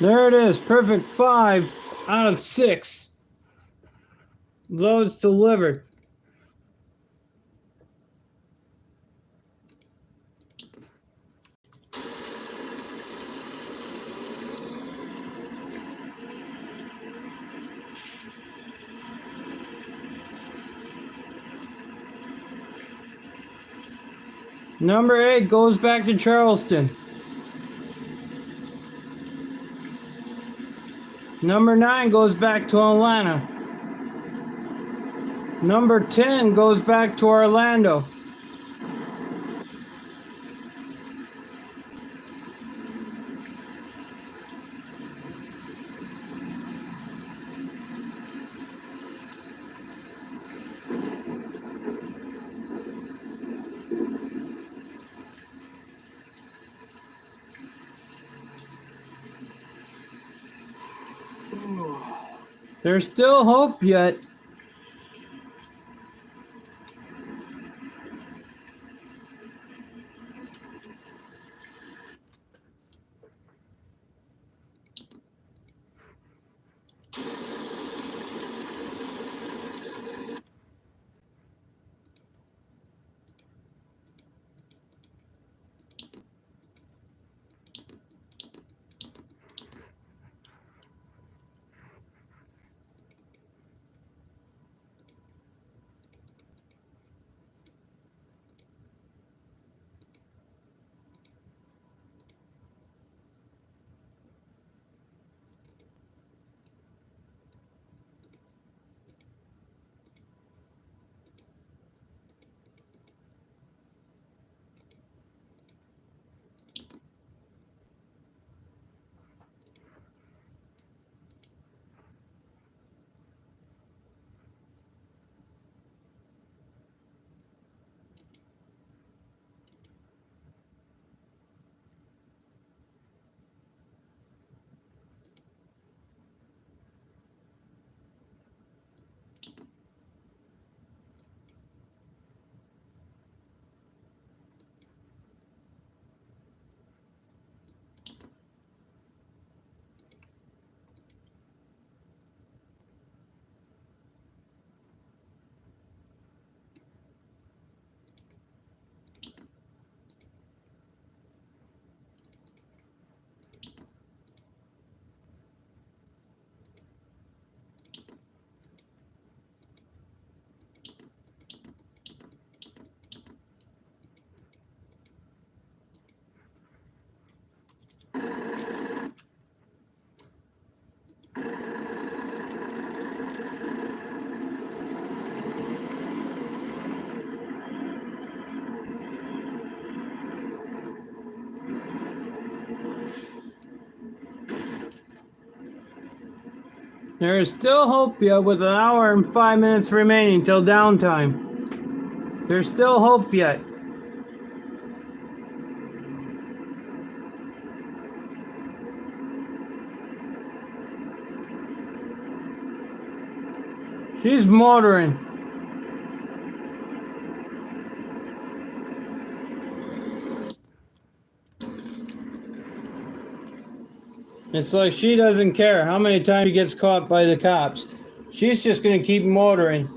Speaker 1: There it is, perfect 5 out of 6 loads delivered. Number 8 goes back to Charleston. Number 9 goes back to Atlanta. Number 10 goes back to Orlando. There's still hope yet. There is still hope yet with an hour and 5 minutes remaining till downtime. There's still hope yet. She's motoring. It's like she doesn't care how many times she gets caught by the cops. She's just gonna keep motoring.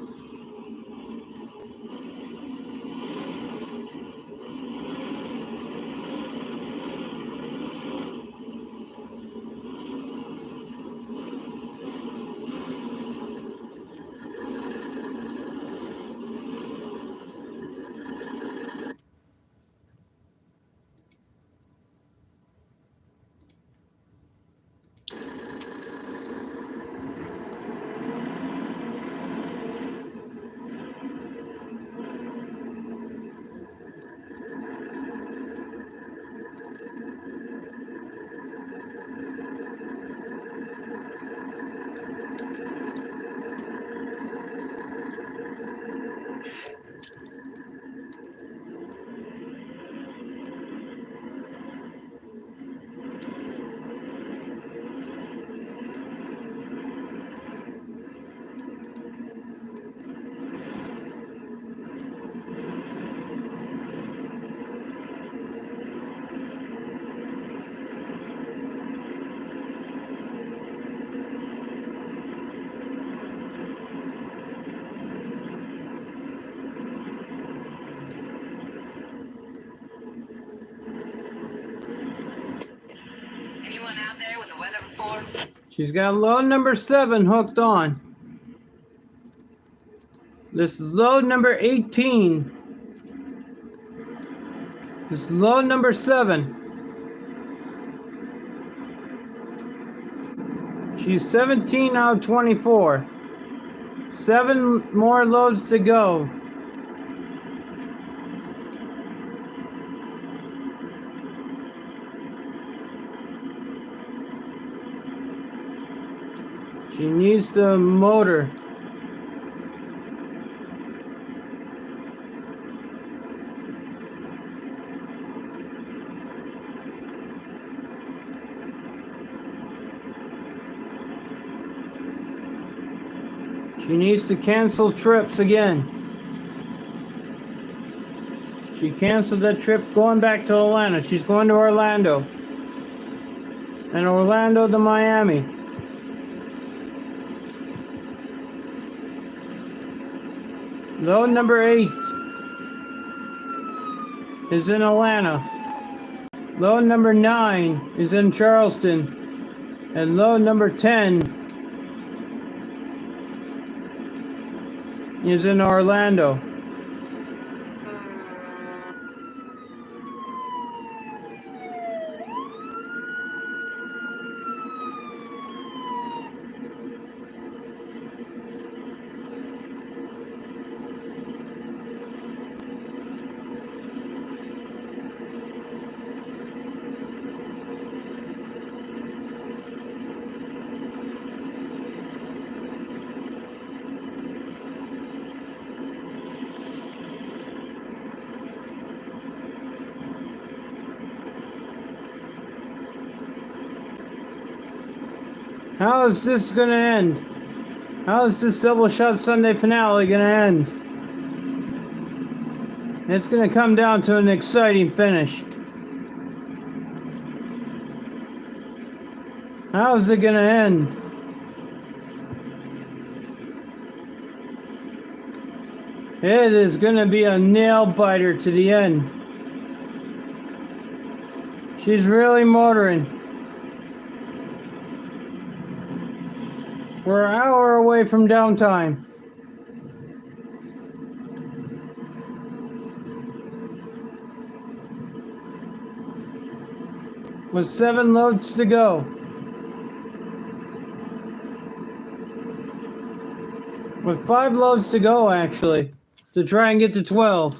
Speaker 3: Anyone out there with a weather report?
Speaker 1: She's got load number 7 hooked on. This is load number 18. This is load number 7. She's 17 out of 24. 7 more loads to go. She needs the motor. She needs to cancel trips again. She canceled that trip going back to Atlanta. She's going to Orlando. And Orlando to Miami. Load number 8 is in Atlanta. Load number 9 is in Charleston. And load number 10 is in Orlando. How is this gonna end? How is this Double Shot Sunday finale gonna end? It's gonna come down to an exciting finish. How is it gonna end? It is gonna be a nail biter to the end. She's really motoring. We're an hour away from downtime. With 7 loads to go. With 5 loads to go, actually, to try and get to 12.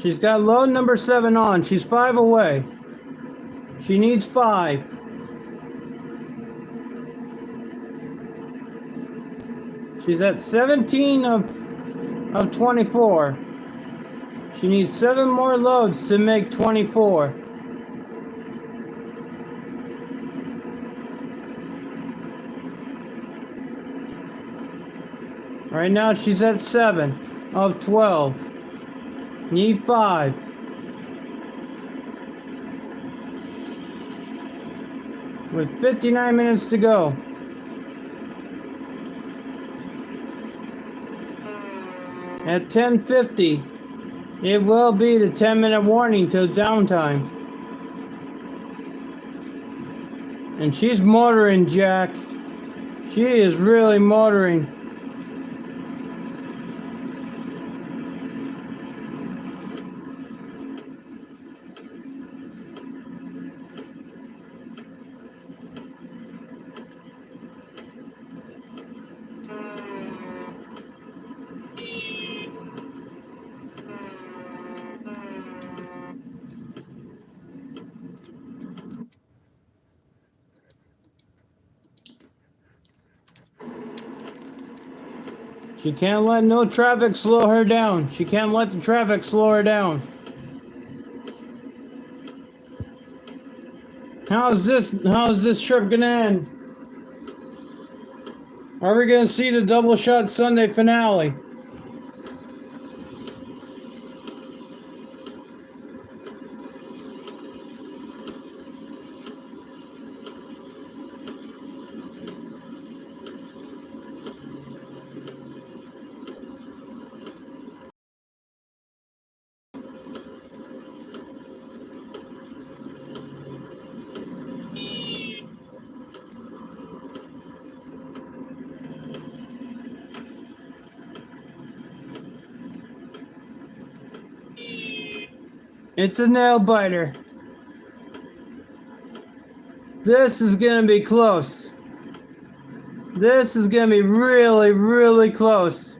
Speaker 1: She's got load number 7 on. She's 5 away. She needs 5. She's at 17 of 24. She needs 7 more loads to make 24. Right now she's at 7 of 12. Need 5. With 59 minutes to go. At 10:50, it will be the 10-minute warning till downtime. And she's motoring, Jack. She is really motoring. She can't let no traffic slow her down. She can't let the traffic slow her down. How's this trip gonna end? Are we gonna see the double shot Sunday finale? It's a nail biter. This is gonna be close. This is gonna be really, really close.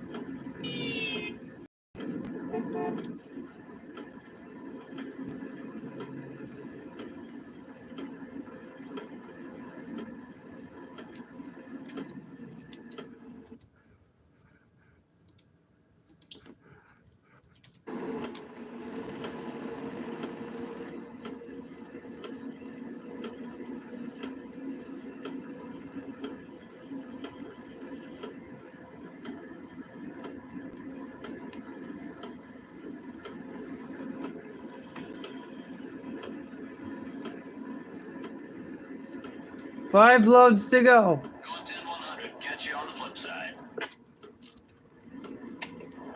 Speaker 1: Five loads to go.
Speaker 2: Going 10-100. Catch you on the flip side.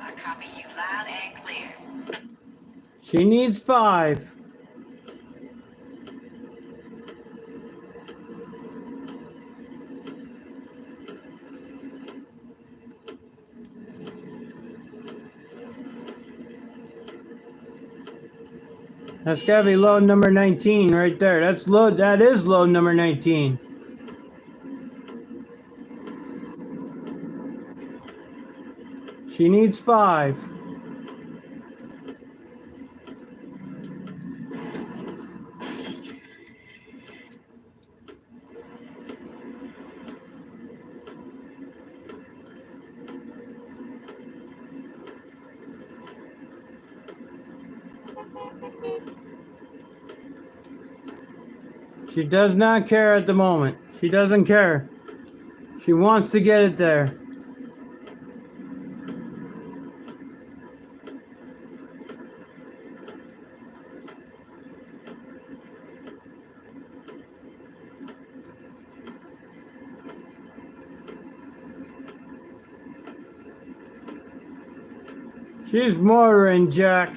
Speaker 3: I copy you loud and clear.
Speaker 1: She needs 5. That's gotta be load number 19 right there. That is load number 19. She needs 5. She does not care at the moment. She doesn't care. She wants to get it there. She's motoring, Jack.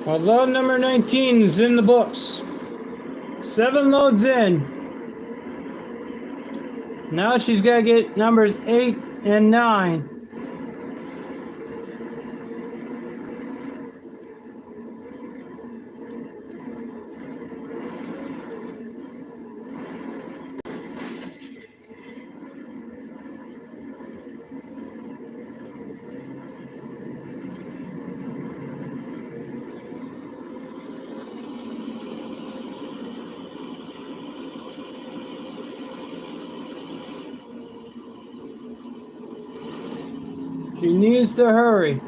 Speaker 1: Well, load number 19 is in the books. 7 loads in. Now she's got to get numbers 8 and 9. She needs to hurry.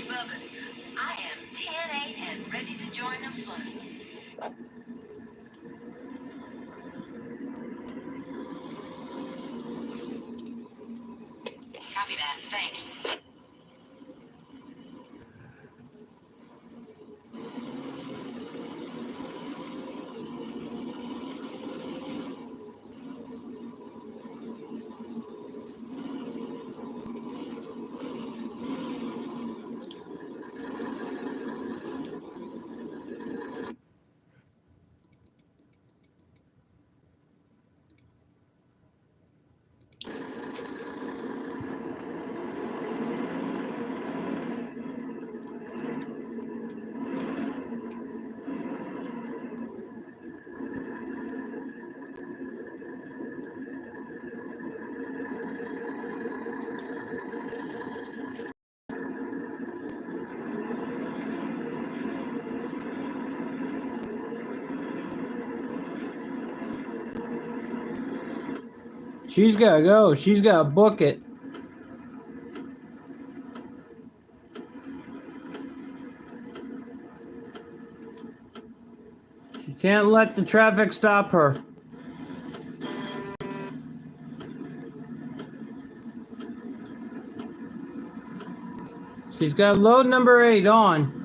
Speaker 3: Bubba, I am 10-8 and ready to join the fun. Copy that. Thanks.
Speaker 1: She's got to go. She's got to book it. She can't let the traffic stop her. She's got load number 8 on.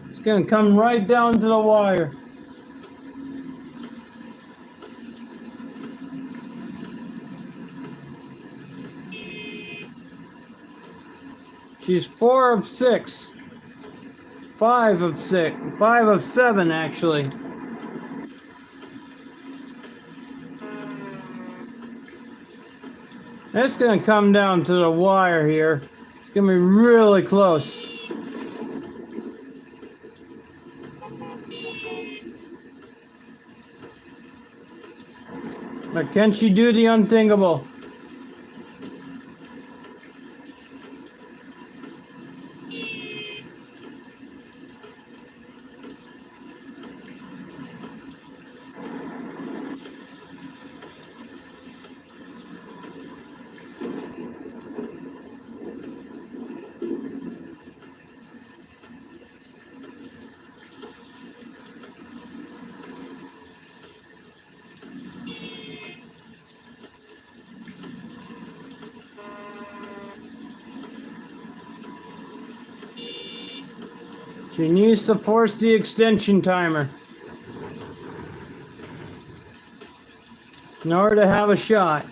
Speaker 1: It's going to come right down to the wire. She's 4 of 6. 5 of 6. 5 of 7, actually. It's going to come down to the wire here. It's going to be really close. But can she do the unthinkable? She needs to force the extension timer in order to have a shot.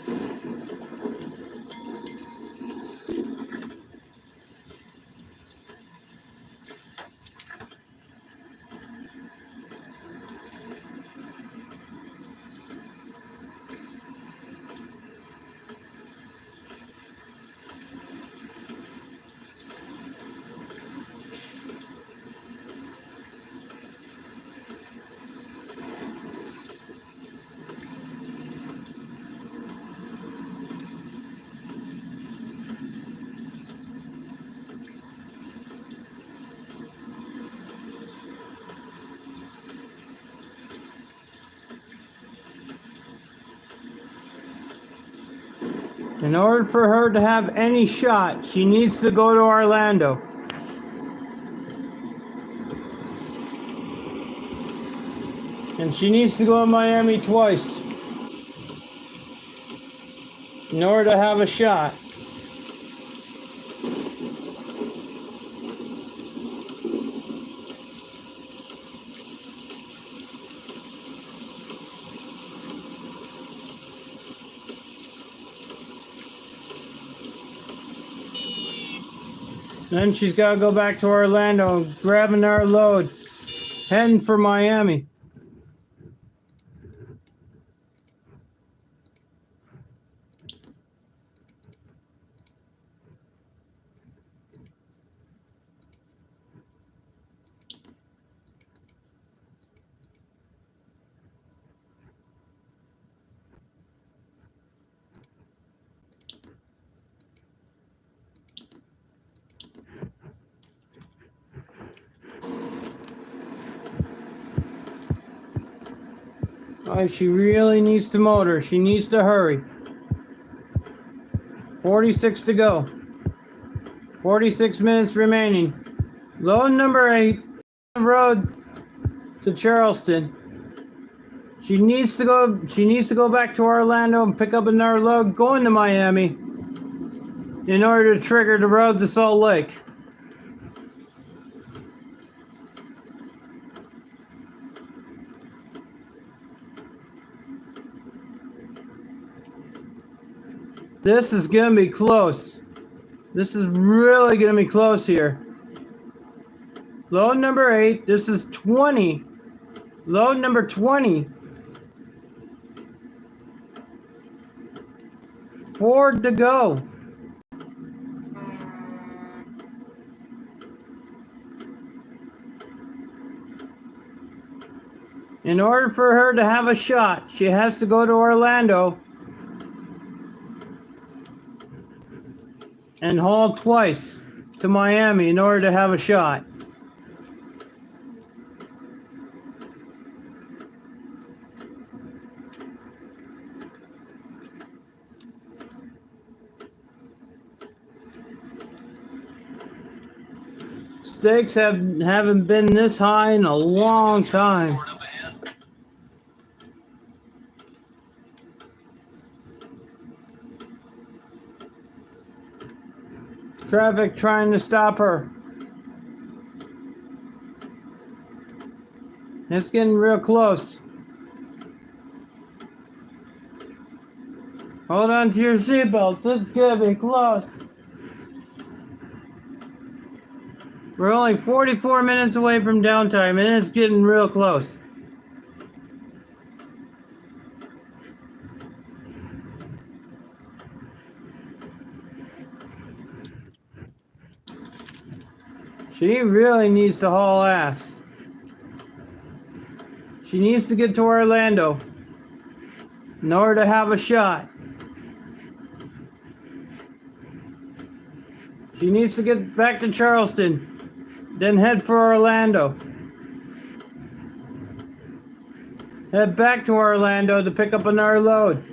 Speaker 1: In order for her to have any shot, she needs to go to Orlando. And she needs to go to Miami twice in order to have a shot. Then she's got to go back to Orlando and grab another load, heading for Miami. Oh, she really needs to motor. She needs to hurry. 46 to go. 46 minutes remaining. Load number 8, road to Charleston. She needs to go back to Orlando and pick up another load going to Miami in order to trigger the road to Salt Lake. This is going to be close. This is really going to be close here. Load number 8. This is 20. Load number 20. 4 to go. In order for her to have a shot, she has to go to Orlando and haul twice to Miami in order to have a shot. Stakes haven't been this high in a long time.
Speaker 2: Up ahead.
Speaker 1: Traffic trying to stop her. It's getting real close. Hold on to your seatbelts. It's gonna be close. We're only 44 minutes away from downtime, and it's getting real close. She really needs to haul ass. She needs to get to Orlando. in order to have a shot. She needs to get back to Charleston, then head for Orlando. Head back to Orlando to pick up another load.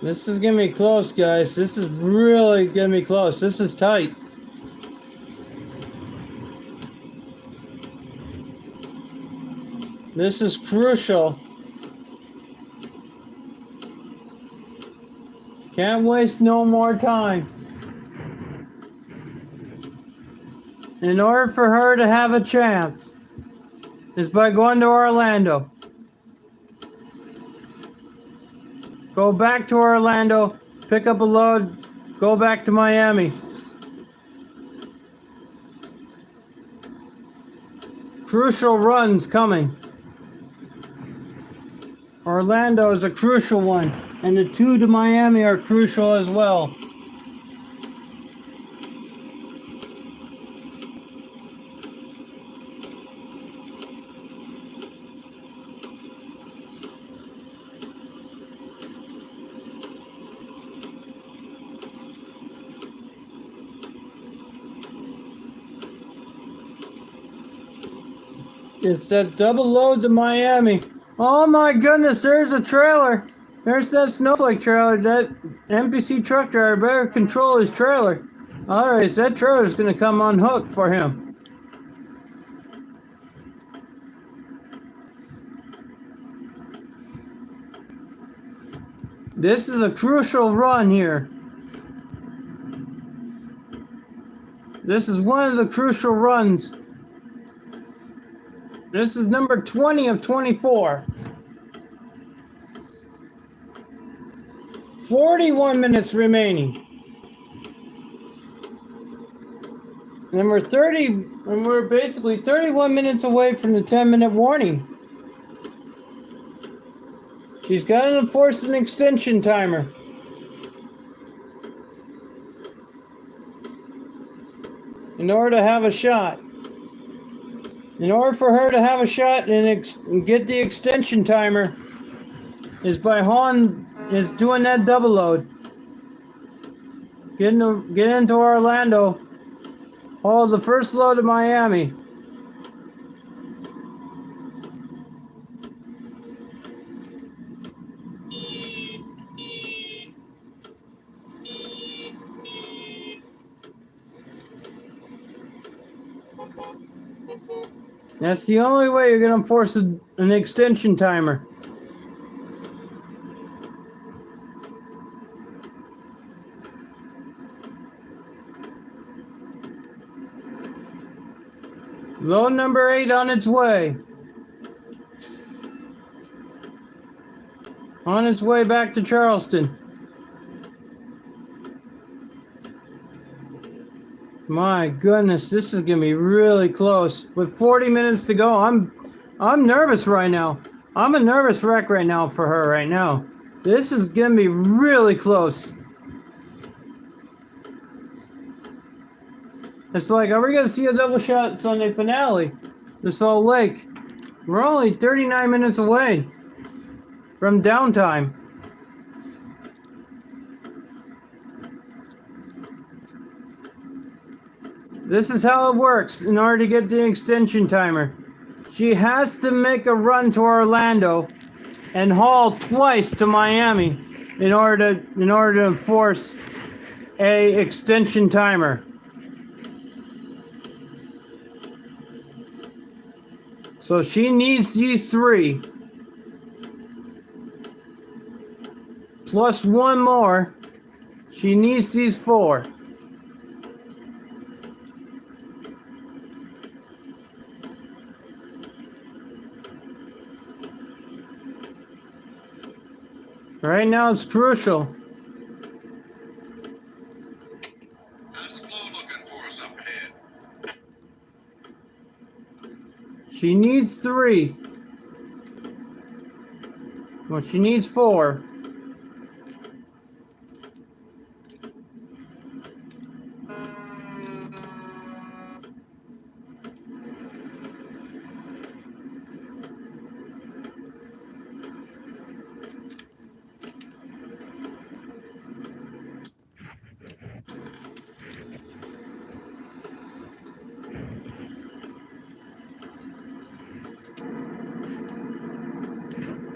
Speaker 1: This is gonna be close, guys. This is really gonna be close. This is tight. This is crucial. Can't waste no more time. In order for her to have a chance, is by going to Orlando. Go back to Orlando, pick up a load, go back to Miami. Crucial runs coming. Orlando is a crucial one, and the 2 to Miami are crucial as well. It's that double load to Miami. Oh my goodness, there's a trailer. There's that snowflake trailer. That NPC truck driver better control his trailer. Alright, so that trailer's gonna come unhooked for him. This is a crucial run here. This is one of the crucial runs. This is number 20 of 24. 41 minutes remaining. And we're basically 31 minutes away from the 10-minute warning. She's got to enforce an extension timer. In order to have a shot. In order for her to have a shot and get the extension timer is by doing that double load. Get into Orlando. Haul the first load to Miami. That's the only way you're going to enforce an extension timer. Load number 8 on its way. On its way back to Charleston. My goodness, this is gonna be really close. With 40 minutes to go, I'm nervous right now. I'm a nervous wreck right now for her right now. This is gonna be really close. It's like, are we gonna see a double shot Sunday finale? The Salt Lake. We're only 39 minutes away from downtime. This is how it works in order to get the extension timer. She has to make a run to Orlando and haul twice to Miami in order to enforce a extension timer. So she needs these 3. Plus 1 more. She needs these 4. Right now it's crucial. She needs 3. Well, she needs 4.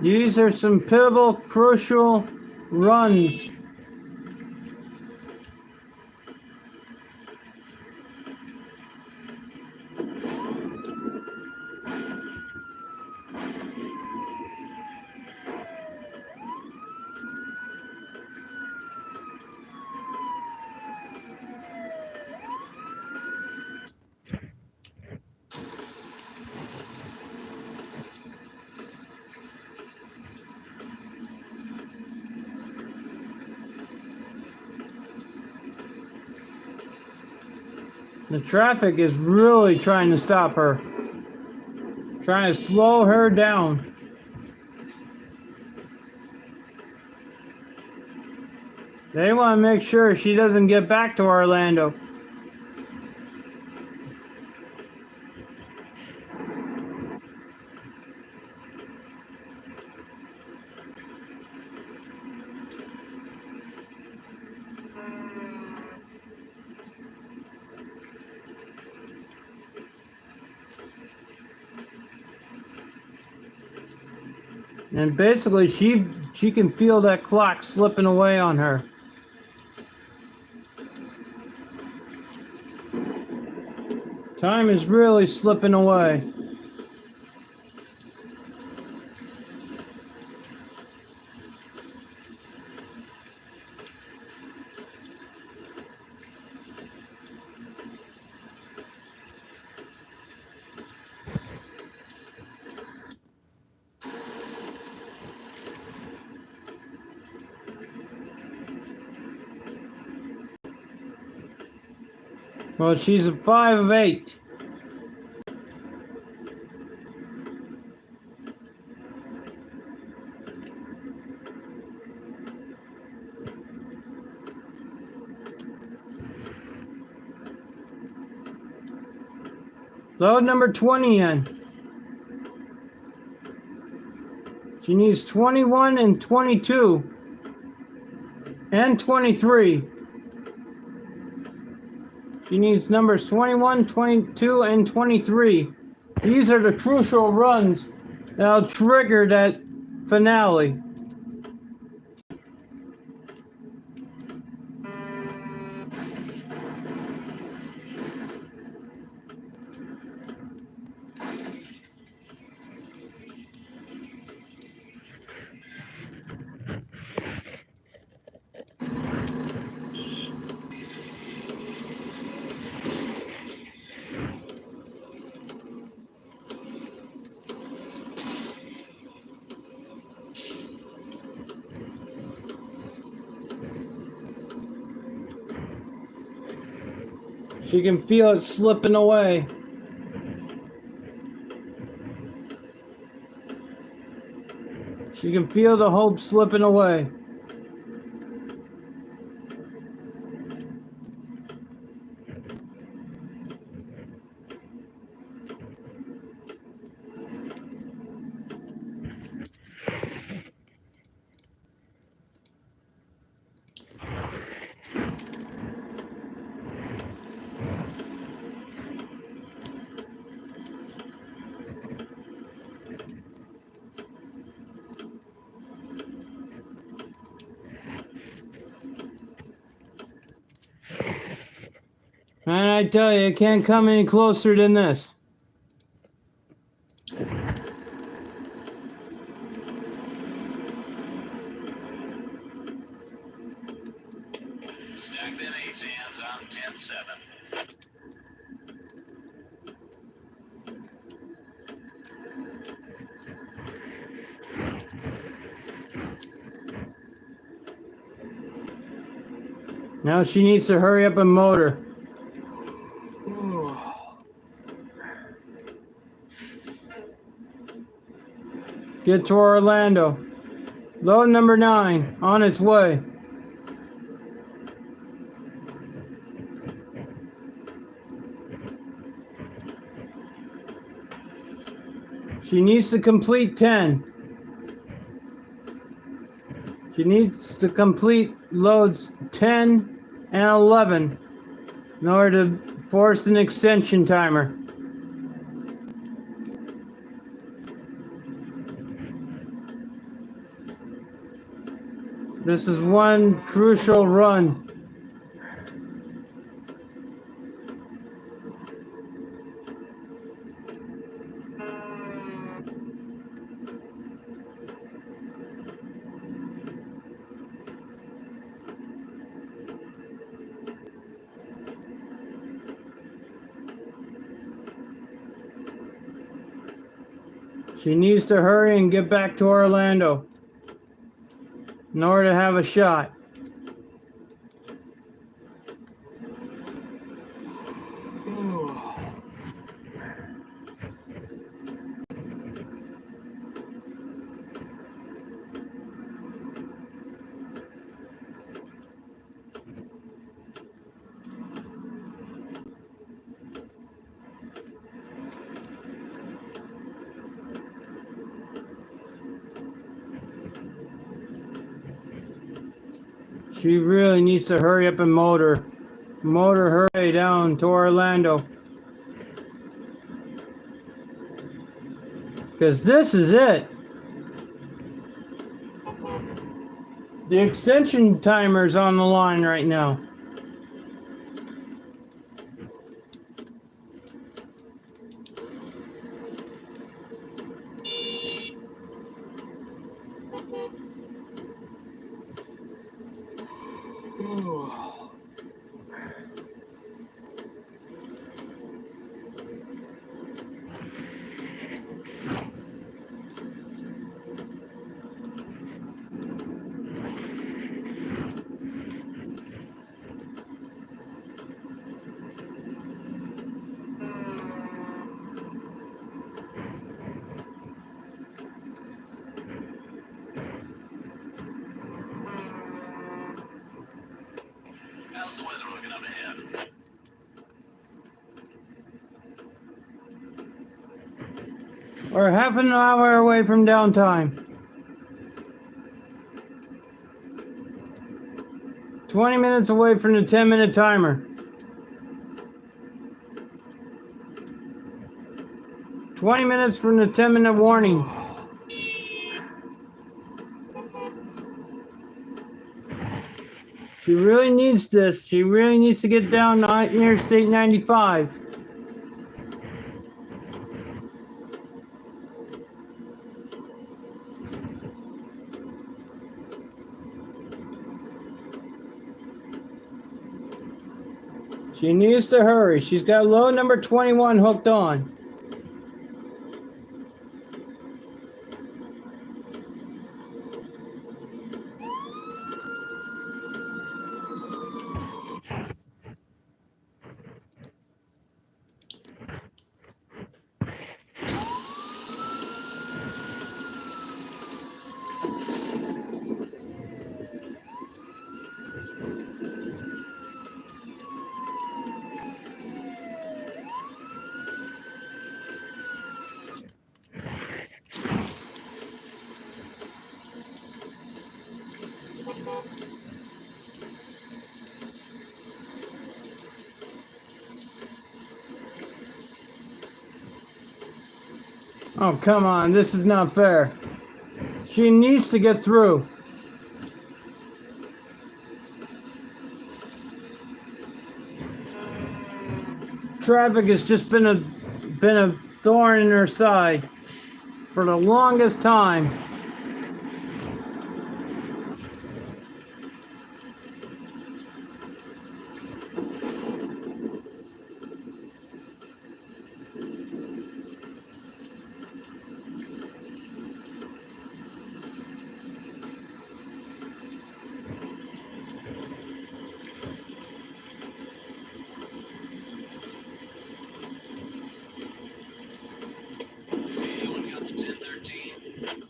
Speaker 1: These are some pivotal, crucial runs. The traffic is really trying to stop her. Trying to slow her down. They want to make sure she doesn't get back to Orlando. And basically, she can feel that clock slipping away on her. Time is really slipping away. Well, she's a 5 of 8. Load number 20 in. She needs 21 and 22 and 23. She needs numbers 21, 22, and 23. These are the crucial runs that'll trigger that finale. She can feel it slipping away. She can feel the hope slipping away. And I tell you, it can't come any closer than this.
Speaker 2: Stack them 8s hands on 10-7.
Speaker 1: Now she needs to hurry up and motor. Get to Orlando. Load number 9 on its way. She needs to complete 10. She needs to complete loads 10 and 11 in order to force an extension timer. This is one crucial run. She needs to hurry and get back to Orlando in order to have a shot. She really needs to hurry up and motor hurry down to Orlando. Because this is it. The extension timer's on the line right now.
Speaker 2: How's the weather looking up ahead?
Speaker 1: We're half an hour away from downtime. 20 minutes away from the 10-minute timer. 20 minutes from the 10-minute warning. She really needs this. She really needs to get down to Interstate 95. She needs to hurry. She's got load number 21 hooked on. Oh, come on. This is not fair. She needs to get through. Traffic has just been a thorn in her side for the longest time.
Speaker 2: Anyone got the 1013?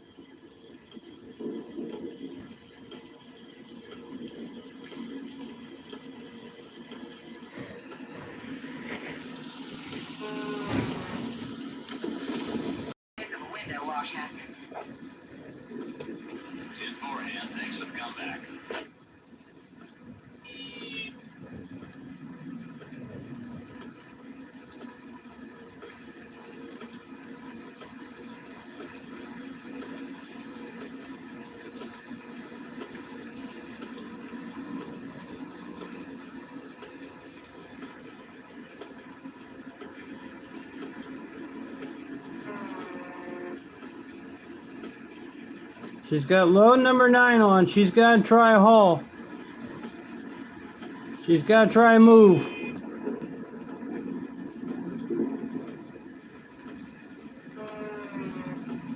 Speaker 1: She's got load number 9 on. She's got to try a haul. She's got to try a move.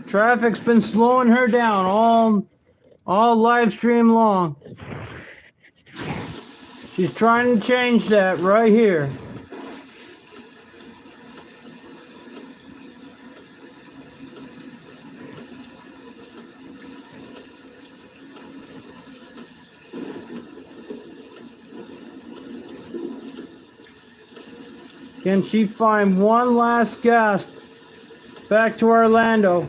Speaker 1: Traffic's been slowing her down all live stream long. She's trying to change that right here. Can she find one last gasp back to Orlando?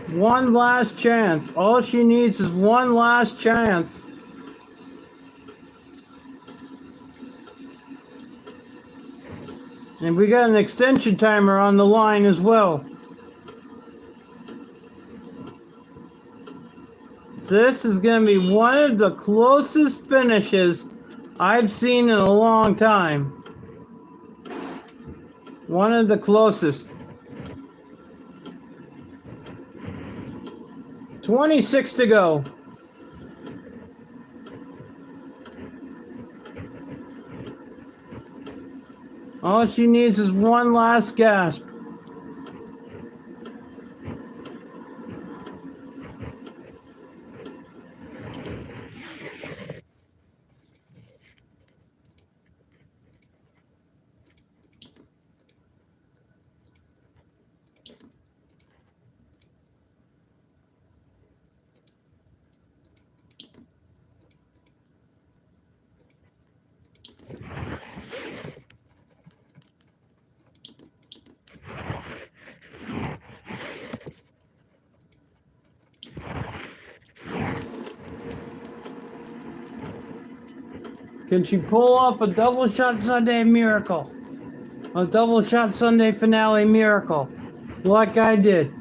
Speaker 1: One last chance. All she needs is one last chance. And we got an extension timer on the line as well. This is going to be one of the closest finishes I've seen in a long time. One of the closest. 26 to go. All she needs is one last gasp. Can she pull off a double shot Sunday miracle? A double shot Sunday finale miracle, like I did.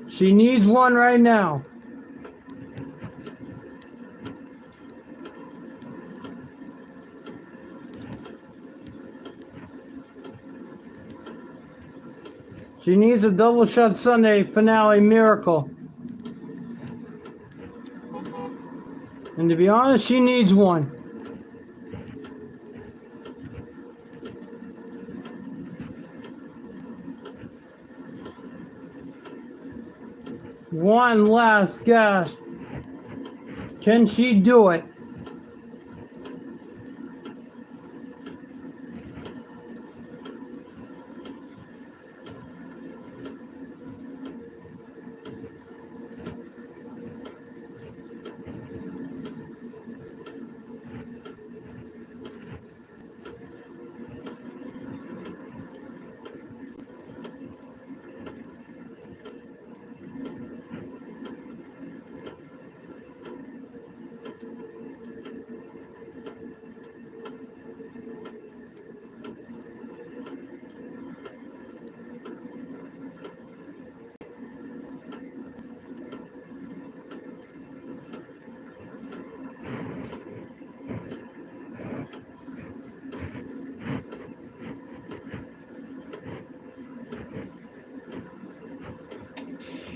Speaker 1: She needs one right now. She needs a double shot Sunday finale miracle. And to be honest, she needs one. One last gasp. Can she do it?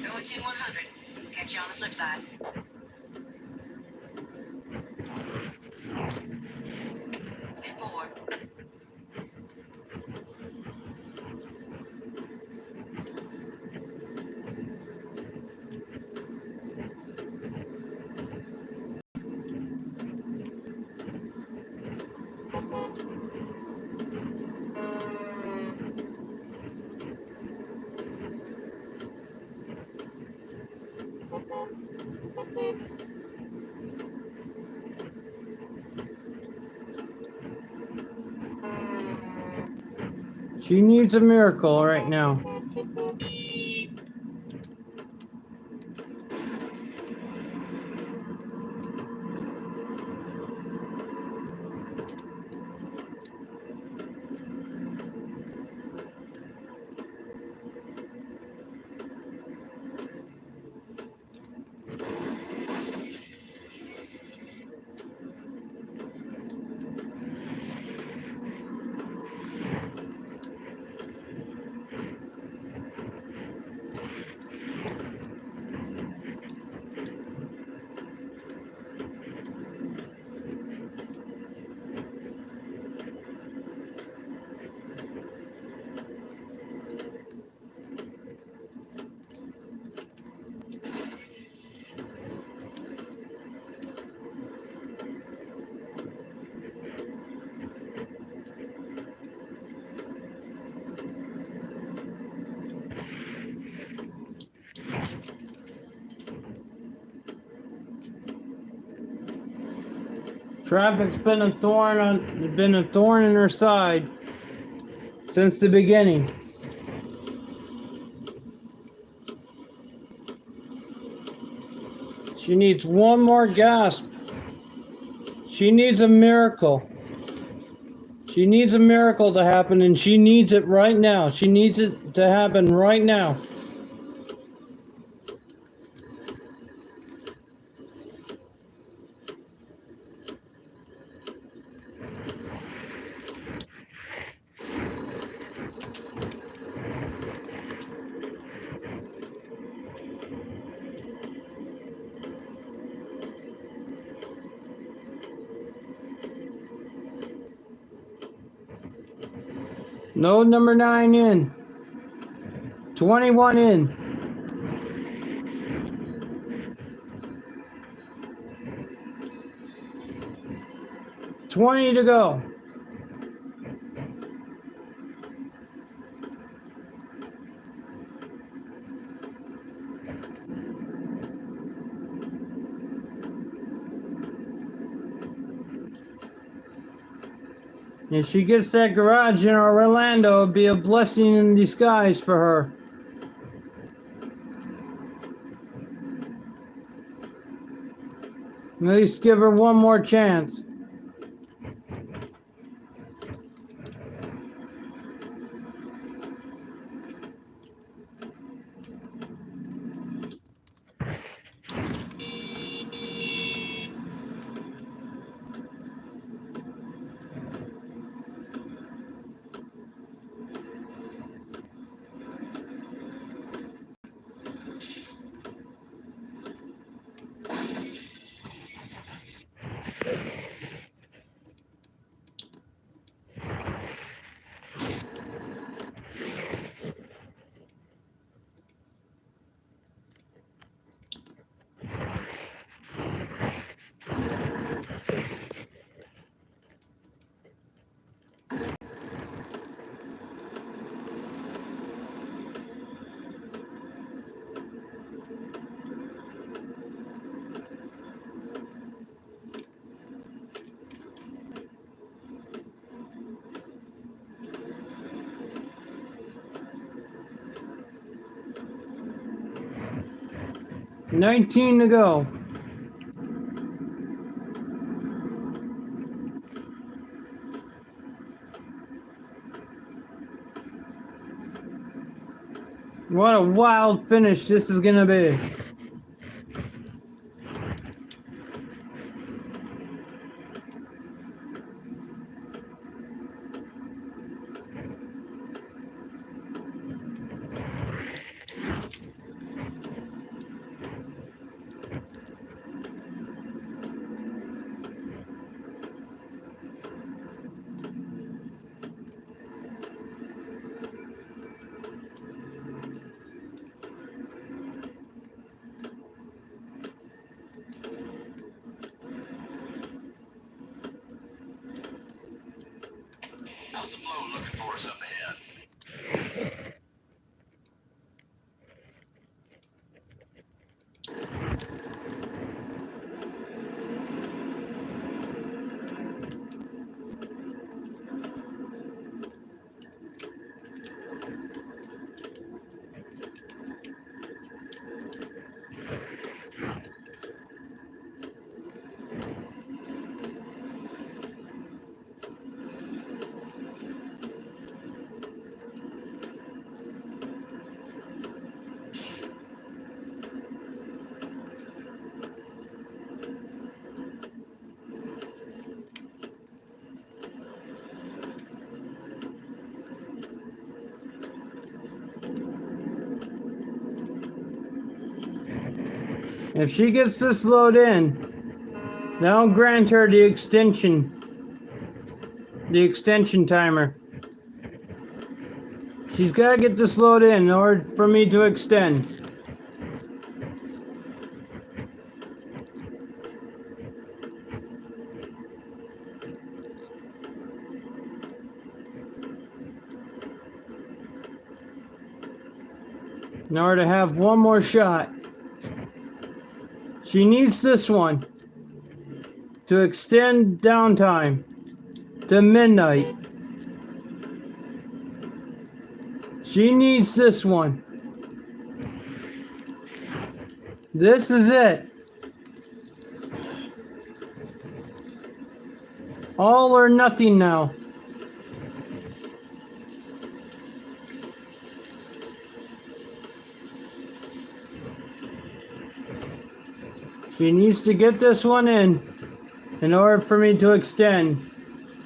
Speaker 3: Going to 100. Catch you on the flip side. Step forward.
Speaker 1: She needs a miracle right now. Traffic's been a thorn in her side since the beginning. She needs one more gasp. She needs a miracle. She needs a miracle to happen, and she needs it right now. She needs it to happen right now. Node number 9 in. 21 in. $20 to go. If she gets that garage in Orlando, it'd be a blessing in disguise for her. At least give her one more chance. $19 to go. What a wild finish this is gonna be.
Speaker 2: How's the flow looking for us up ahead?
Speaker 1: If she gets this load in, they'll grant her the extension timer. She's got to get this load in order for me to extend. In order to have one more shot. She needs this one to extend downtime to midnight. She needs this one. This is it. All or nothing now. She needs to get this one in order for me to extend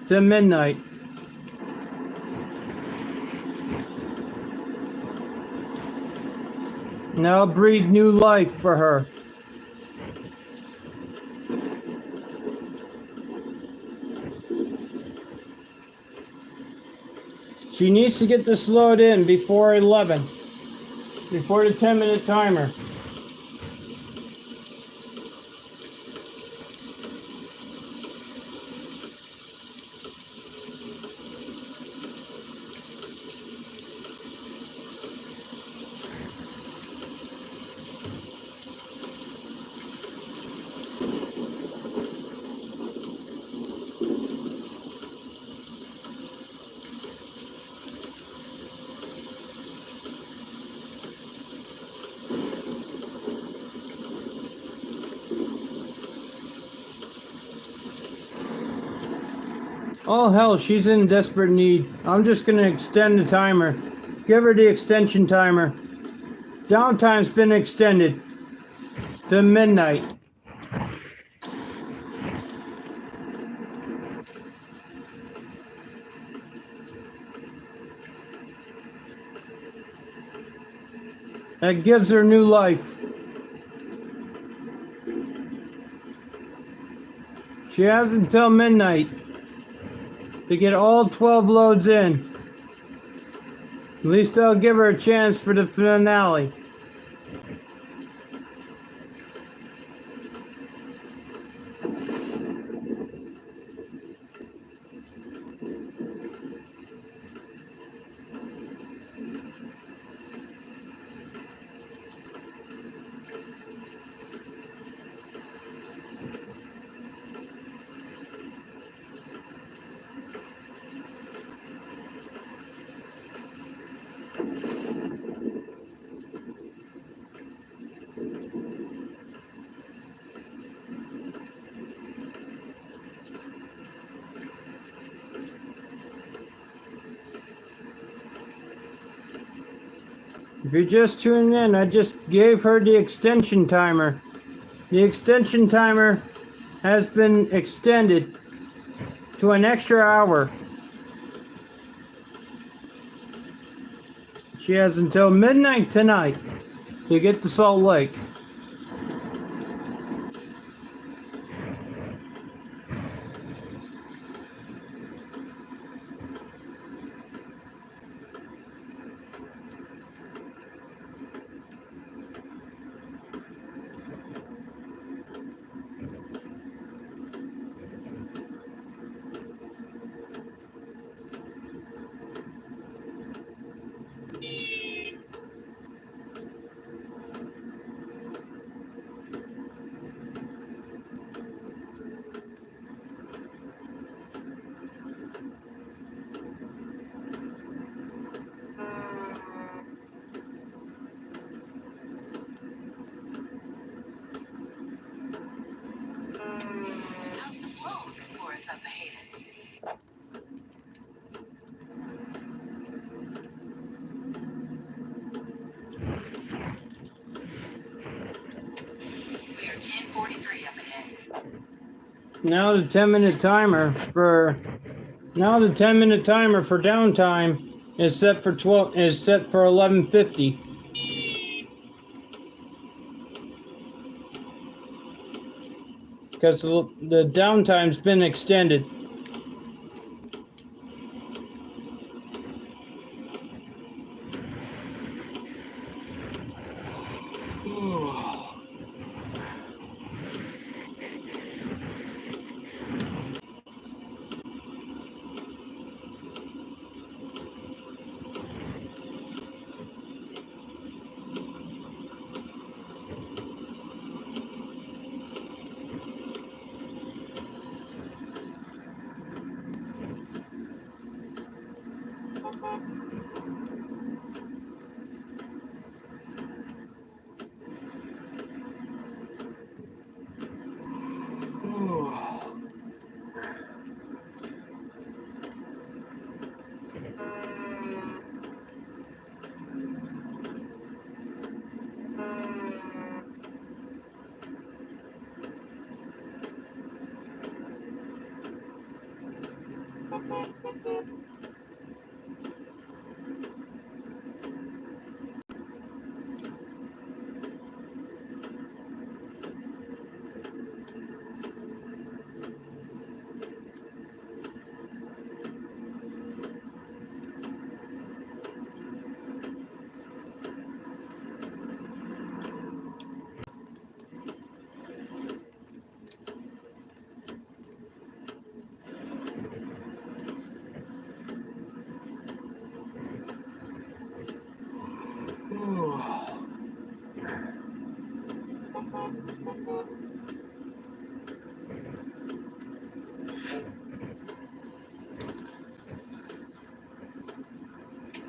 Speaker 1: to midnight. Now breathe new life for her. She needs to get this load in before 11, before the 10-minute timer. Oh hell, she's in desperate need. I'm just gonna extend the timer. Give her the extension timer. Downtime's been extended to midnight. That gives her new life. She has until midnight to get all 12 loads in. At least I'll give her a chance for the finale. If you're just tuning in, I just gave her the extension timer. The extension timer has been extended to an extra hour. She has until midnight tonight to get to Salt Lake.
Speaker 3: How's the flow looking for us up ahead? We are 10:43 up ahead.
Speaker 1: Now the 10-minute timer for downtime is set for 11:50. Because the downtime's been extended.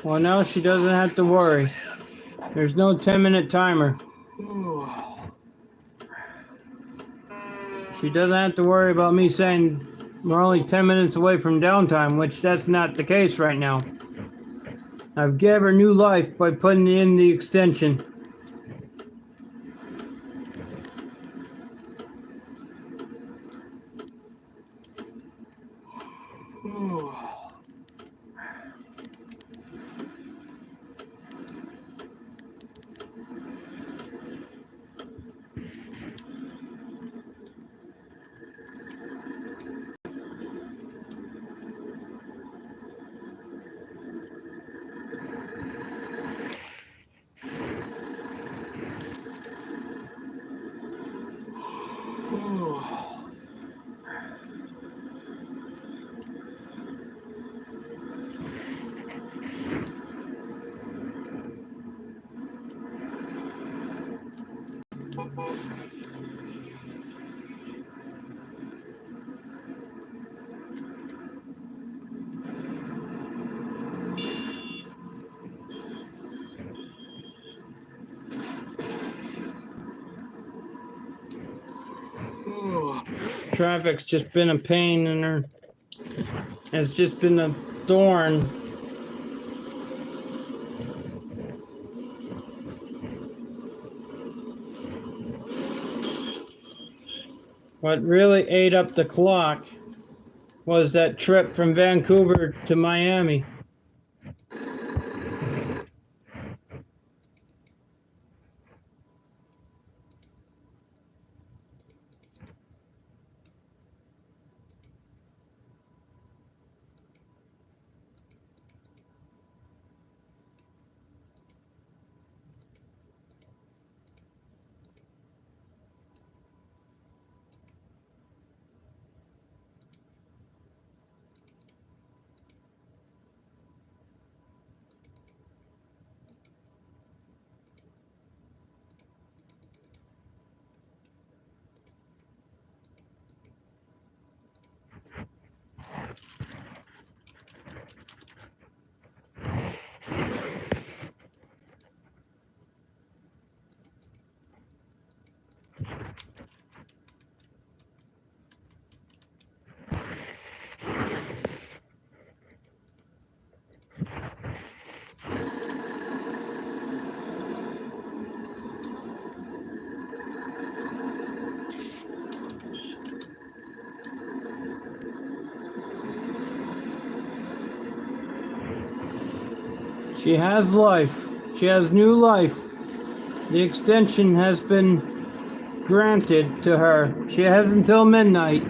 Speaker 1: Well, now she doesn't have to worry. There's no 10-minute timer. She doesn't have to worry about me saying we're only 10 minutes away from downtime, which that's not the case right now. I've given her new life by putting in the extension. Traffic's just been a pain in her. It's just been a thorn. What really ate up the clock was that trip from Vancouver to Miami. She has life. She has new life. The extension has been granted to her. She has until midnight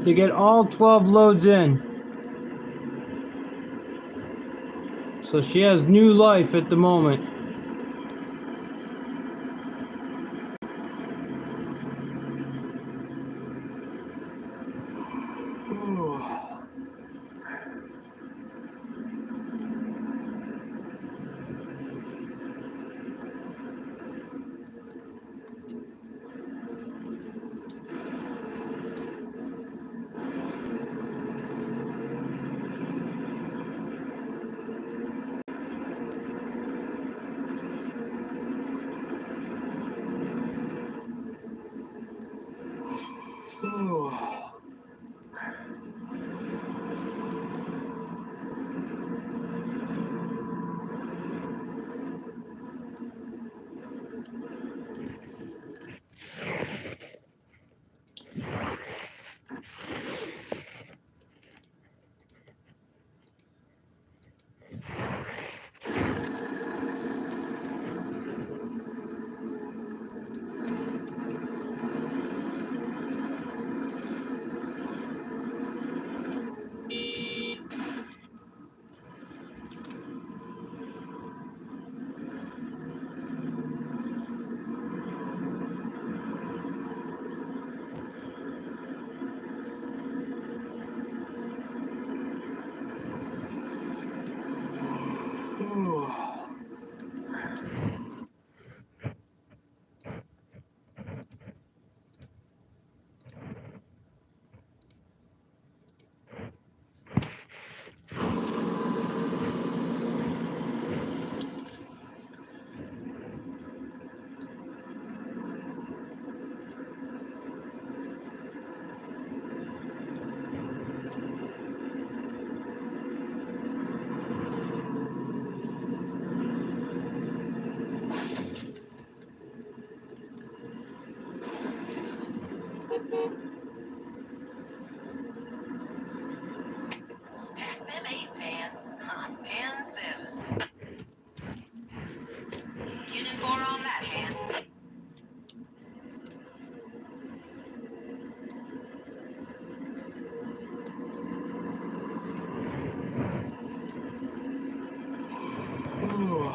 Speaker 1: to get all 12 loads in. So she has new life at the moment.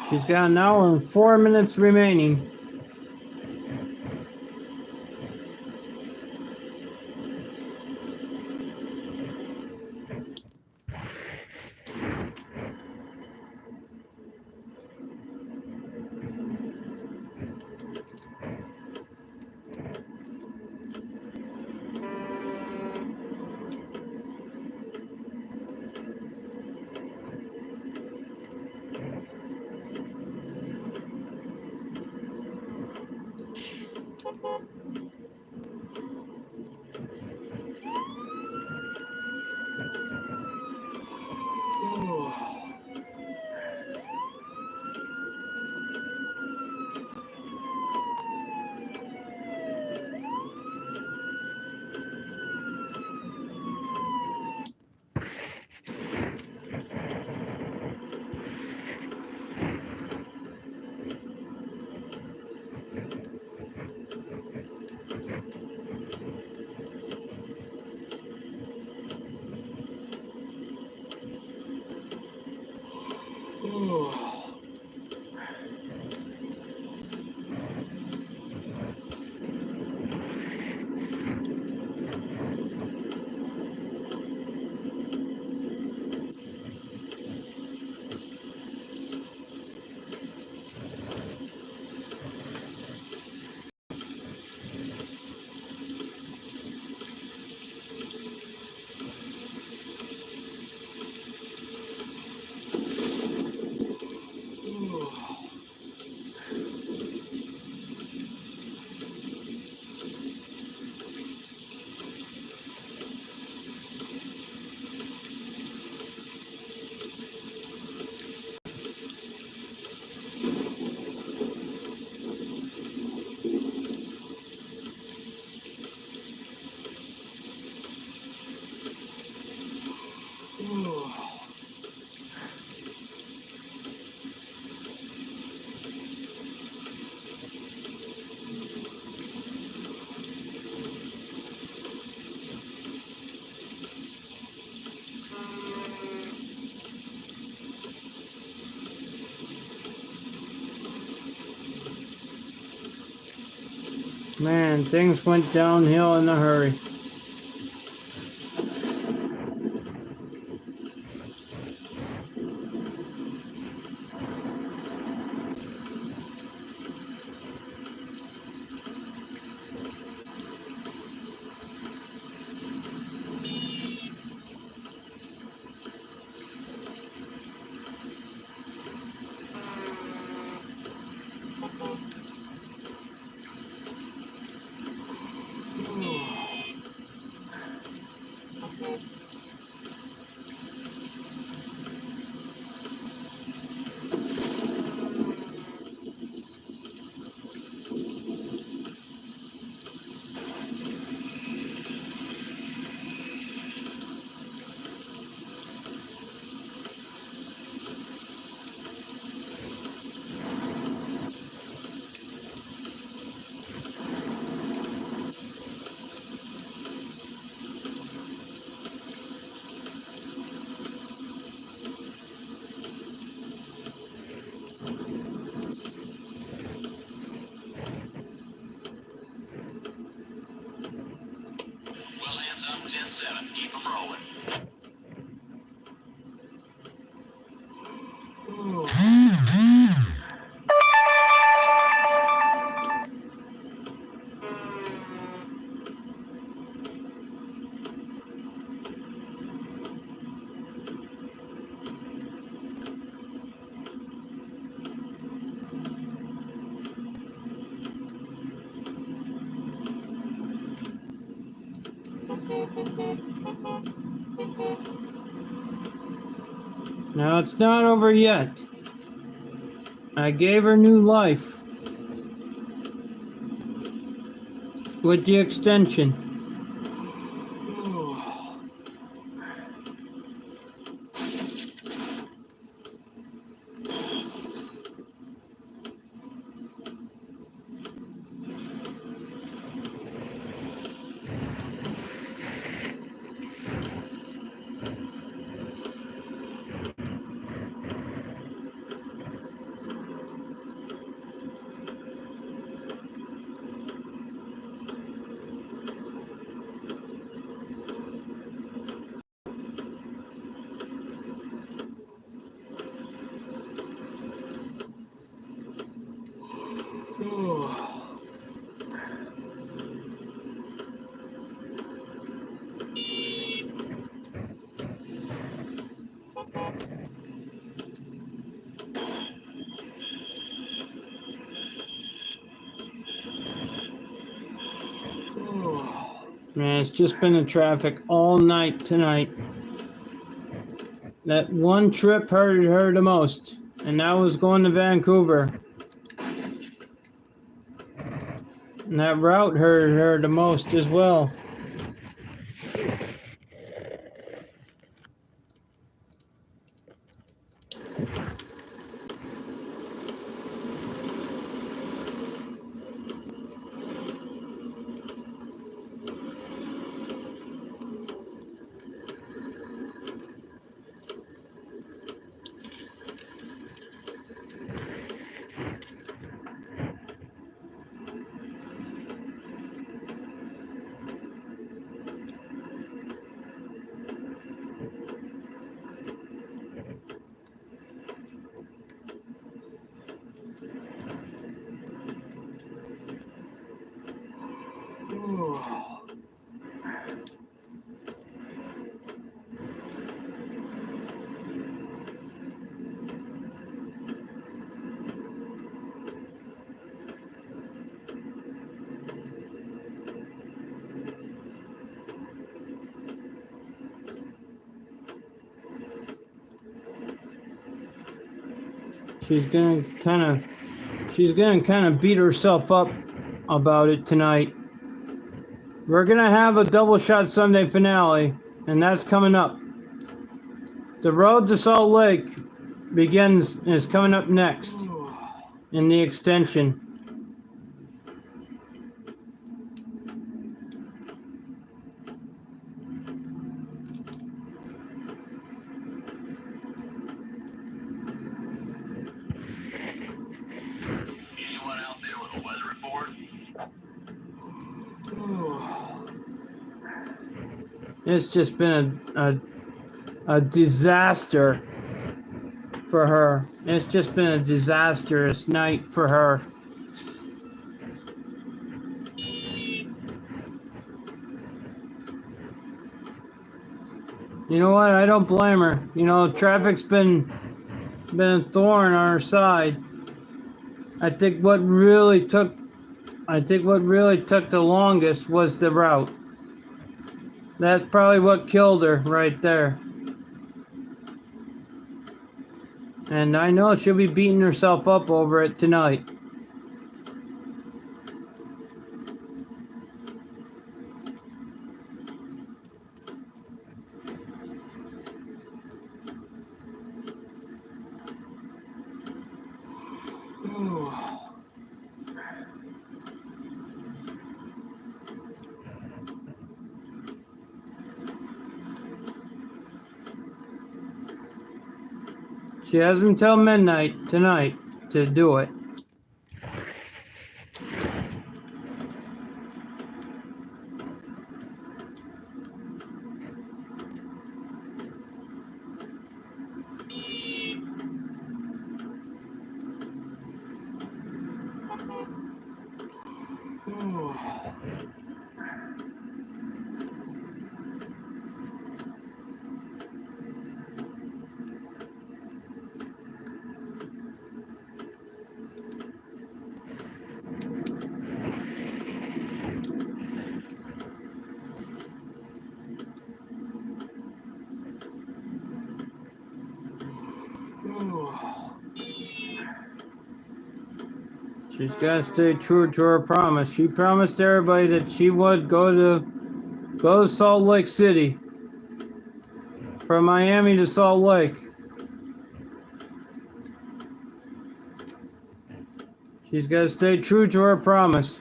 Speaker 1: She's got an hour and 4 minutes remaining. Man, things went downhill in a hurry.
Speaker 2: Well, hands up, 10-7. Keep them rolling.
Speaker 1: Now it's not over yet. I gave her new life with the extension. Man, it's just been in traffic all night tonight. That one trip hurted her the most, and that was going to Vancouver. And that route hurt her the most as well. She's gonna kind of beat herself up about it tonight. We're gonna have a double shot Sunday finale, and that's coming up. The road to Salt Lake is coming up next in the extension.
Speaker 2: Anyone out there with a weather report?
Speaker 1: It's just been a disaster for her. It's just been a disastrous night for her. You know what? I don't blame her. You know, traffic's been a thorn on her side. I think what really took the longest was the route. That's probably what killed her right there. And I know she'll be beating herself up over it tonight. She has until midnight tonight to do it. She's got to stay true to her promise. She promised everybody that she would go to Salt Lake City. From Miami to Salt Lake. She's got to stay true to her promise.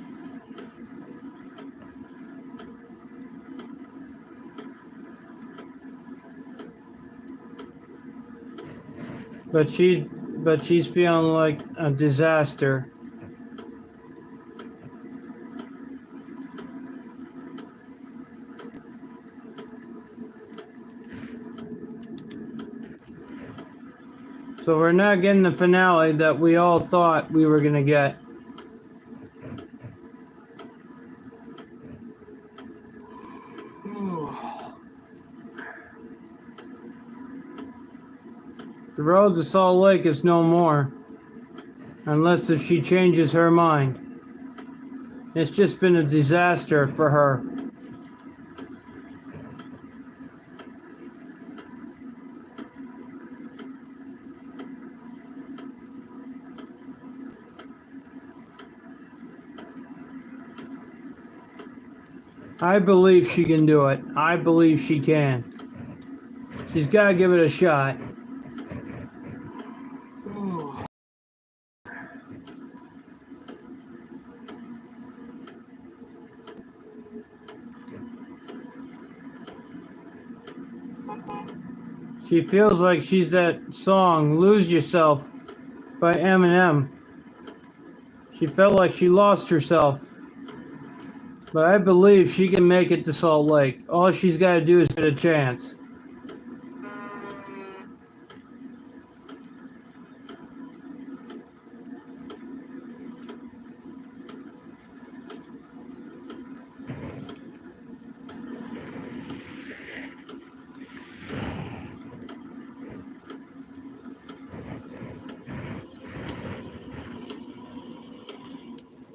Speaker 1: But she's feeling like a disaster. So we're not getting the finale that we all thought we were gonna get. The road to Salt Lake is no more. Unless if she changes her mind. It's just been a disaster for her. I believe she can do it. I believe she can. She's got to give it a shot. She feels like she's that song, Lose Yourself, by Eminem. She felt like she lost herself. But I believe she can make it to Salt Lake. All she's got to do is get a chance.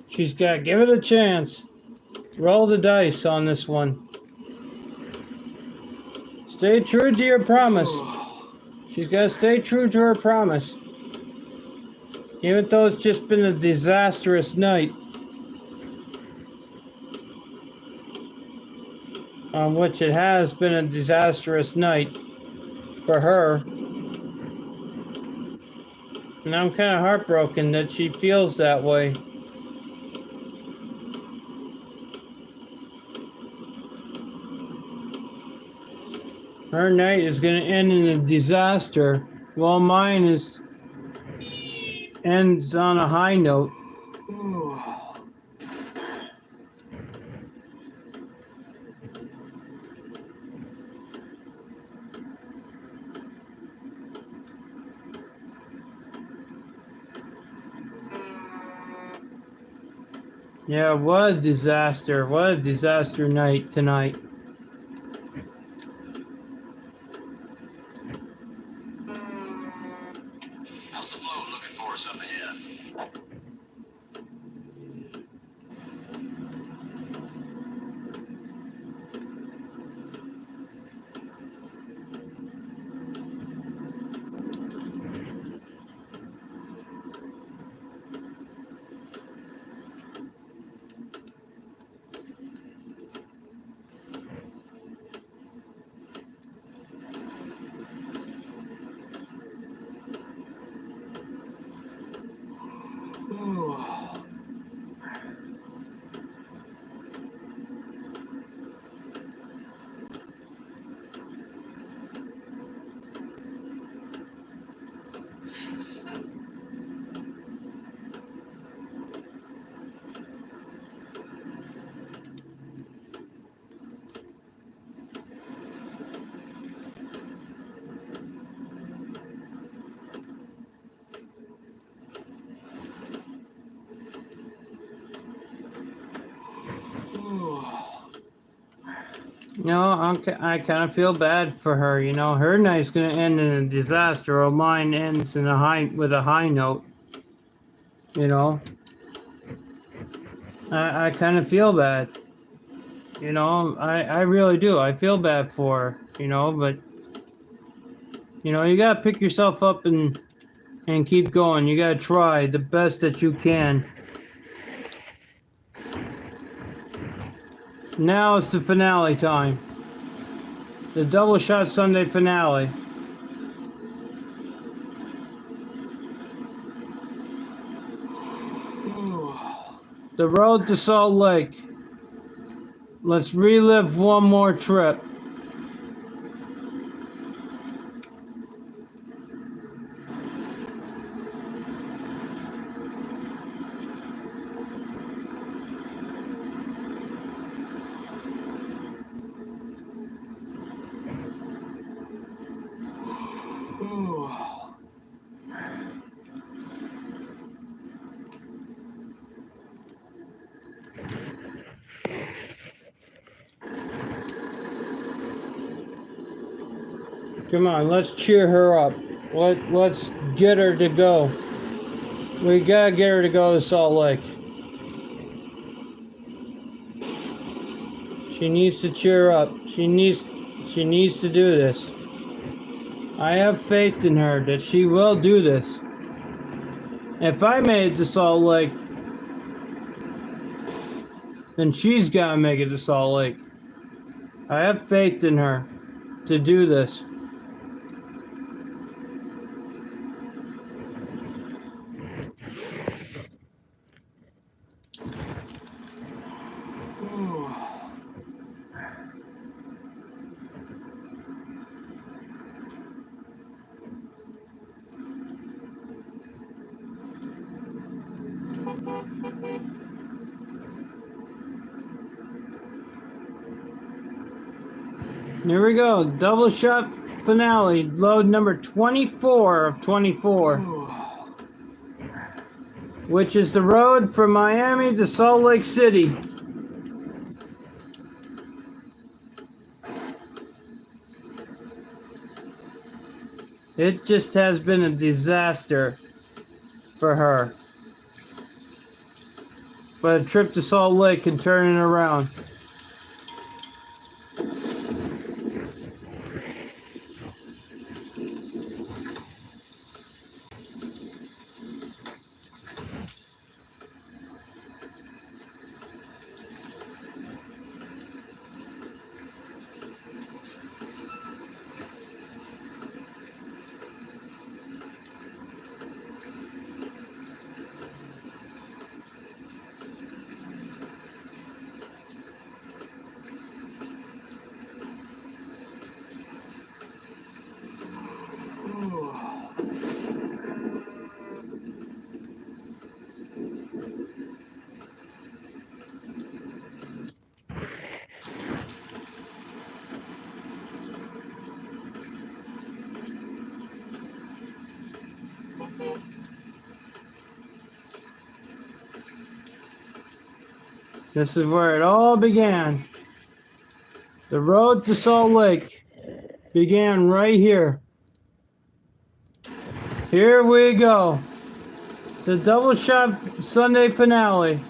Speaker 1: She's got to give it a chance. Roll the dice on this one. Stay true to your promise. She's got to stay true to her promise. Even though it's just been a disastrous night. On which it has been a disastrous night for her. And I'm kind of heartbroken that she feels that way. Her night is going to end in a disaster, while mine ends on a high note. Yeah, what a disaster. What a disaster night tonight.
Speaker 2: How's the flow looking for us up ahead?
Speaker 1: You know, I kind of feel bad for her. You know, her night's going to end in a disaster, or mine ends in with a high note. You know, I kind of feel bad. You know, I really do. I feel bad for her. You know, but you know, you got to pick yourself up and keep going. You got to try the best that you can. Now it's the finale time. The Double Shot Sunday finale. The road to Salt Lake. Let's relive one more trip. Come on, let's cheer her up. Let's get her to go. We gotta get her to go to Salt Lake. She needs to cheer up. She needs to do this. I have faith in her that she will do this. If I made it to Salt Lake, then she's got to make it to Salt Lake. I have faith in her to do this. Here we go. Double shot finale. Load number 24 of 24. Which is the road from Miami to Salt Lake City. It just has been a disaster for her. But a trip to Salt Lake can turn it around. This is where it all began. The road to Salt Lake began right here. Here we go. The double shot Sunday finale.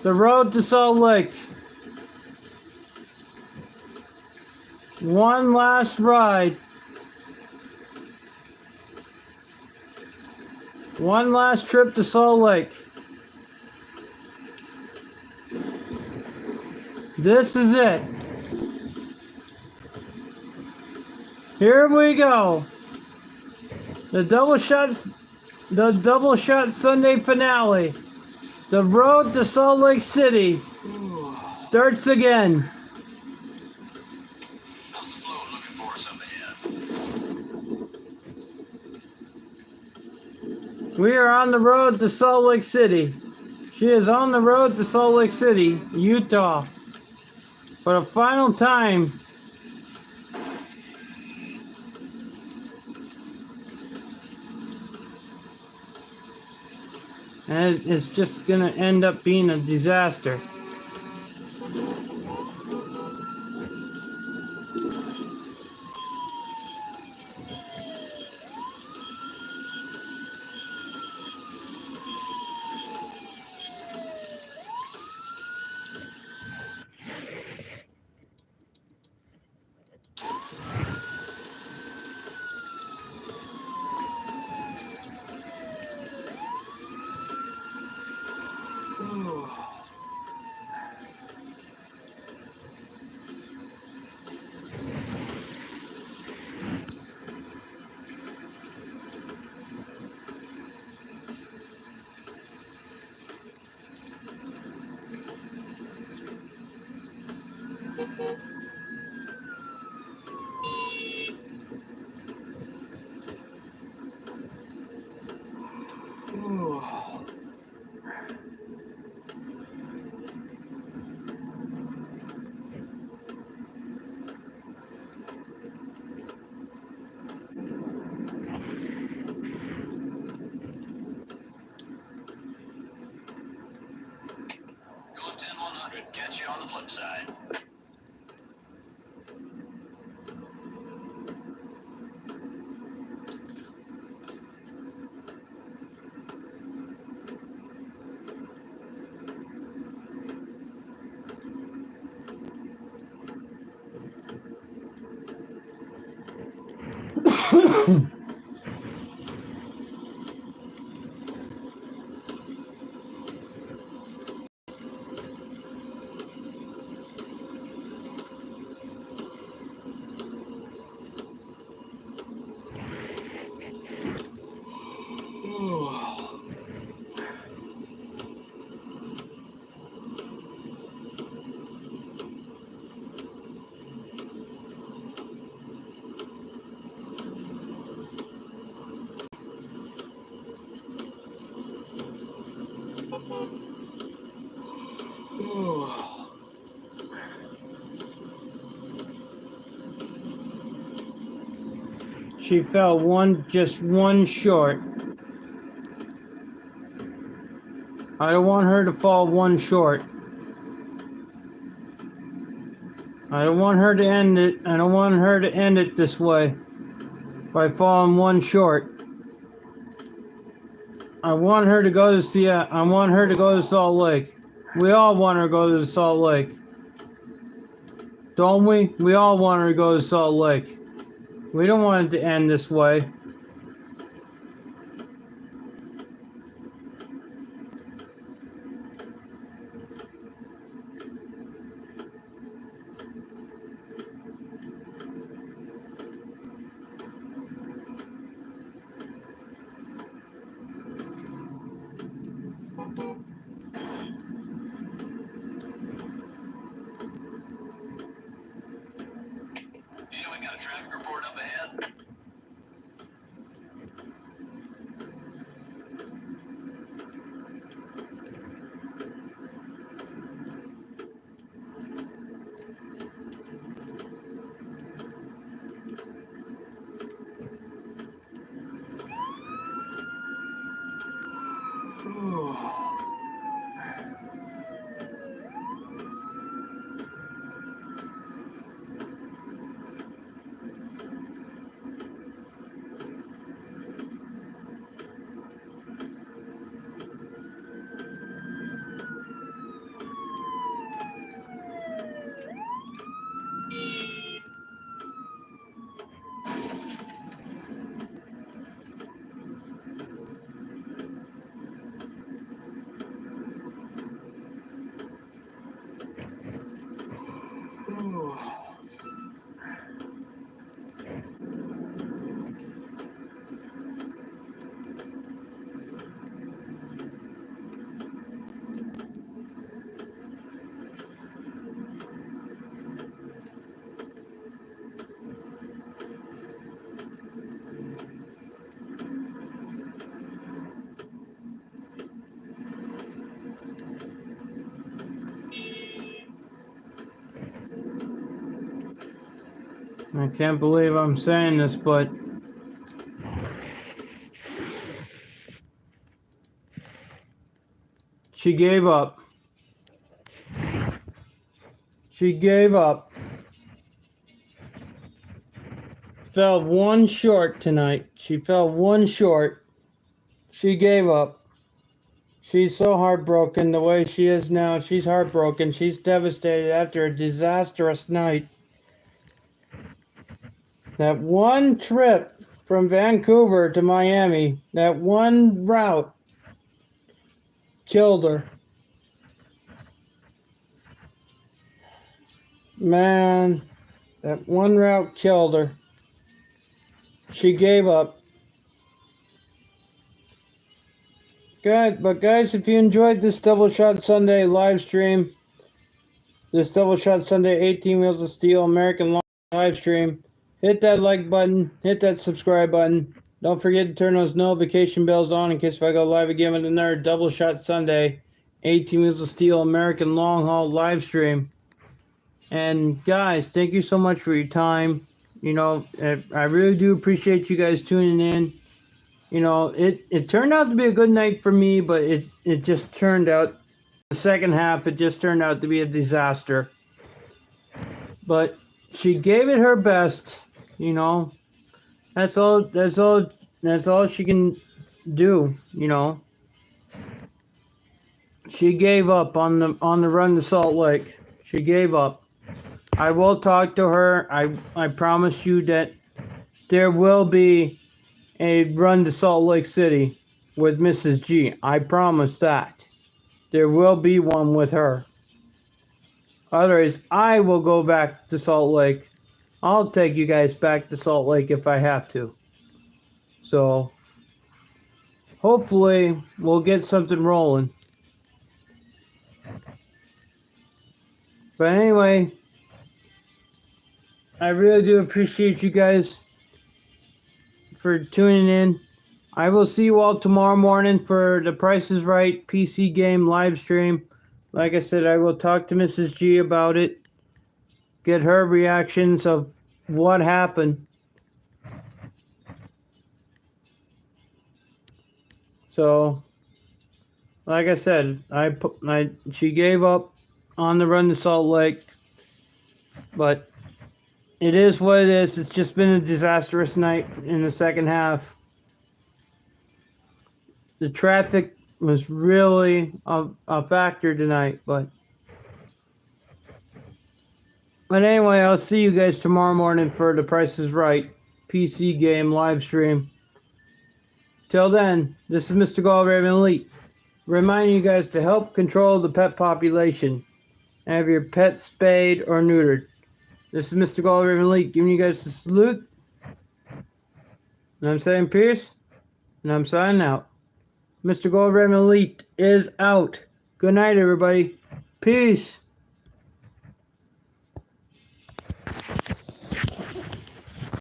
Speaker 1: The road to Salt Lake. One last ride. One last trip to Salt Lake. This is it. Here we go. The double shot Sunday finale. The road to Salt Lake City starts again.
Speaker 2: How's the flow looking for us up ahead?
Speaker 1: We are on the road to Salt Lake City. She is on the road to Salt Lake City, Utah. For the final time. And it's just going to end up being a disaster.
Speaker 2: Going 10-100. Catch you on the flip side.
Speaker 1: She fell just one short. I don't want her to fall one short. I don't want her to end it. I don't want her to end it this way by falling one short. I want her to go to Seattle. I want her to go to Salt Lake. We all want her to go to Salt Lake. Don't we? We all want her to go to Salt Lake. We don't want it to end this way.
Speaker 2: Yeah, we got a traffic report up ahead.
Speaker 1: I can't believe I'm saying this, but she gave up. She gave up. Fell one short tonight. She fell one short. She gave up. She's so heartbroken the way she is now. She's heartbroken. She's devastated after a disastrous night. That one trip from Vancouver to Miami, that one route killed her. Man, that one route killed her. She gave up. Good, but guys, if you enjoyed this Double Shot Sunday live stream, this Double Shot Sunday 18 Wheels of Steel American Long live stream, hit that like button, hit that subscribe button. Don't forget to turn those notification bells on in case if I go live again with another Double Shot Sunday 18 Wheels of Steel American Long Haul live stream. And guys, thank you so much for your time. You know, I really do appreciate you guys tuning in. You know, it turned out to be a good night for me, but it just turned out, the second half, it just turned out to be a disaster. But she gave it her best, you know. That's all she can do, you know. She gave up on the run to Salt Lake. She gave up. I will talk to her. I promise you that there will be a run to Salt Lake City with Mrs. G. I promise that. There will be one with her. Otherwise, I will go back to Salt Lake. I'll take you guys back to Salt Lake if I have to. So, hopefully, we'll get something rolling. But anyway, I really do appreciate you guys for tuning in. I will see you all tomorrow morning for the Price is Right PC game live stream. Like I said, I will talk to Mrs. G about it. Get her reactions of what happened. So, like I said, she gave up on the run to Salt Lake, but it is what it is. It's just been a disastrous night in the second half. The traffic was really a factor tonight, but anyway, I'll see you guys tomorrow morning for The Price is Right PC game live stream. Till then, this is Mr. Galraven Elite, reminding you guys to help control the pet population and have your pet spayed or neutered. This is Mr. Galraven Elite giving you guys a salute. And I'm saying peace, and I'm signing out. Mr. Galraven Elite is out. Good night, everybody. Peace.